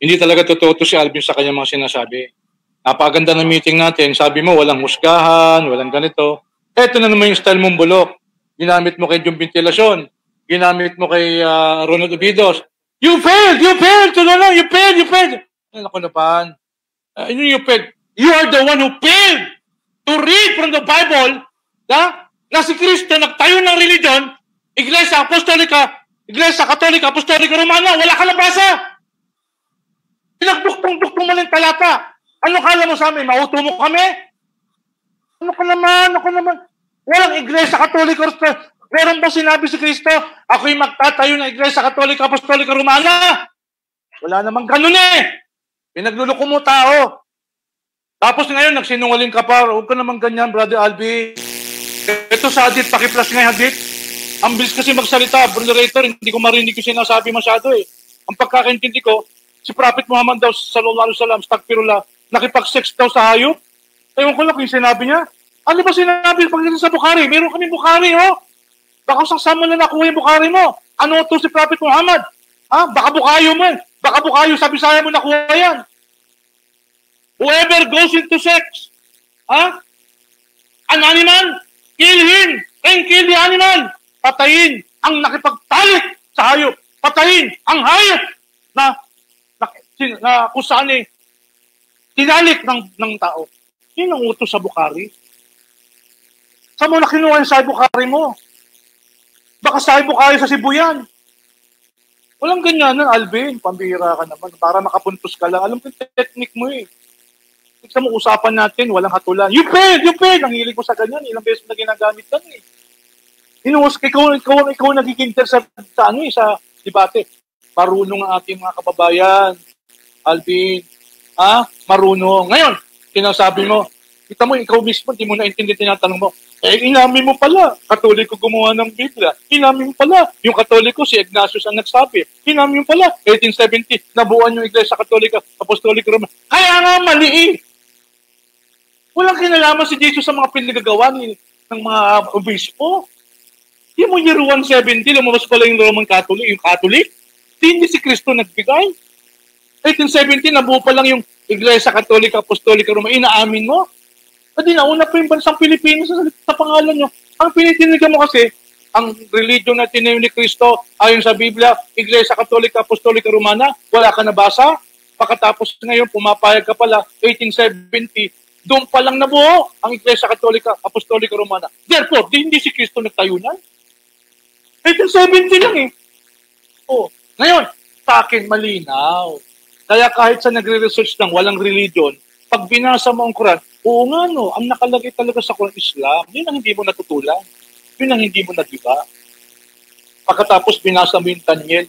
Speaker 2: hindi talaga totoo to si Alvin sa kanyang mga sinasabi. Napakaganda ng meeting natin. Sabi mo, walang husgahan, walang ganito. Eto na naman yung style mong bulok. Ginamit mo kay Jung Ventilacion. Ginamit mo kay Ronald Obidos. You failed! You failed! You failed! Ano ko na pan? You failed. You are the one who failed to read from the Bible na si Kristo nagtayo ng religion, Iglesia Katolika, Apostolika Romana, wala ka nabasa. Pinagduktong-duktong mo ng talata. Ano kala mo sa amin? Mauto mo kami? Ano ka naman? Walang Iglesia Katolika. Meron ba sinabi si Kristo, ako'y magtatayo ng Iglesia Katolika, Apostolika Romana? Wala namang ganun eh. Pinagluloko mo tao. Tapos ngayon, nagsinungaling ka pa. Huwag ka naman ganyan, Brother Albi. Ito sa Hadith, pakiplas nga yung Hadith. Ang bilis kasi magsalita, moderator, hindi ko marinig yung sinasabi masyado eh. Ang pagkakaintindi ko, si Prophet Muhammad daw, sallallahu alaihi wasallam, astagfirullah, nakipag-sex daw sa hayop. Ewan ko lang yung sinabi niya. Ano ba sinabi pagdating sa Bukhari? Meron kami Bukhari, oh. Baka saan mo na nakuha yung Bukhari mo? Ano to si Prophet Muhammad? Baka Bukayo mo eh. Baka Bukayo sa Bisaya mo nakuha yan. Whoever goes into sex, an animal, kill him and kill the animal. Patayin ang nakipagtalik sa hayop. Patayin ang hayop na kung saan eh tinalik ng tao. Yun ang utos sa Bukhari. Saan mo na kinuha yung sa Bukhari mo? Baka sa Bukhari sa Cebu yan. Walang ganyan, Alvin. Pambihira ka naman. Para makapuntos ka lang. Alam ko yung technique mo eh. Tignan mo, usapan natin, walang hatulan. You paid! Ang hilig ko sa ganyan. Ilang beses na ginagamit ka eh. Ikaw nagkikinter sa debate. Marunong ang ating mga kababayan. Alvin. Marunong. Ngayon, sinasabi mo, kita mo, ikaw mismo, hindi mo naintindi tinatanong mo. Inamin mo pala, Katoliko gumawa ng Biblia. Inamin mo pala, yung Katoliko, si Ignatius ang nagsabi. Inamin mo pala, 1870, nabuuan yung Iglesia Katolika, Apostolika Romana. Kaya nga mali. Walang kinalaman si Jesus sa mga pinagagawa ng mga obispo. Hindi mo year 170, lumabas pala yung Roman Catholic, yung Catholic. Hindi si Kristo nagbigay. 1870, nabuo pa lang yung Iglesia Katolika, Apostolika Romana. Inaamin mo. Pwede nauna pa yung bansang Pilipinas sa pangalan nyo. Ang pinitinigan mo kasi, ang religion na tinayo ni Kristo, ayon sa Biblia, Iglesia Katolika, Apostolika Romana, wala ka nabasa. Pagkatapos ngayon, pumapayag ka pala, 1870, doon pa lang nabuo ang Iglesia Katolika, Apostolika Romana. Therefore, hindi si Kristo nagtayo na. 1870 lang eh. Ngayon, sa akin malinaw. Kaya kahit sa nagre-research lang, walang religion, pag binasa mo ang Quran, oo nga no, ang nakalagay talaga sa Quran Islam, yun ang hindi mo natutulan. Yun ang hindi mo nagiba. Pagkatapos binasa mo yung Daniel,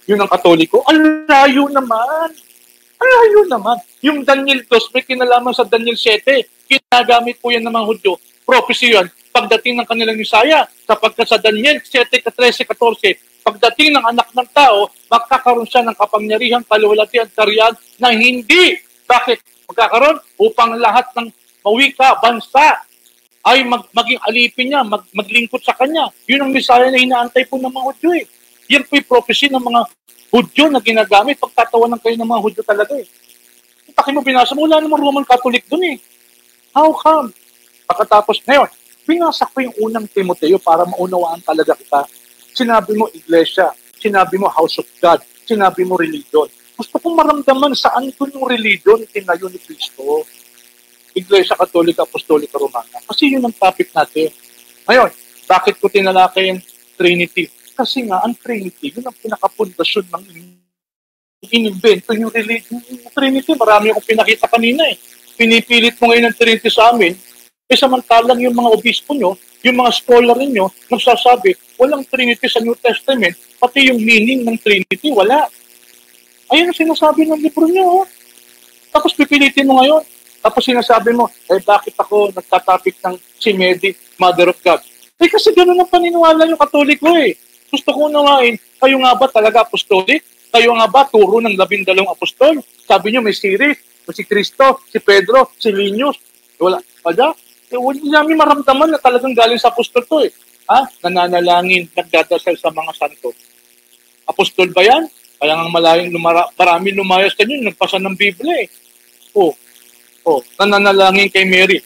Speaker 2: yun ang Katoliko, ang layo naman. Ayun naman. Yung Daniel 2, may kinalaman sa Daniel 7. Ginagamit po yan ng mga Hudyo. Prophecy yan. Pagdating ng kanilang Misaya, sapagkat sa Daniel 7:13-14, pagdating ng anak ng tao, magkakaroon siya ng kapangyarihan, kaluwalhatian, kariyan na hindi. Bakit magkakaroon? Upang lahat ng mawika, bansa, ay maging alipin niya, maglingkod sa kanya. Yun ang Misaya na inaantay po ng mga Hudyo eh. Yan po yung prophecy ng mga Hudyo na ginagamit. Pagtatawanan kayo ng mga Hudyo talaga eh. Taki mo binasa mo, wala namang Roman Catholic dun eh. How come? Pagkatapos ngayon, binasa ko yung unang Timoteo para maunawaan talaga kita. Sinabi mo iglesia, sinabi mo house of God, sinabi mo religion. Gusto kong maramdaman saan ko yung religion tinayo ni Kristo. Iglesia Katolika, Apostolika, Romana. Kasi yun ang topic natin. Ngayon, bakit ko tinalakay yung Trinity? Kasi nga, ang Trinity, yun ang pinakapundasyon ng inimbento yung religion. Yung Trinity, marami akong pinakita kanina eh. Pinipilit mo ngayon ng Trinity sa amin, eh samantalang yung mga obispo nyo, yung mga scholar ninyo, nagsasabi, walang Trinity sa New Testament, pati yung meaning ng Trinity, wala. Ayun ang sinasabi ng libro nyo. Oh. Tapos pipilitin mo ngayon. Tapos sinasabi mo, bakit ako nagtatapik ng si Mary, Mother of God? Kasi gano'n ang paniniwala yung Katoliko eh. Gusto ko unawain, kayo nga ba talaga apostolic? Kayo nga ba turo ng 12 apostol? Sabi nyo may series, si Cristo, si Pedro, si Linus. Wala. Wala namin maramdaman na talagang galing sa apostol to eh. Nananalangin, nagdadasal sa mga santo. Apostol ba yan? Kaya nga marami lumayas kanyo, nagpasa ng Biblia eh. Nananalangin kay Mary.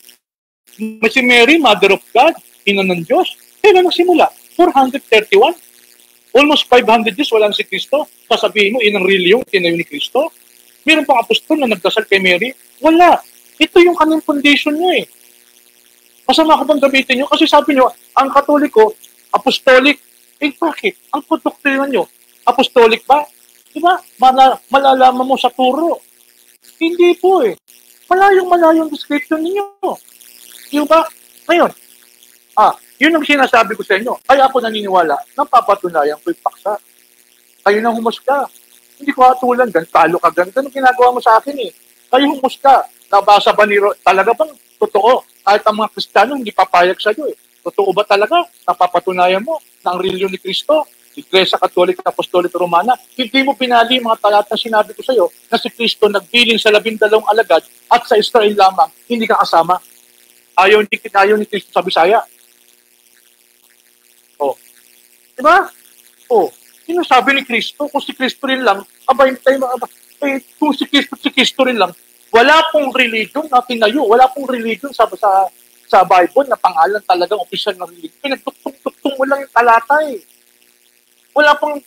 Speaker 2: May si Mary, Mother of God, ina ng Diyos. Kailan nagsimula? 431. Almost 500 years, wala si Kristo. Sasabihin mo, inang reliyong tinayo ni Kristo. Meron pang apostol na nagdasal kay Mary. Wala. Ito yung kanyang foundation niya eh. Masama ko bang gamitin nyo? Kasi sabi nyo, ang Katoliko, apostolic. Bakit? Ang doktrina nyo, apostolic ba? Diba? Malalaman mo sa turo. Hindi po eh. Malayong description ninyo. Diba? Ngayon, yun ang sinasabi ko sa inyo. Kaya ako naniniwala, napapatunayan ko yung paksa. Kayo nang humusga. Hindi ko hatulan, talo ka, ganun ginagawa mo sa akin eh. Kayo humusga. Nabasa ba ni talaga bang totoo? Kahit ang mga Kristiyano hindi papayag sa iyo eh. Totoo ba talaga? Napapatunayan mo na ang reliyon ni Kristo, Iglesia Katolika, Apostolika, Romana, hindi mo pinali mga talatang sinabi ko sa iyo na si Kristo nagbilin sa 12 alagad at sa Israel lamang, hindi ka kasama. Ayaw ni Kristo sa Bisaya. Diba? Sinasabi ni Kristo, kung si Kristo rin lang, kung si Kristo rin lang, wala pong religion na tinayo, wala pong religion sa Bible na pangalan talagang opisyal ng religion. Pinagtuktong mo lang yung talata eh. Wala pong,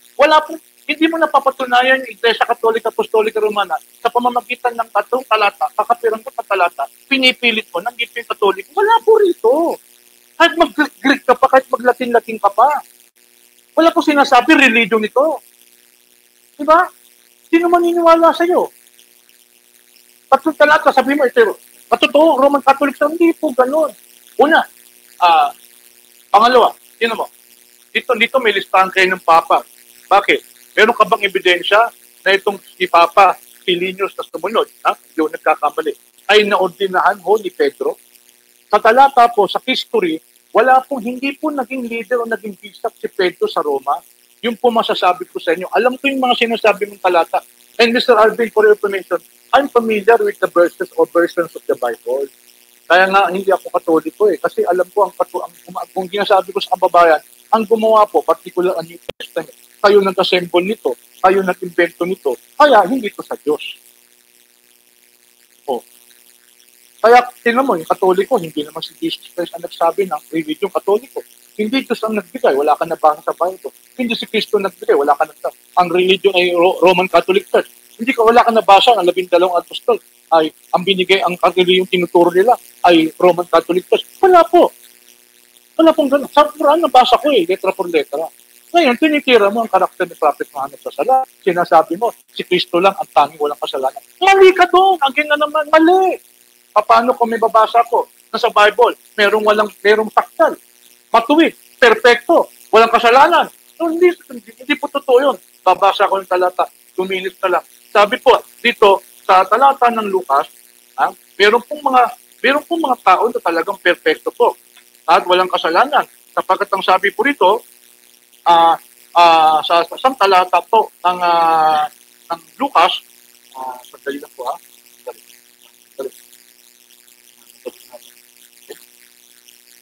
Speaker 2: hindi mo napapatunayan yung Iglesia Katolika, Apostolika, Romana sa pamamagitan ng 3 talata, kakapirang ko sa talata, pinipilit mo, nanggit yung Katoliko. Wala po rito. Kahit mag-Greek ka pa, kahit mag-Latin-Latin ka pa. Wala po sinasabi, religion ito. Diba? Sino maniniwala sa'yo? 3 talata, sabi mo, ito, matotoo, Roman Catholic, hindi po ganun. Una, pangalawa, sino mo? Dito may listahan kayo ng Papa. Bakit? Meron ka bang ebidensya na itong si Papa, si Linus na sumunod, yung nagkakamali, ay naordinahan ho ni Pedro? Sa talata po, sa history, hindi po naging leader o naging bishop si Pedro sa Roma. Yung po masasabi ko sa inyo. Alam ko yung mga sinasabi mong talata. And Mr. Alvin, for your information, I'm familiar with the verses or versions of the Bible. Kaya nga, hindi ako Katoliko eh. Kasi alam ko, kung ginasabi ko sa kababayan, ang gumawa po, particular ang New Testament, kayo nag-assemble nito, kayo nag-invento nito, kaya hindi ito sa Diyos. Kaya, tingnan mo, yung Katoliko, hindi naman si Jesus Christ ang nagsabi ng religion Katoliko. Hindi Diyos ang nagbigay, wala ka nabasa sa Bible. Hindi si Kristo nagbigay, wala ka nabasa. Ang religion ay Roman Catholic Church. Wala ka nabasa ang 12 apostol ay ang binigay, ang religion tinuturo nila ay Roman Catholic Church. Wala po. Wala pong gano'n. Sa Quran, nabasa ko letra por letra. Ngayon, tinitira mo ang karakter ni Prophet Muhammad sa sala. Sinasabi mo, si Kristo lang ang tanging walang kasalanan. Mali ka doon. Ang na naman, mali. Paano kung may babasa ko na sa Bible, merong taktal, matuwid, perfecto, walang kasalanan. No, hindi po totoo yun. Babasa ko yung talata, 2 minutes na lang. Sabi po, dito, sa talata ng Lucas, meron pong mga tao na talagang perfecto po at walang kasalanan. Sapagkat ang sabi po rito, sa isang talata po ng Lucas, sandali lang po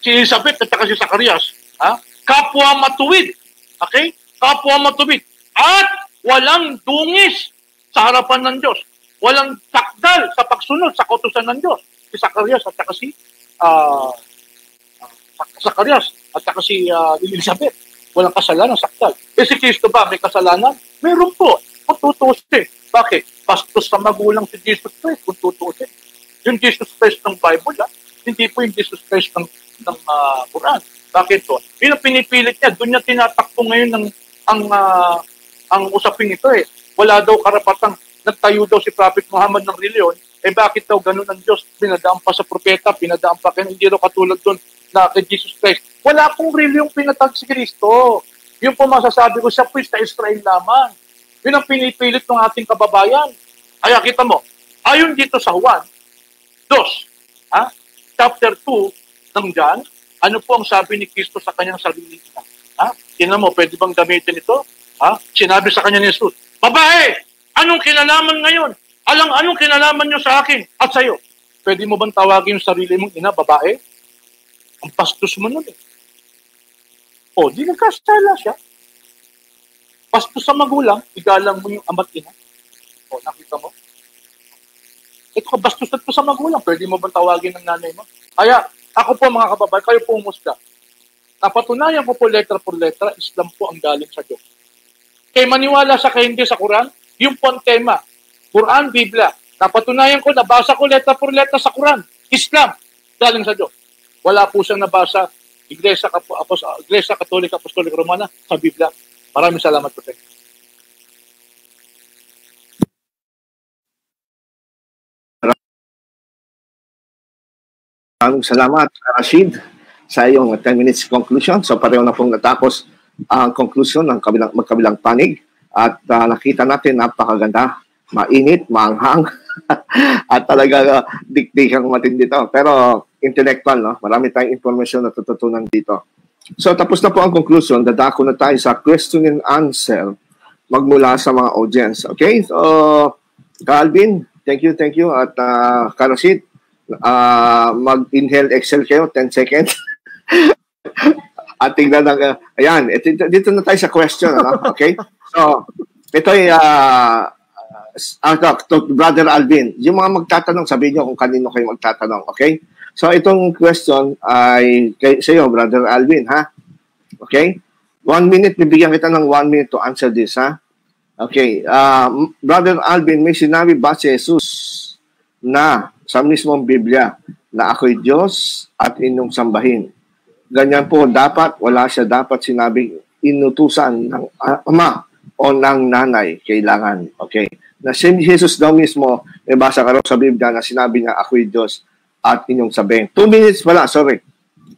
Speaker 2: si Elizabeth at si Zacarias, kapwa matuwid, okay? Kapwa matuwid at walang dungis sa harapan ng Diyos. Walang takdal sa pagsunod sa kautusan ng Diyos. Si Zacarias at saka si Elizabeth. Walang kasalanan, sakdal. Si Kristo ba may kasalanan? Meron po. Kung tutuusin. Bakit? Bastos sa magulang si Jesus Christ. Kung tutuusin. Yung Jesus Christ ng Bible, hindi po yung Jesus Christ ng Quran. Bakit po? Yun ang pinipilit niya. Doon niya tinatakbo ngayon ang usaping ito eh. Wala daw karapatang nagtayo daw si Prophet Muhammad ng reliyon, bakit daw ganun ang Diyos? Pinadaan pa sa propeta, pinadaan pa kaya hindi daw katulad doon na kay Jesus Christ. Wala pong reliyong pinatag si Kristo. Yun po masasabi ko, siya po sa Israel lamang. Yun ang pinipilit ng ating kababayan. Kaya kita mo, ayon dito sa Juan 2, chapter 2 ng John, ano po ang sabi ni Kristo sa kanyang sarili niya? Tingnan mo, pwede bang gamitin ito? Sinabi sa kanya ni Jesus, babae, anong kinalaman ngayon? Anong kinalaman nyo sa akin at sa'yo? Pwede mo bang tawagin yung sarili mong ina, babae? Ang bastos mo nun eh. Di nagkasala siya. Bastos sa magulang, igalang mo yung ama't ina. Nakita mo? Ito ka, bastos na ito sa magulang. Pwede mo bang tawagin ng nanay mo? Kaya, ako po mga kababayan, kayo po umusga. Napatunayan ko po letra por letra, Islam po ang galing sa Diyos. Kaya maniwala sa kayo hindi sa Quran, yung po ang tema. Quran, Biblia. Napatunayan ko, nabasa ko letra por letra sa Quran. Islam, galing sa Diyos. Wala po siyang nabasa Iglesia Katolika Apostolic Romana sa Biblia. Maraming salamat po.
Speaker 1: Maraming salamat, Rashid, sa iyong 10 minutes conclusion. So pareho na pong natapos ang conclusion ng magkabilang panig at nakita natin napakaganda, mainit, maanghang at talaga dikdikang matindi ito. Pero intellectual, no? Marami tayong informasyon na tututunan dito. So tapos na po ang conclusion, dadako na tayo sa question and answer magmula sa mga audience. Okay? So, Calvin, thank you. At Karasit, mag-inhale, exhale kayo, 10 seconds. At tingnan ng, ayan, dito na tayo sa question, ano? Okay? So, ito ay, Brother Alvin, yung mga magtatanong, sabihin nyo kung kanino kayo magtatanong, okay? So, itong question ay sa iyo, Brother Alvin, ha? Okay? 1 minute, bibigyan kita ng 1 minute to answer this, ha? Okay. Brother Alvin, may sinabi ba si Jesus na sa mismong Biblia na ako'y Diyos at inyong sambahin? Ganyan po dapat, wala siya dapat sinabing inutusan ng ama o ng nanay, kailangan. Okay. Na si Jesus daw mismo, may basa ka raw sa Biblia na sinabi niya, ako'y Diyos at inyong sambahin. 2 minutes pala, sorry.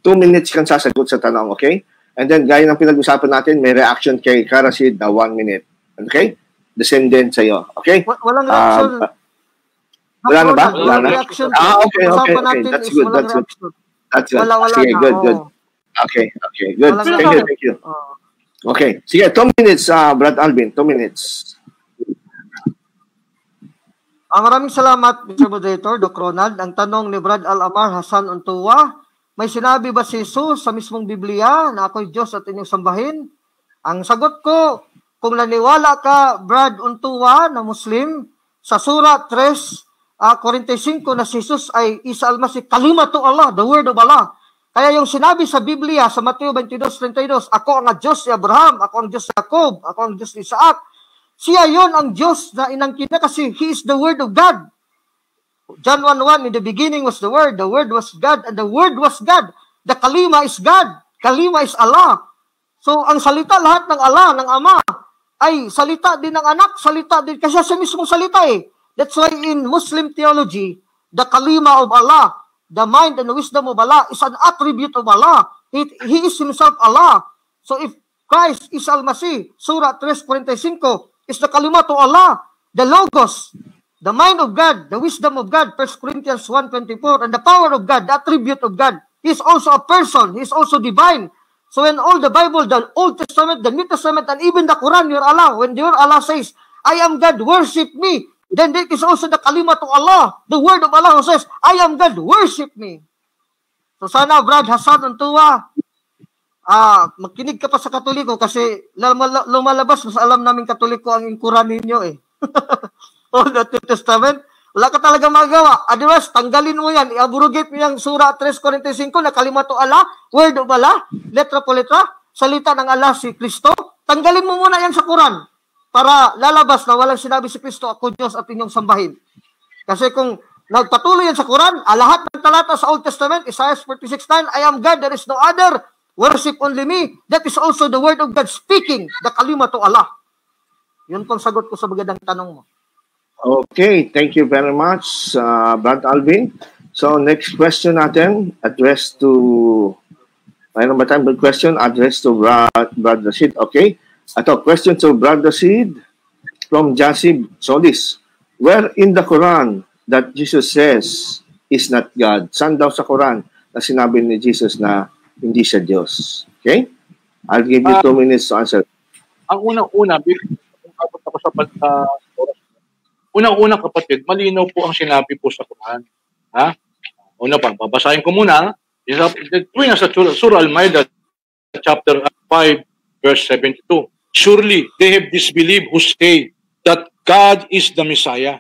Speaker 1: 2 minutes kang sasagot sa tanong, okay? And then, gaya ng pinag-usapan natin, may reaction kay Karasid na 1 minute. Okay? The same din sa'yo. Okay?
Speaker 3: Walang reaction.
Speaker 1: Wala na ba?
Speaker 3: Wala na?
Speaker 1: Okay. That's good. Sige, good. Okay, good. Thank you. Okay. Sige, 2 minutes, Brad Alvin. 2 minutes.
Speaker 3: Maraming salamat, Mr. Moderator, Doc Ronald. Ang tanong ni Brad Al-Amar Hasan Untuwa, may sinabi ba si Jesus sa mismong Biblia na ako'y Diyos at inyong sambahin? Ang sagot ko, kung naniwala ka, Brad Untuwa, na Muslim, sa Surah 3:45 na si Jesus ay Isa al-Masih, kalimatu Allah, the word of Allah. Kaya yung sinabi sa Biblia, sa Mateo 22:32, ako ang Diyos ni Abraham, ako ang Diyos ni Jacob, ako ang Diyos ni Isaac. Siya yon ang Diyos na inangkin na kasi He is the Word of God. John 1:1, in the beginning was the Word was God, and the Word was God. The Kalima is God, Kalima is Allah. So, ang salita lahat ng Allah, ng Ama, ay salita din ng anak, salita din, kasi siya mismong salita eh. That's why in Muslim theology, the Kalima of Allah, the mind and the wisdom of Allah is an attribute of Allah. He is himself Allah. So, if Christ is Al-Masih, Surah 3:45, is the Kalima to Allah, the Logos. the mind of God, the wisdom of God, 1 Corinthians 1:24, and the power of God, the attribute of God. He is also a person. He is also divine. So when all the Bible, the Old Testament, the New Testament, and even the Quran, your Allah, when your Allah says, I am God, worship me, then it is also the kalima to Allah, the word of Allah who says, I am God, worship me. So sana, Brad Hassan Untuwa, makinig ka pa sa Katoliko kasi lumalabas, mas alam namin Katoliko ang Quran ninyo eh. All the New Testament, wala ka talaga magawa. Otherwise, tanggalin mo yan. I-abrogate mo yung Surah 3:45 na kalima to Allah, word of Allah, letra po letra, salita ng Allah si Kristo. Tanggalin mo muna yan sa Quran para lalabas na walang sinabi si Kristo, ako Diyos at inyong sambahin. Kasi kung nagpatuloy yan sa Quran, lahat ng talata sa Old Testament, Isaiah 46:9, I am God, there is no other, worship only me. That is also the word of God speaking, the kalima to Allah. Yun pong sagot ko sa magandang tanong mo.
Speaker 1: Okay, thank you very much, Brad Alvin. So, next question natin, addressed to, mayroon ba tayong question? Addressed to Brad Rashid. Okay. Ito, question to Brad Rashid from Jasib Solis. Where in the Quran that Jesus says is not God? Saan daw sa Quran na sinabi ni Jesus na hindi siya Diyos? Okay? I'll give you 2 minutes to answer.
Speaker 2: Ang unang-una, abot ako sa unang-unang kapatid, malinaw po ang sinabi po sa Quran. Ha? Una pa, babasahin ko muna. Tuwing sa Surah Al-Maidah, chapter 5, verse 72. Surely they have disbelieved who say that God is the Messiah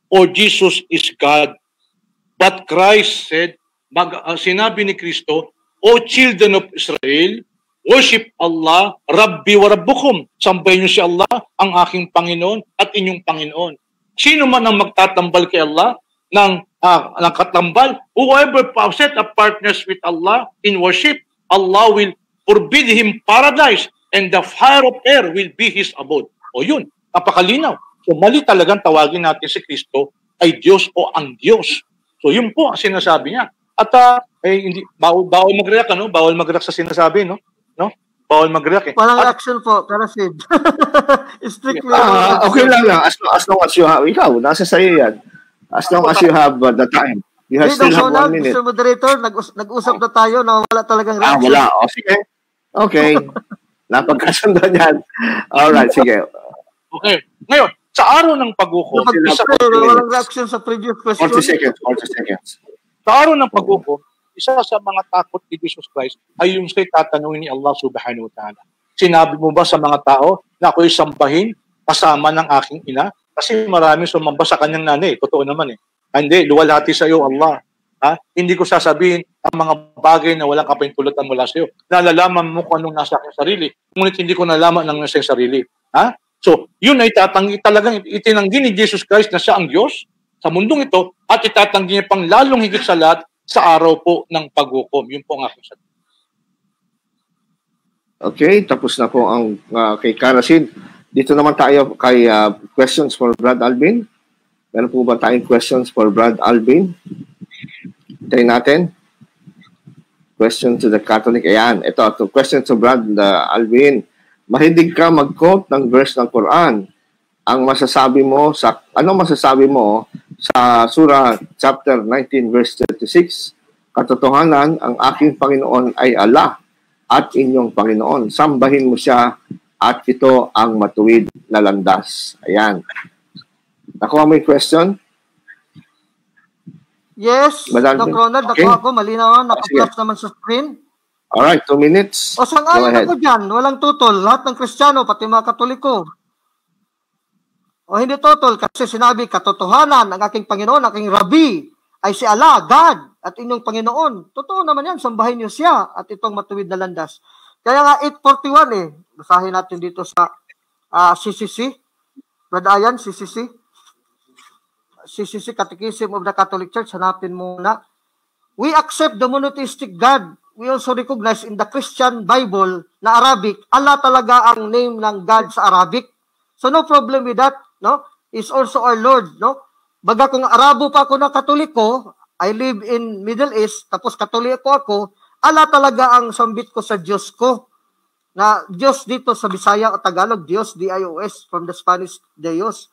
Speaker 2: or Jesus is God. But Christ said, sinabi ni Kristo, O children of Israel, worship Allah, Rabbi wa Rabbukum. Sambahin niyo si Allah, ang aking Panginoon at inyong Panginoon. Sino man ang magtatambal kay Allah ng katambal, whoever set up partners with Allah in worship, Allah will forbid him paradise and the fire of air will be his abode. O yun, napakalinaw. So mali talagang tawagin natin si Kristo ay Diyos o ang Diyos. So yun po ang sinasabi niya. At hindi bawal mag-react, ano? Bawal mag-react sa sinasabi, no? Bawal mag-react eh.
Speaker 3: Walang reaction po, pero Sid. Strictly.
Speaker 1: Okay lang. As long as you have, ikaw, nasa sa'yo yan. As long as you have the time. You have still have 1 minute.
Speaker 3: Mr. Moderator, nag-usap na tayo na wala talagang reaction.
Speaker 1: Wala. O, sige. Okay. Napagkasundan yan. Alright, sige.
Speaker 2: Okay. Ngayon, sa araw ng pag-ukom,
Speaker 3: walang reaction sa previous question.
Speaker 1: 40 seconds.
Speaker 2: Sa araw ng pag-ukom, isa sa mga takot ni Jesus Christ ay yung siya'y tatanungin ni Allah subhanahu wa ta'ala. Sinabi mo ba sa mga tao na ako'y sambahin kasama ng aking ina? Kasi maraming sumamba sa kanyang nanay. Totoo naman eh. Hindi, luwalhati sa iyo Allah. Ha? Hindi ko sasabihin ang mga bagay na walang kapahintulutan mula sa iyo. Nalalaman mo kung anong nasa aking sarili. Ngunit hindi ko nalaman ang nasa aking sarili. Ha? So, yun ay talagang itinanggi ni Jesus Christ na siya ang Diyos sa mundong ito at itatanggi niya pang lalong higit sa lahat sa araw po ng paghukom. Yun po ang aking sagot.
Speaker 1: Okay, tapos na po ang kay Karasin. Dito naman tayo kay questions for Brad Alvin. Meron po ba tayong questions for Brad Alvin? Hintayin natin. Question to the Catholic. Ayan, ito. Question to Brad Alvin. Mahilig ka mag-quote ng verse ng Quran. Anong masasabi mo sa Surah chapter 19 verse 36? Katotohanan, ang aking Panginoon ay Allah at inyong Panginoon. Sambahin mo siya at ito ang matuwid na landas. Ayan. Nakuha mo yung question?
Speaker 3: Yes, Dr. Ronald, nakuha ko. Malinaw, naka-flash naman sa screen.
Speaker 1: Alright, 2 minutes.
Speaker 3: O sang-ayon ako dyan, walang tutol. Lahat ng Kristiyano, pati mga Katoliko. O hindi tutol, kasi sinabi, katotohanan, ang aking Panginoon, aking Rabbi, ay si Allah, God, at inyong Panginoon. Totoo naman yan, sambahin niyo siya, at itong matuwid na landas. Kaya nga, 841 eh. Basahin natin dito sa CCC. Brad Ayan, CCC. CCC, Catechism of the Catholic Church. Hanapin muna. We accept the monotheistic God. We also recognize in the Christian Bible na Arabic, Allah talaga ang name ng God sa Arabic. So no problem with that, no? Is also our Lord, no? Baga kung Arabo pa ako na Katoliko, I live in Middle East, tapos Katoliko ako, Allah talaga ang sambit ko sa Diyos ko. Na Diyos dito sa Bisaya o Tagalog, Diyos, D-I-O-S, from the Spanish Dios.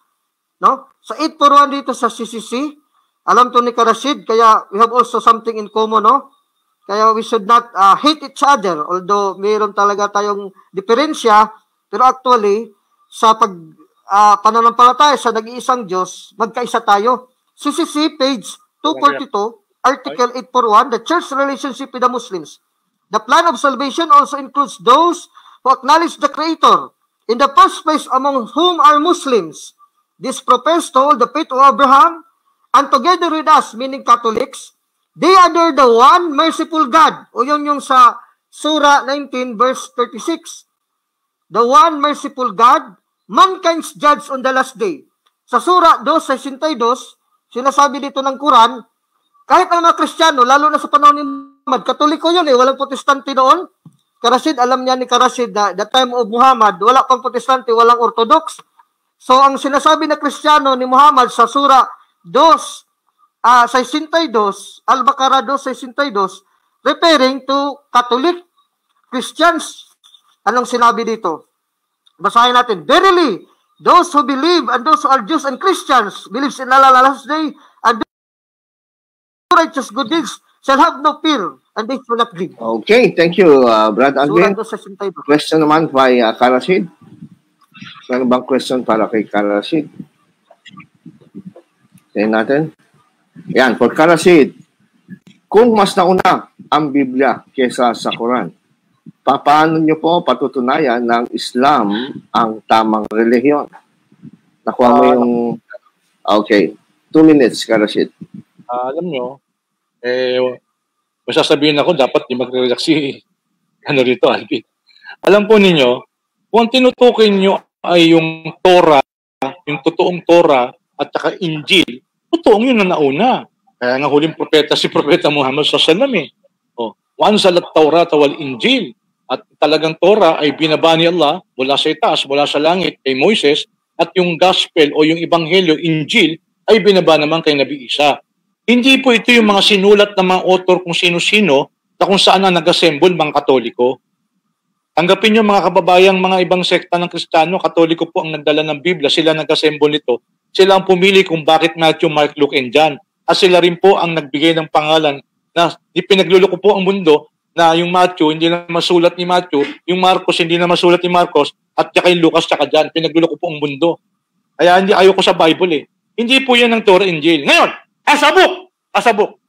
Speaker 3: no? Sa 841 dito sa CCC, alam to ni Karashid, kaya we have also something in common, no? Kaya we should not hate each other, although mayroon talaga tayong diferensya, pero actually, sa pananampalataya sa nag-iisang Diyos, magkaisa tayo. CCC, page 242, Article 841, the church relationship with the Muslims. The plan of salvation also includes those who acknowledge the Creator, in the first place among whom are Muslims. This profess to hold the faith of Abraham, and together with us, meaning Catholics, they adore the one merciful God. O yun yung sa Surah 19, verse 36. The one merciful God, mankind's judge on the last day. Sa Surah 2:62, sinasabi dito ng Quran, kahit ang mga Kristiyano, lalo na sa panahon ni Muhammad, Katoliko yun walang Protestante doon. Karasid, alam niya ni Karasid, the time of Muhammad, wala pang Protestante, walang Orthodox. So, ang sinasabi na Kristiyano ni Muhammad sa Surah 2:62, Al-Baqarah 2:62, referring to Catholic Christians. Anong sinabi dito? Basahin natin. Verily, those who believe and those who are Jews and Christians believes in Allah last day and righteous good deeds shall have no fear and they shall not grieve.
Speaker 1: Okay, thank you, Brad Alvin. Question naman by Karashid. Ano bang question para kay Karashid? Tingnan natin. Yan, for Karashid. Kung mas nauna ang Biblia kesa sa Quran, paano nyo po patutunayan ng Islam ang tamang relihiyon? Nakuha mo yung... Okay. 2 minutes, Karashid.
Speaker 2: Alam nyo, masasabihin ako, dapat di magre-react si rito, Alvin. Alam po ninyo, kung tinutukoy nyo ay yung Torah, yung totoong Torah, at saka Injil, totoong yun na nauna. Kaya nga huling propeta si Propeta Muhammad sallallahu Wanzalat Torah wal Injil. At talagang Torah ay binaba ni Allah mula sa itaas, mula sa langit kay Moises, at yung Gospel o yung Ebanghelyo, Injil, ay binaba naman kay Nabi Isa. Hindi po ito yung mga sinulat ng mga author kung sino-sino na kung saan na nag-assemble mga Katoliko. Tanggapin nyo mga kababayang mga ibang sekta ng Kristiyano, Katoliko po ang nagdala ng Biblia, sila nag-assemble nito. Sila ang pumili kung bakit Matthew, Mark, Luke, and John. At sila rin po ang nagbigay ng pangalan na pinagluloko po ang mundo na yung Matthew hindi na masulat ni Matthew, yung Marcos hindi na masulat ni Marcos, at saka yung Lucas saka John, pinagluloko po ang mundo. Kaya hindi ayoko sa Bible Hindi po yan ang Torah Injil. Ngayon, asabok.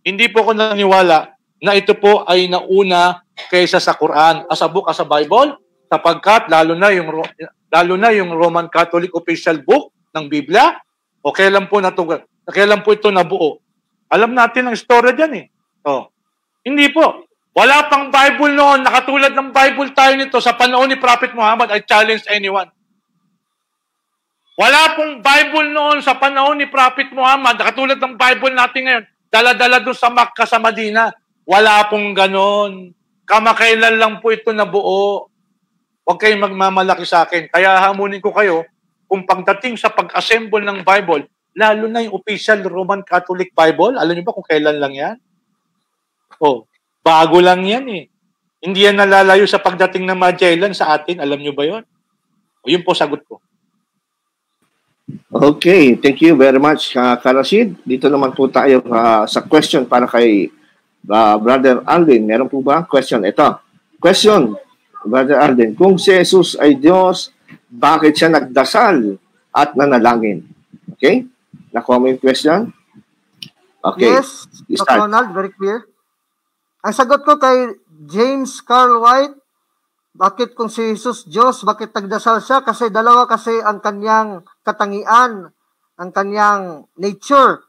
Speaker 2: Hindi po ako naniwala na ito po ay nauna kaysa sa Quran. Asabok sa Bible, sapagkat lalo na yung Roman Catholic official book ng Biblia, o kailan po ito nabuo. Alam natin ang istorya diyan Hindi po. Wala pang Bible noon, nakatulad ng Bible tayo nito sa panahon ni Prophet Muhammad. I challenge anyone. Wala pong Bible noon sa panahon ni Prophet Muhammad, nakatulad ng Bible natin ngayon, dala-dala doon sa Makkah, sa Madina. Wala pong ganon. Kamakailan lang po ito nabuo. Huwag kayong magmamalaki sa akin. Kaya hamunin ko kayo, kung pagdating sa pag-assemble ng Bible, lalo na yung official Roman Catholic Bible, alam niyo ba kung kailan lang yan? Bago lang yan Hindi yan nalalayo sa pagdating ng Magellan sa atin. Alam niyo ba yun? Yun po sagot ko.
Speaker 1: Okay, thank you very much, Karashid. Dito naman po tayo sa question para kay Brother Alvin. Meron po ba question? Ito. Question, Brother Alvin. Kung si Jesus ay Diyos, bakit siya nagdasal at nanalangin? Okay? Nakuha mo yung question? Okay.
Speaker 3: Yes, Dr. Ronald, very clear. Ang sagot ko kay James Carl White, bakit kung si Jesus Diyos, bakit nagdasal siya? Kasi dalawa kasi ang kanyang katangian, ang kanyang nature.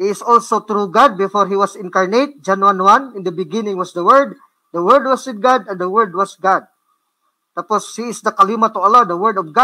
Speaker 3: He is also true God before He was incarnate. John 1:1, in the beginning was the Word was with God, and the Word was God. Tapos, He is the Kalima to Allah, the Word of God.